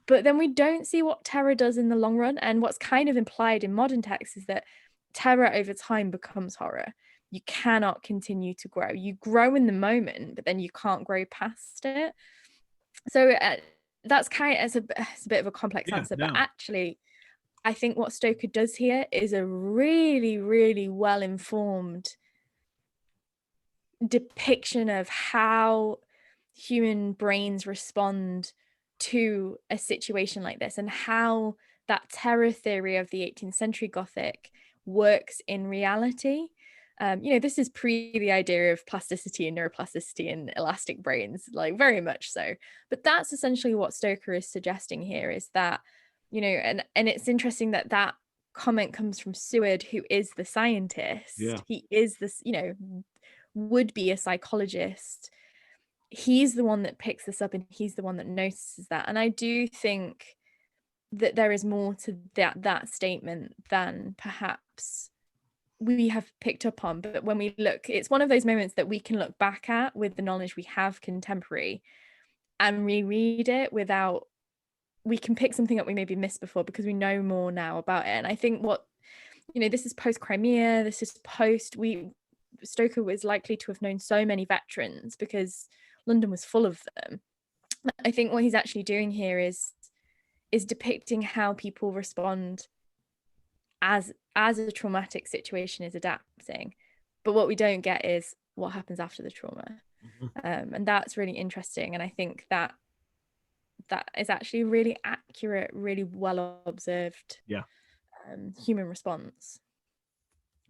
But then we don't see what terror does in the long run. And what's kind of implied in modern texts is that terror over time becomes horror. You cannot continue to grow. You grow in the moment, but then you can't grow past it. So that's kind of, it's a bit of a complex answer, but actually, I think what Stoker does here is a really, really well-informed depiction of how human brains respond to a situation like this, and how that terror theory of the 18th century Gothic works in reality. This is pre the idea of plasticity and neuroplasticity and elastic brains, like very much so. But that's essentially what Stoker is suggesting here, is that, and it's interesting that comment comes from Seward, who is the scientist. Yeah. He is this, would be a psychologist. He's the one that picks this up, and he's the one that notices that. And I do think that there is more to that statement than perhaps we have picked up on, but when we look, it's one of those moments that we can look back at with the knowledge we have contemporary and reread it without, we can pick something up we maybe missed before because we know more now about it. And I think this is post Crimea, this is post, Stoker was likely to have known so many veterans because London was full of them. I think what he's actually doing here is depicting how people respond as a traumatic situation is adapting, but what we don't get is what happens after the trauma. And that's really interesting, and I think that is actually really accurate, really well observed human response.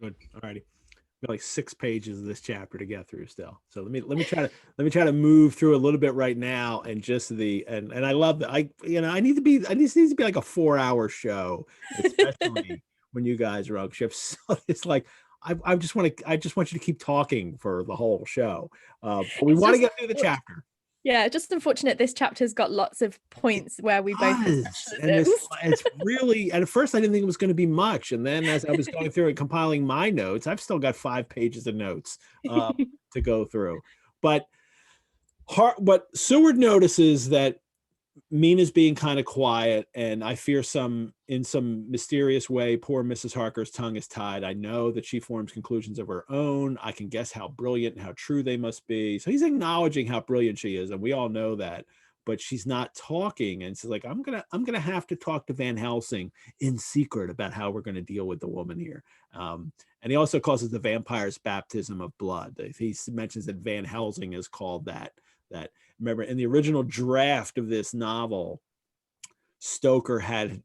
Good. Alrighty. Got like 6 pages of this chapter to get through still. So let me try to move through a little bit right now, and just and I love that I need to be like a 4-hour show, especially when you guys are on shifts. So it's like I just want you to keep talking for the whole show. But we want to get through the chapter. Yeah, just unfortunate this chapter's got lots of points where we both and it's really, at first I didn't think it was going to be much, and then as I was going through and compiling my notes, I've still got 5 pages of notes to go through. But Seward notices that Mina's being kind of quiet, and I fear in some mysterious way, poor Mrs. Harker's tongue is tied. I know that she forms conclusions of her own. I can guess how brilliant and how true they must be. So he's acknowledging how brilliant she is, and we all know that, but she's not talking. And she's like, I'm gonna have to talk to Van Helsing in secret about how we're going to deal with the woman here. And he also calls it the vampire's baptism of blood. He mentions that Van Helsing is called that. Remember, in the original draft of this novel, Stoker had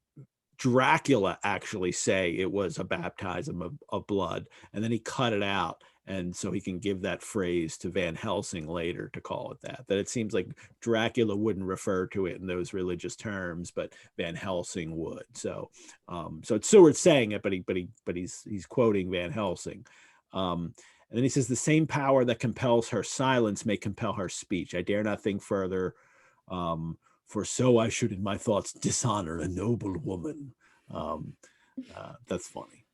Dracula actually say it was a baptism of blood, and then he cut it out, and so he can give that phrase to Van Helsing later to call it that it seems like Dracula wouldn't refer to it in those religious terms, but Van Helsing would. So it's Seward saying it, but he's quoting Van Helsing. And then he says, the same power that compels her silence may compel her speech. I dare not think further, for so I should in my thoughts dishonor a noble woman. That's funny.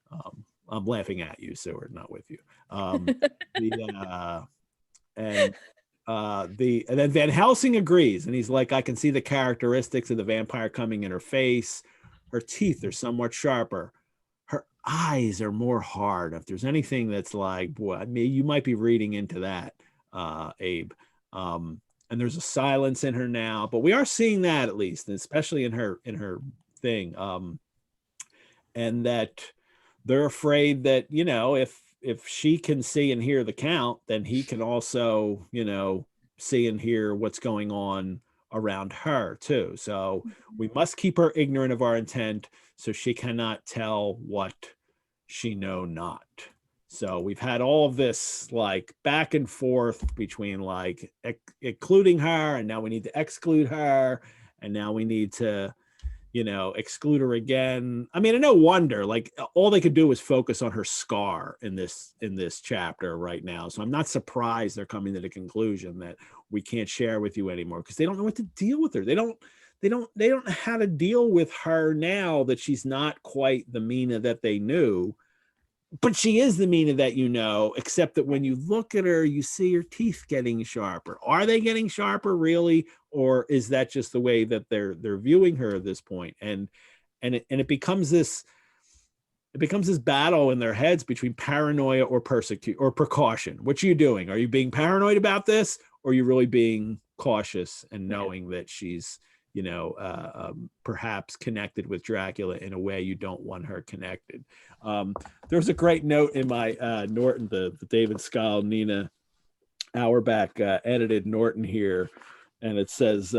I'm laughing at you, Seward, not with you. And then Van Helsing agrees, and he's like, I can see the characteristics of the vampire coming in her face. Her teeth are somewhat sharper. Her eyes are more hard. If there's anything that's like, boy, you might be reading into that, Abe. And there's a silence in her now, but we are seeing that, at least, especially in her thing. And that they're afraid that, if she can see and hear the Count, then he can also, see and hear what's going on around her too. So we must keep her ignorant of our intent, so she cannot tell what she know not. So we've had all of this like back and forth between like including her, and now we need to exclude her, and now we need to, exclude her again. I mean, and no wonder, like all they could do was focus on her scar in this chapter right now. So I'm not surprised they're coming to the conclusion that we can't share with you anymore, because they don't know what to deal with her. They don't know how to deal with her now that she's not quite the Mina that they knew. But she is the Mina that except that when you look at her, you see her teeth getting sharper. Are they getting sharper really? Or is that just the way that they're viewing her at this point? And it becomes this battle in their heads between paranoia or precaution. What are you doing? Are you being paranoid about this? Or are you really being cautious and knowing that she's, perhaps connected with Dracula in a way you don't want her connected? There's a great note in my Norton, the David Scull, Nina Auerbach edited Norton here, and it says,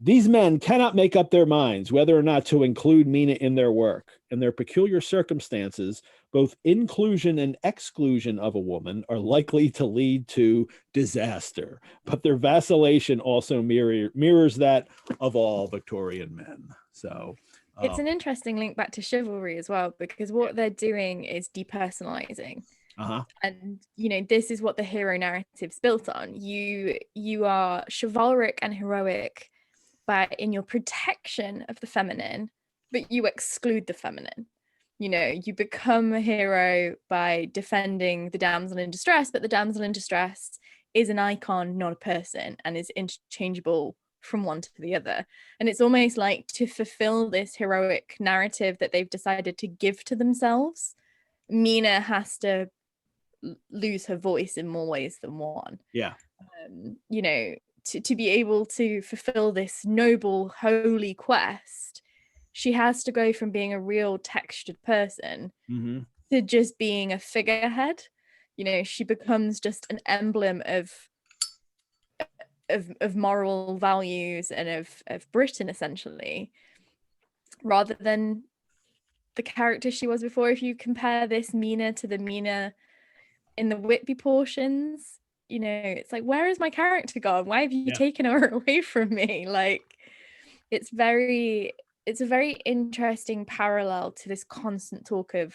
these men cannot make up their minds whether or not to include Mina in their work. In their peculiar circumstances, both inclusion and exclusion of a woman are likely to lead to disaster, but their vacillation also mirrors that of all Victorian men. So it's an interesting link back to chivalry as well, because what they're doing is depersonalizing. And this is what the hero narrative's built on. You are chivalric and heroic in your protection of the feminine, but you exclude the feminine. You know, you become a hero by defending the damsel in distress, but the damsel in distress is an icon, not a person, and is interchangeable from one to the other. And it's almost like, to fulfill this heroic narrative that they've decided to give to themselves, Mina has to lose her voice in more ways than one. Yeah. You know, to be able to fulfill this noble, holy quest, she has to go from being a real textured person to just being a figurehead. You know, she becomes just an emblem of moral values and of Britain, essentially, rather than the character she was before. If you compare this Mina to the Mina in the Whitby portions, you know, it's like, where is my character gone? Why have you taken her away from me? Like, it's a very interesting parallel to this constant talk of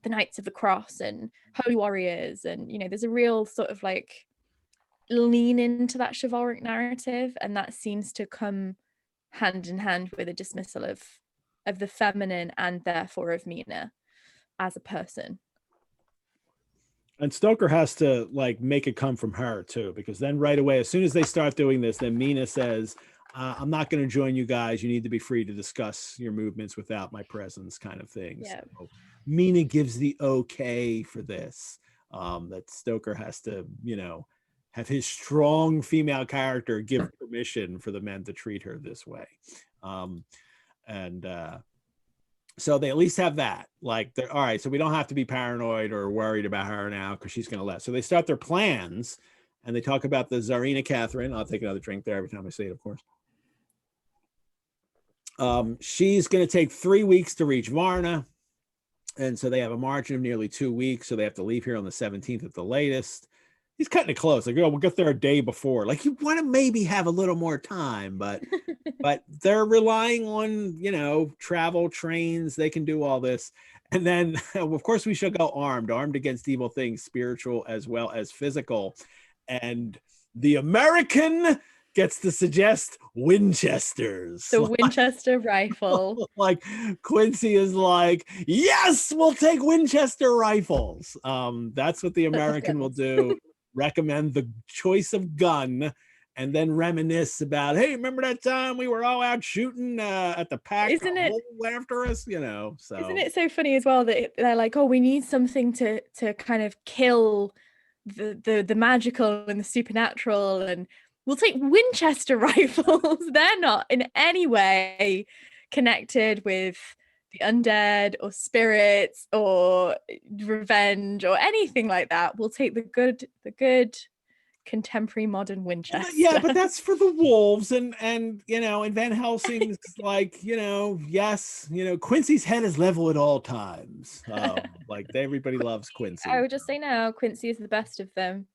the Knights of the Cross and holy warriors, and, you know, there's a real sort of like lean into that chivalric narrative, and that seems to come hand in hand with a dismissal of the feminine, and therefore of Mina as a person. And Stoker has to like make it come from her too, because then right away, as soon as they start doing this, then Mina says, I'm not going to join you guys. You need to be free to discuss your movements without my presence, kind of thing. Yeah. So Mina gives the okay for this, that Stoker has to, you know, have his strong female character give permission for the men to treat her this way. So they at least have that. Like, they're all right, so we don't have to be paranoid or worried about her now because she's going to left. So they start their plans, and they talk about the Tsarina Catherine. I'll take another drink there every time I say it, of course. She's going to take 3 weeks to reach Varna. And so they have a margin of nearly 2 weeks. So they have to leave here on the 17th at the latest. He's cutting it close. Like, oh, we'll get there a day before. Like, you want to maybe have a little more time, but they're relying on, you know, travel, trains. They can do all this. And then, of course, we shall go armed against evil things, spiritual as well as physical. And the American gets to suggest Winchesters. The Winchester rifle. Like, Quincy is like, yes, we'll take Winchester rifles. That's what the American will do. Recommend the choice of gun, and then reminisce about, hey, remember that time we were all out shooting at the pack? Isn't it after us, you know? So isn't it so funny as well that they're like, oh, we need something to kind of kill the magical and the supernatural, and we'll take Winchester rifles. They're not in any way connected with the undead or spirits or revenge or anything like that. We'll take the good contemporary modern Winchester. Yeah, but that's for the wolves, and you know, and Van Helsing's like, you know, yes, you know, Quincy's head is level at all times. Like, everybody loves Quincy. I would just say now, Quincy is the best of them.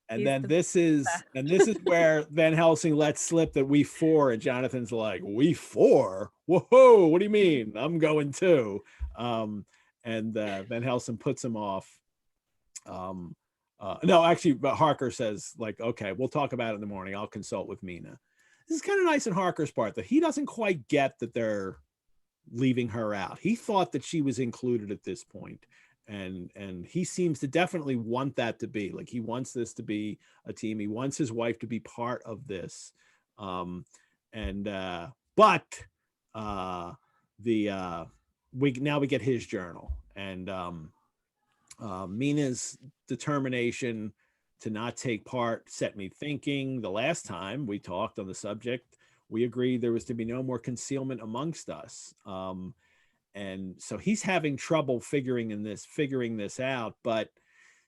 And then this is where Van Helsing lets slip that we four, and Jonathan's like, we four? Whoa, what do you mean? I'm going too. And Van Helsing puts him off. No, actually, but Harker says, like, okay, we'll talk about it in the morning. I'll consult with Mina. This is kind of nice on Harker's part that he doesn't quite get that they're leaving her out. He thought that she was included at this point. And he seems to definitely want that to be, like, he wants this to be a team. He wants his wife to be part of this. We get his journal, and Mina's determination to not take part set me thinking. The last time we talked on the subject, we agreed there was to be no more concealment amongst us. And so he's having trouble figuring this out, but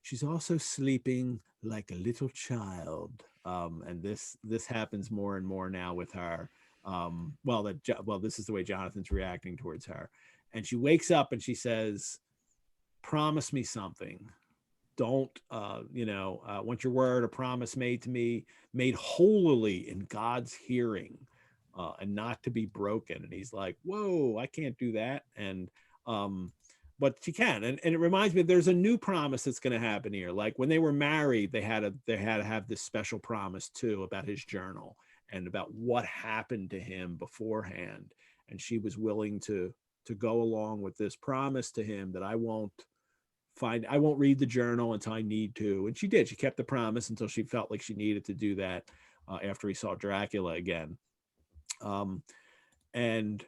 she's also sleeping like a little child. And this happens more and more now with her. This is the way Jonathan's reacting towards her. And she wakes up and she says, promise me something. Don't, want your word, a promise made to me, made holily in God's hearing. And not to be broken. And he's like, whoa, I can't do that. And but she can. And it reminds me, there's a new promise that's going to happen here. Like, when they were married, they had to have this special promise too about his journal and about what happened to him beforehand. And she was willing to to go along with this promise to him that I won't read the journal until I need to. And she did. She kept the promise until she felt like she needed to do that after he saw Dracula again. And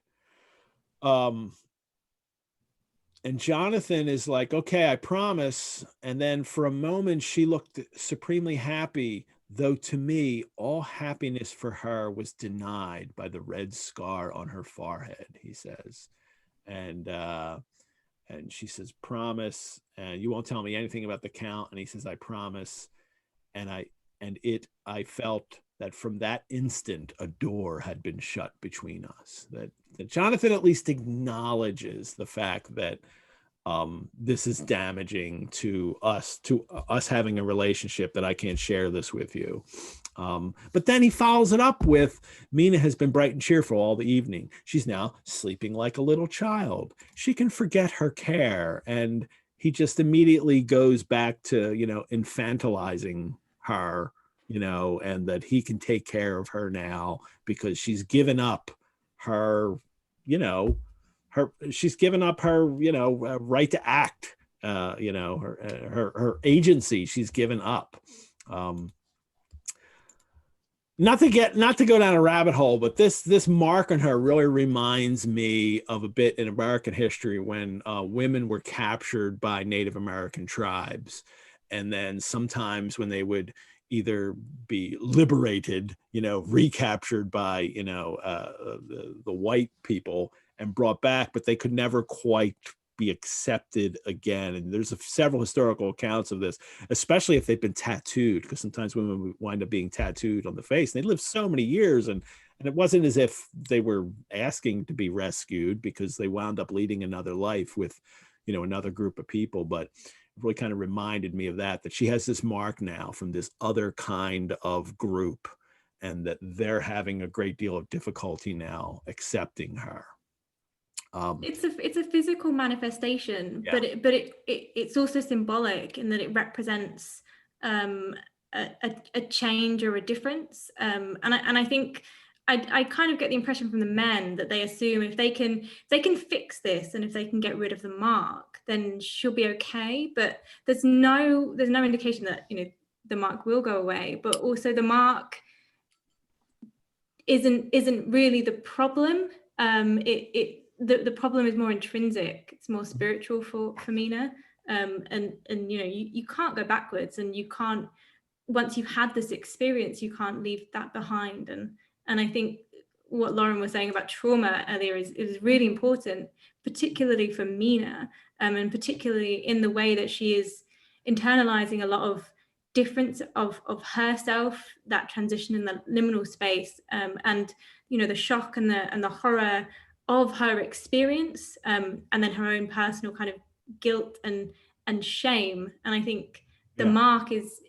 Jonathan is like, okay, I promise. And then for a moment, she looked supremely happy, though to me, all happiness for her was denied by the red scar on her forehead, he says. And she says, promise, and you won't tell me anything about the Count. And he says, I promise. And I felt that from that instant, a door had been shut between us, that Jonathan at least acknowledges the fact that this is damaging to us having a relationship, that I can't share this with you. But then he follows it up with, Mina has been bright and cheerful all the evening. She's now sleeping like a little child. She can forget her care. And he just immediately goes back to, infantilizing her, and that he can take care of her now because she's given up her, she's given up her, right to act, her agency she's given up. Not to go down a rabbit hole, but this mark on her really reminds me of a bit in American history when women were captured by Native American tribes. And then sometimes when they would either be liberated, recaptured by, the white people and brought back, but they could never quite be accepted again. And there's several historical accounts of this, especially if they've been tattooed, because sometimes women wind up being tattooed on the face. And they lived so many years, and it wasn't as if they were asking to be rescued, because they wound up leading another life with, another group of people. But it really kind of reminded me of that she has this mark now from this other kind of group, and that they're having a great deal of difficulty now accepting her. It's a physical manifestation, yeah. but it's also symbolic in that it represents a change or a difference. And I think I kind of get the impression from the men that they assume if they can fix this, and if they can get rid of the mark, then she'll be okay. But there's no indication that the mark will go away. But also the mark isn't really the problem. The problem is more intrinsic. It's more spiritual for Mina. And you can't go backwards, and you can't, once you've had this experience, you can't leave that behind. And I think what Lauren was saying about trauma earlier is really important, particularly for Mina, and particularly in the way that she is internalizing a lot of difference of herself, that transition in the liminal space, and the shock and the horror of her experience, and then her own personal kind of guilt and shame. And I think the mark is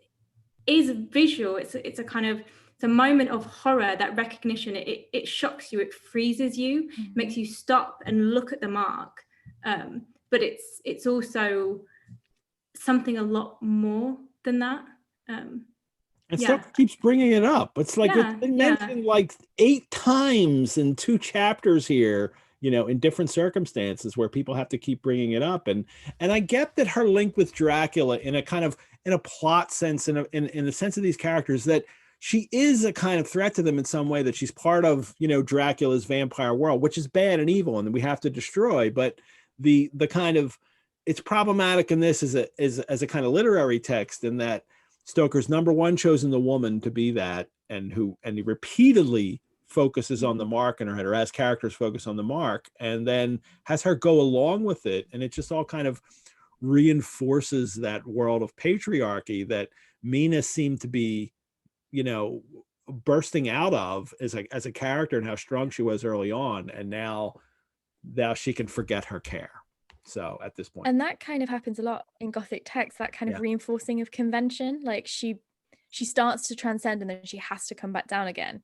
visual. It's a kind of, it's a moment of horror, that recognition. It shocks you, it freezes you, makes you stop and look at the mark. But it's also something a lot more than that. And Stoker keeps bringing it up. It's like it's been mentioned like 8 times in 2 chapters here, in different circumstances where people have to keep bringing it up. And I get that her link with Dracula in a plot sense, in the sense of these characters, that she is a kind of threat to them in some way, that she's part of, Dracula's vampire world, which is bad and evil and we have to destroy. But the kind of, it's problematic in this as a kind of literary text, in that Stoker's number one chosen the woman to be that, and he repeatedly focuses on the mark in her head, or as characters focus on the mark, and then has her go along with it. And it just all kind of reinforces that world of patriarchy that Mina seemed to be, bursting out of as a character, and how strong she was early on. And now she can forget her care. So at this point, and that kind of happens a lot in Gothic text, that kind of reinforcing of convention. Like she starts to transcend, and then she has to come back down again,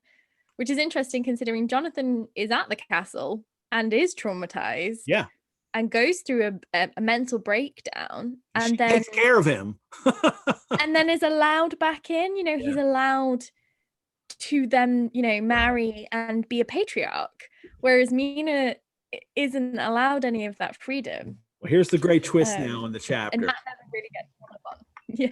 which is interesting considering Jonathan is at the castle and is traumatized. Yeah. And goes through a mental breakdown, and she then takes care of him. And then is allowed back in. He's allowed to then, marry and be a patriarch. Whereas Mina isn't allowed any of that freedom. Well, here's the great twist now in the chapter. And that never really gets thought upon. Yeah.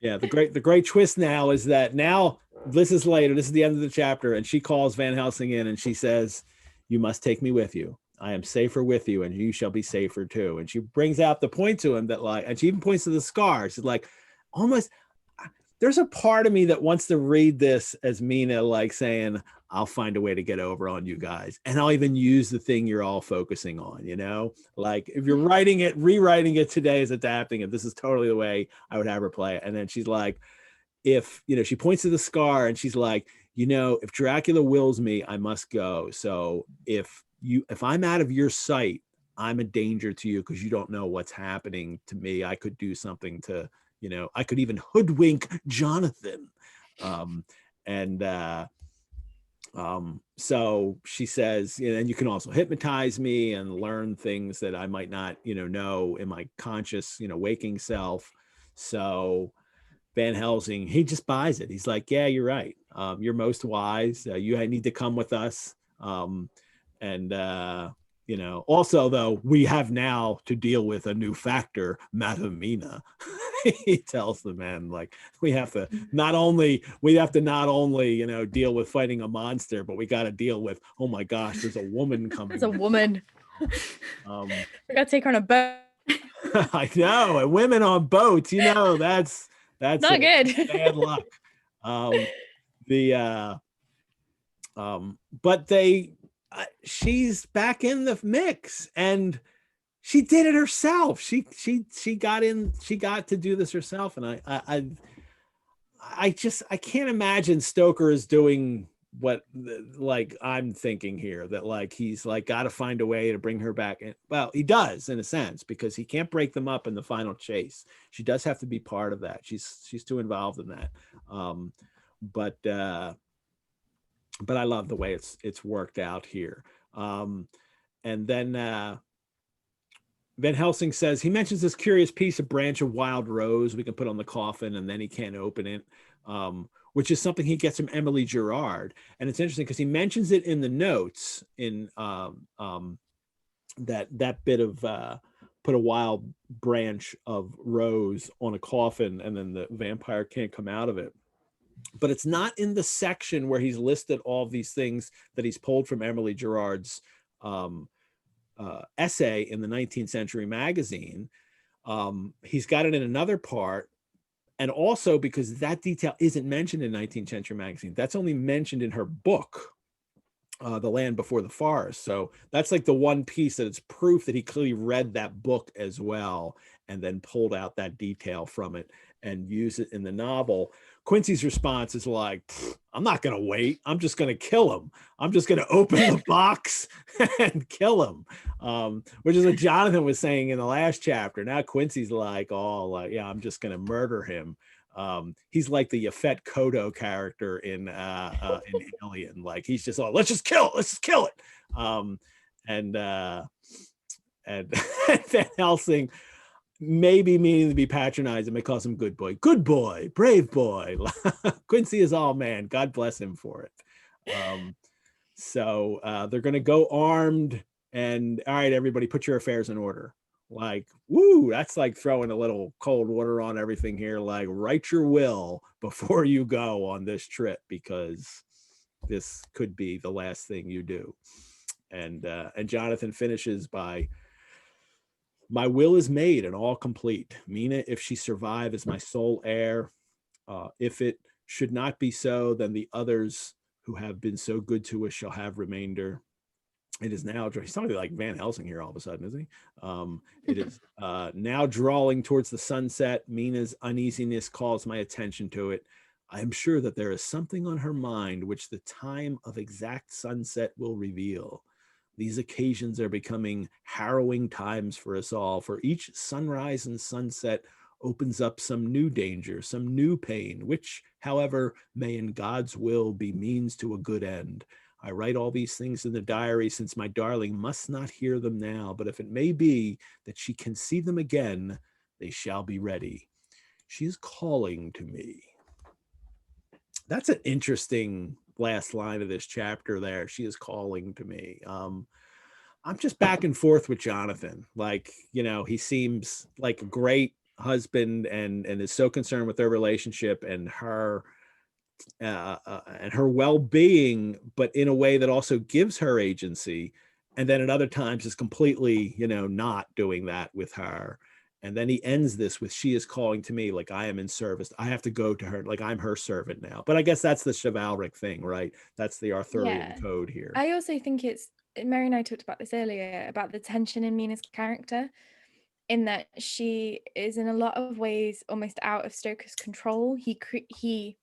Yeah, the great twist now is that now this is later. This is the end of the chapter, and she calls Van Helsing in, and she says, "You must take me with you. I am safer with you, and you shall be safer too." And she brings out the point to him that like, and she even points to the scar. She's like, almost. There's a part of me that wants to read this as Mina like saying, "I'll find a way to get over on you guys, and I'll even use the thing you're all focusing on." You know, like if you're writing it, rewriting it today as adapting it, this is totally the way I would have her play it. And then she's like, if, you know, she points to the scar and she's like, you know, if Dracula wills me, I must go. So if I'm out of your sight, I'm a danger to you because you don't know what's happening to me. I could do something to, you know, I could even hoodwink Jonathan. So she says, you know, and you can also hypnotize me and learn things that I might not, you know in my conscious, you know, waking self. So Van Helsing, he just buys it. He's like, yeah, you're right. You're most wise. You need to come with us. You know, also though, we have now to deal with a new factor, Madam Mina. He tells the men, like, we have to not only, you know, deal with fighting a monster, but we got to deal with, oh my gosh, there's a woman coming. There's a woman. We got to take her on a boat. I know, and women on boats, you know, that's not good. Bad luck. But she's back in the mix, and she did it herself. She got to do this herself, and I can't imagine Stoker is doing what like I'm thinking here, that like he's like got to find a way to bring her back in. Well, he does in a sense, because he can't break them up in the final chase. She does have to be part of that. She's too involved in that. But I love the way it's worked out here. And then Van Helsing says, he mentions this curious piece of branch of wild rose we can put on the coffin, and then he can't open it, which is something he gets from Emily Gerard. And it's interesting because he mentions it in the notes in that bit of put a wild branch of rose on a coffin, and then the vampire can't come out of it. But it's not in the section where he's listed all these things that he's pulled from Emily Gerard's essay in the 19th Century Magazine. He's got it in another part. And also because that detail isn't mentioned in 19th Century Magazine. That's only mentioned in her book, The Land Before the Forest. So that's like the one piece that it's proof that he clearly read that book as well, and then pulled out that detail from it and used it in the novel. Quincy's response is like, I'm not going to wait. I'm just going to kill him. I'm just going to open the box and kill him. Which is what Jonathan was saying in the last chapter. Now Quincy's like, yeah, I'm just going to murder him. He's like the Yaphet Kotto character in Alien. Like he's just let's just kill it. And Van Helsing, maybe meaning to be patronizing, may calls him good boy, brave boy. Quincy is all man. God bless him for it. So they're going to go armed, and all right, everybody put your affairs in order. Like, woo, that's like throwing a little cold water on everything here. Like, write your will before you go on this trip, because this could be the last thing you do. And Jonathan finishes by, my will is made and all complete. Mina, if she survive, is my sole heir. If it should not be so, then the others who have been so good to us shall have remainder. It is now, he's somebody like Van Helsing here all of a sudden, isn't he? It is now drawing towards the sunset. Mina's uneasiness calls my attention to it. I am sure that there is something on her mind which the time of exact sunset will reveal. These occasions are becoming harrowing times for us all, for each sunrise and sunset opens up some new danger, some new pain, which, however, may in God's will be means to a good end. I write all these things in the diary, since my darling must not hear them now, but if it may be that she can see them again, they shall be ready. She is calling to me. That's an interesting last line of this chapter there. She is calling to me. I'm just back and forth with Jonathan. Like, you know, he seems like a great husband and is so concerned with their relationship and her well-being, but in a way that also gives her agency. And then at other times is completely, you know, not doing that with her. And then he ends this with, she is calling to me like I am in service. I have to go to her, like I'm her servant now. But I guess that's the chivalric thing, right? That's the Arthurian code here. I also think it's, Mary and I talked about this earlier, about the tension in Mina's character, in that she is in a lot of ways almost out of Stoker's control. He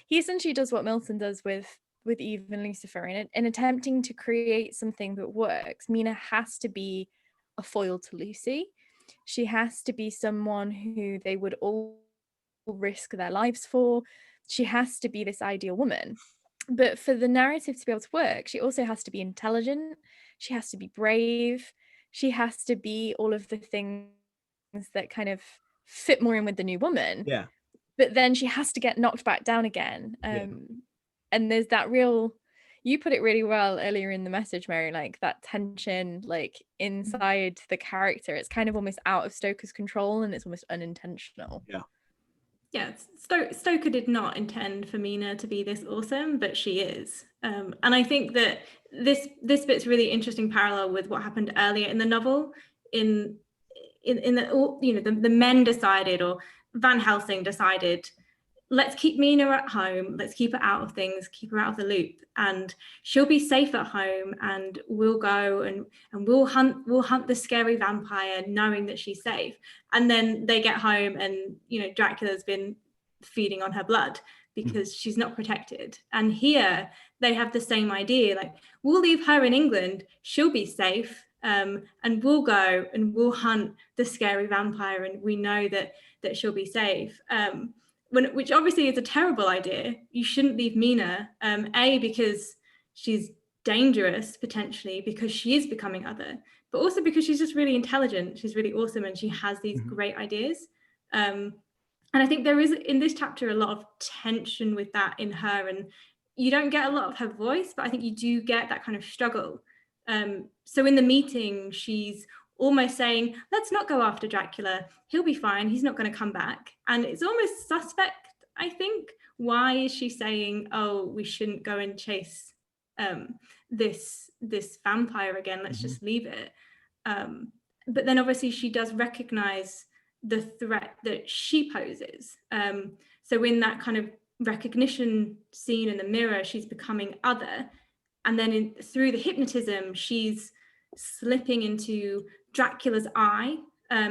essentially does what Milton does with Eve and Lucifer in attempting to create something that works. Mina has to be a foil to Lucy. She has to be someone who they would all risk their lives for. She has to be this ideal woman. But for the narrative to be able to work, she also has to be intelligent. She has to be brave. She has to be all of the things that kind of fit more in with the new woman. Yeah. But then she has to get knocked back down again. And there's that real, you put it really well earlier in the message, Mary, like that tension, like inside the character. It's kind of almost out of Stoker's control and it's almost unintentional. Yeah, Stoker did not intend for Mina to be this awesome, but she is. And I think that this bit's really interesting parallel with what happened earlier in the novel. In the, you know, the men decided, or Van Helsing decided, let's keep Mina at home, let's keep her out of things, keep her out of the loop, and she'll be safe at home, and we'll go and we'll hunt the scary vampire knowing that she's safe. And then they get home and, you know, Dracula's been feeding on her blood because she's not protected. And here they have the same idea, like, we'll leave her in England, she'll be safe, and we'll go and we'll hunt the scary vampire and we know that she'll be safe. Which obviously is a terrible idea. You shouldn't leave Mina, because she's dangerous potentially, because she is becoming other, but also because she's just really intelligent, she's really awesome, and she has these great ideas. And I think there is in this chapter a lot of tension with that in her, and you don't get a lot of her voice, but I think you do get that kind of struggle. So in the meeting, she's almost saying, let's not go after Dracula, he'll be fine, he's not going to come back. And it's almost suspect, I think. Why is she saying, oh, we shouldn't go and chase this vampire again, let's just leave it. But then obviously she does recognize the threat that she poses. So in that kind of recognition scene in the mirror, she's becoming other, and then through the hypnotism, she's slipping into Dracula's eye.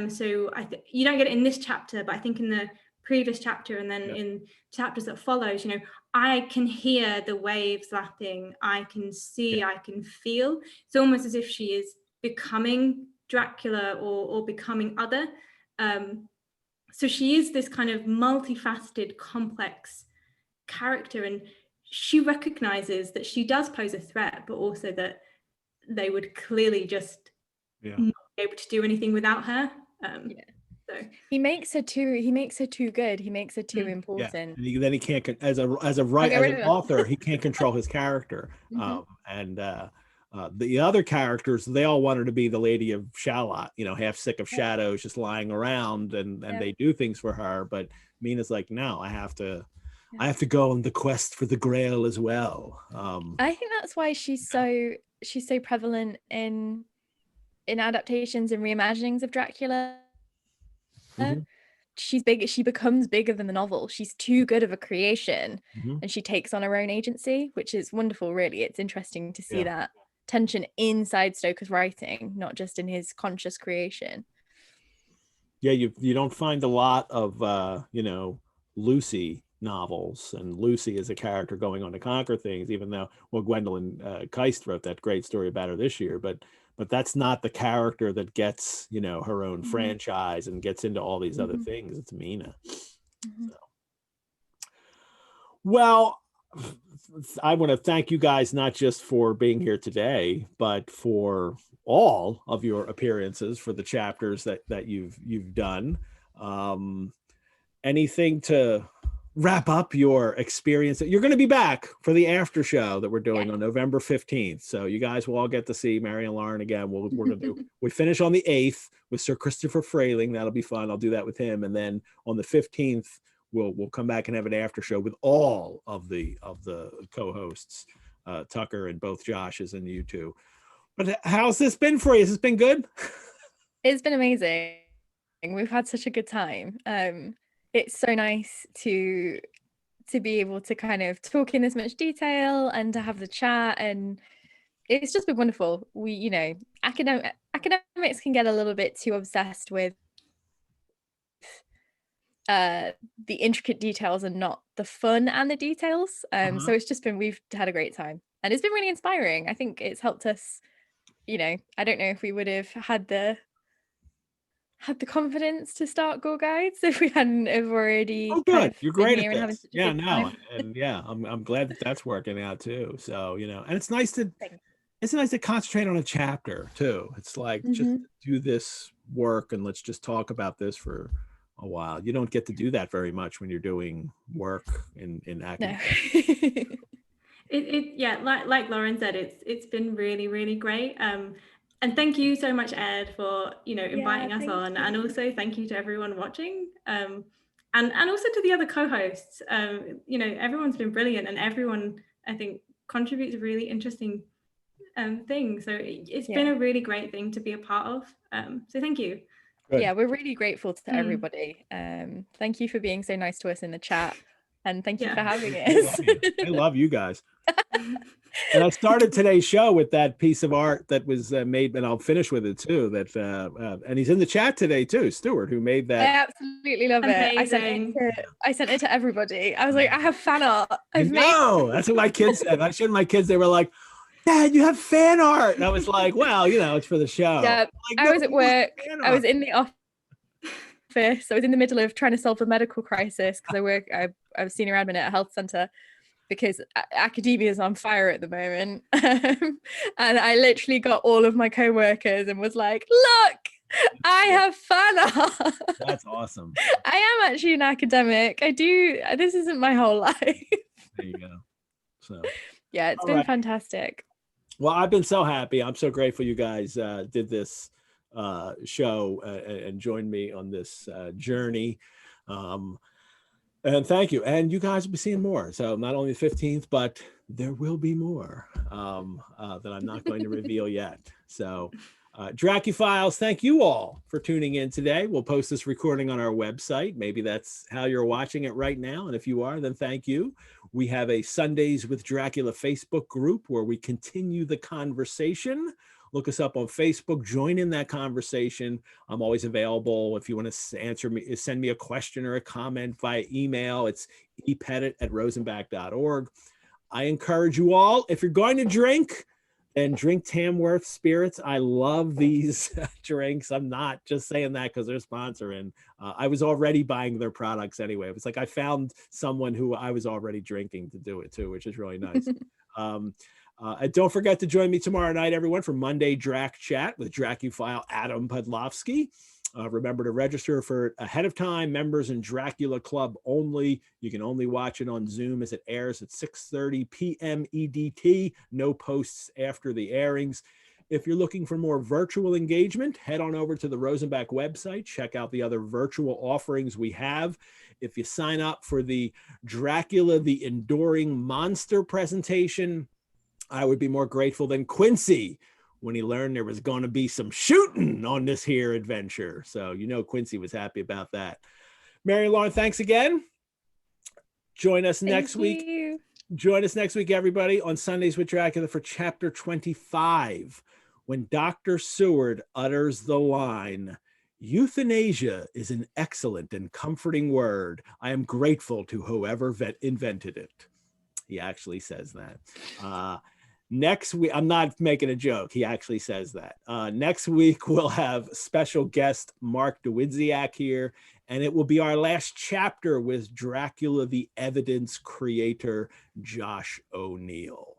So you don't get it in this chapter, but I think in the previous chapter and then in chapters that follows, you know, I can hear the waves lapping, I can see, I can feel. It's almost as if she is becoming Dracula or becoming other. So she is this kind of multifaceted, complex character, and she recognizes that she does pose a threat, but also that they would clearly just not be able to do anything without her. So he makes her too good. He makes her too important. Yeah. And then he can't, as an author, he can't control his character. And the other characters, they all want her to be the Lady of Shalott, you know, half sick of shadows, just lying around, and they do things for her. But Mina's like, no, I have to go on the quest for the Grail as well. I think that's why she's so prevalent in adaptations and reimaginings of Dracula. She's big. She becomes bigger than the novel. She's too good of a creation, and she takes on her own agency, which is wonderful. Really, it's interesting to see that tension inside Stoker's writing, not just in his conscious creation. Yeah, you don't find a lot of Lucy novels, and Lucy is a character going on to conquer things, even though Gwendolyn Keist wrote that great story about her this year, but that's not the character that gets, you know, her own franchise and gets into all these other things. It's Mina. So. Well, I want to thank you guys, not just for being here today, but for all of your appearances for the chapters that you've done. Anything to wrap up your experience. You're going to be back for the after show that we're doing on November 15th. So you guys will all get to see Mary and Lauren again. We're going to do, we finish on the 8th with Sir Christopher Frayling. That'll be fun. I'll do that with him. And then on the 15th, we'll come back and have an after show with all of the co-hosts, Tucker and both Josh's and you two. But how's this been for you? Has this been good? It's been amazing. We've had such a good time. It's so nice to be able to kind of talk in this much detail and to have the chat, and it's just been wonderful. We, you know, academics can get a little bit too obsessed with the intricate details and not the fun and the details. So it's just been, we've had a great time, and it's been really inspiring. I think it's helped us, you know, I don't know if we would have had the confidence to start Gore Guides if we hadn't have already. Oh, good. You're great at this. Yeah, no, and yeah, I'm glad that that's working out too. So, you know, and it's nice to concentrate on a chapter too. It's like just do this work and let's just talk about this for a while. You don't get to do that very much when you're doing work in academia. No. Like Lauren said, it's been really, really great. And thank you so much, Ed, for, you know, inviting us on. And also thank you to everyone watching. And also to the other co-hosts. You know, everyone's been brilliant, and everyone, I think, contributes really interesting things. So it's been a really great thing to be a part of. So thank you. Good. Yeah, we're really grateful to everybody. Thank you for being so nice to us in the chat. And thank you for having us. I love you guys. And I started today's show with that piece of art that was made, and I'll finish with it too. That and he's in the chat today too, Seward, who made that. I absolutely love it. I sent it to everybody. I was like, I have fan art. That's what my kids said. I showed my kids. They were like, Dad, you have fan art. And I was like, well, you know, it's for the show. Yeah, like, I was at work. I was in the office. I was in the middle of trying to solve a medical crisis because I was senior admin at a health centre, because academia is on fire at the moment. And I literally got all of my co-workers and was like, look, I have fan art. That's awesome. I am actually an academic. This isn't my whole life. There you go. So yeah, it's been fantastic. Well, I've been so happy. I'm so grateful you guys did this show and joined me on this journey. And thank you. And you guys will be seeing more. So not only the 15th, but there will be more that I'm not going to reveal yet. So Dracuphiles, thank you all for tuning in today. We'll post this recording on our website. Maybe that's how you're watching it right now. And if you are, then thank you. We have a Sundays with Dracula Facebook group where we continue the conversation. Look us up on Facebook, join in that conversation. I'm always available. If you want to send me a question or a comment via email, it's epettit@rosenbach.org. I encourage you all, if you're going to drink, then drink Tamworth spirits. I love these drinks. I'm not just saying that because they're sponsoring. I was already buying their products anyway. It was like I found someone who I was already drinking to do it too, which is really nice. And don't forget to join me tomorrow night, everyone, for Monday Drac Chat with Dracuphile Adam Podlofsky. Remember to register for ahead of time, members in Dracula Club only. You can only watch it on Zoom as it airs at 6:30 p.m. EDT. No posts after the airings. If you're looking for more virtual engagement, head on over to the Rosenbach website. Check out the other virtual offerings we have. If you sign up for the Dracula, the Enduring Monster presentation, I would be more grateful than Quincy when he learned there was going to be some shooting on this here adventure. So, you know, Quincy was happy about that. Mary Lauren, thanks again. Join us next week. Join us next week, everybody, on Sundays with Dracula for chapter 25, when Dr. Seward utters the line, "Euthanasia is an excellent and comforting word. I am grateful to whoever invented it." He actually says that. Next week, I'm not making a joke. He actually says that. Next week, we'll have special guest Mark DeWidziak here, and it will be our last chapter with Dracula, the Evidence creator, Josh O'Neill.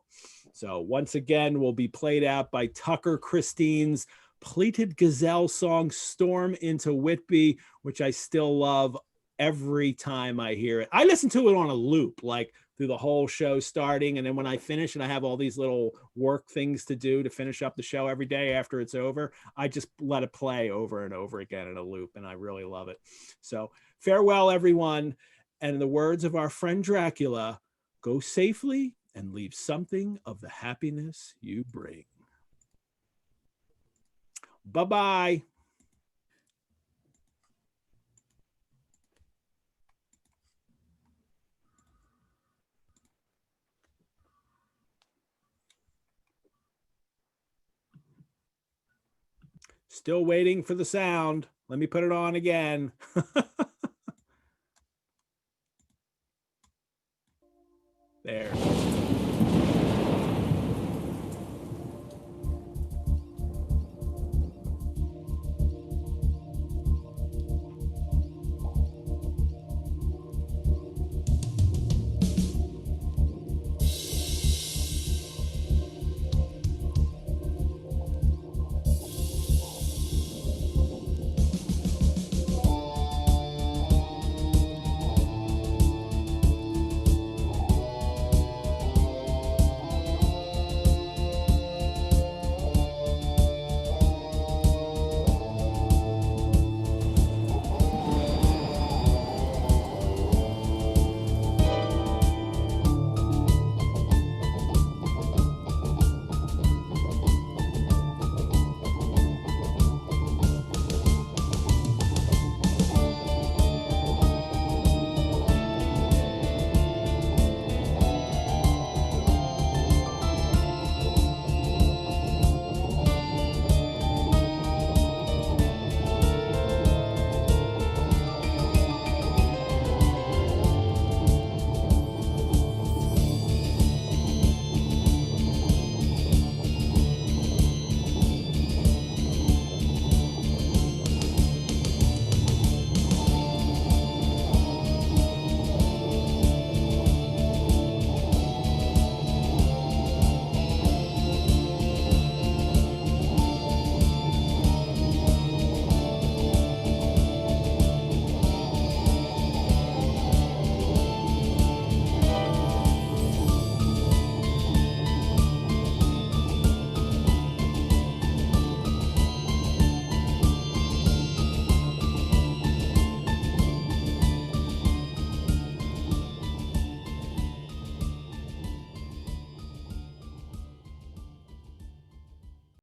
So once again, we'll be played out by Tucker Christine's Pleated Gazelle song, Storm into Whitby, which I still love every time I hear it. I listen to it on a loop, like through the whole show starting. And then when I finish and I have all these little work things to do to finish up the show every day after it's over, I just let it play over and over again in a loop. And I really love it. So farewell, everyone. And in the words of our friend Dracula, go safely and leave something of the happiness you bring. Bye-bye. Still waiting for the sound. Let me put it on again.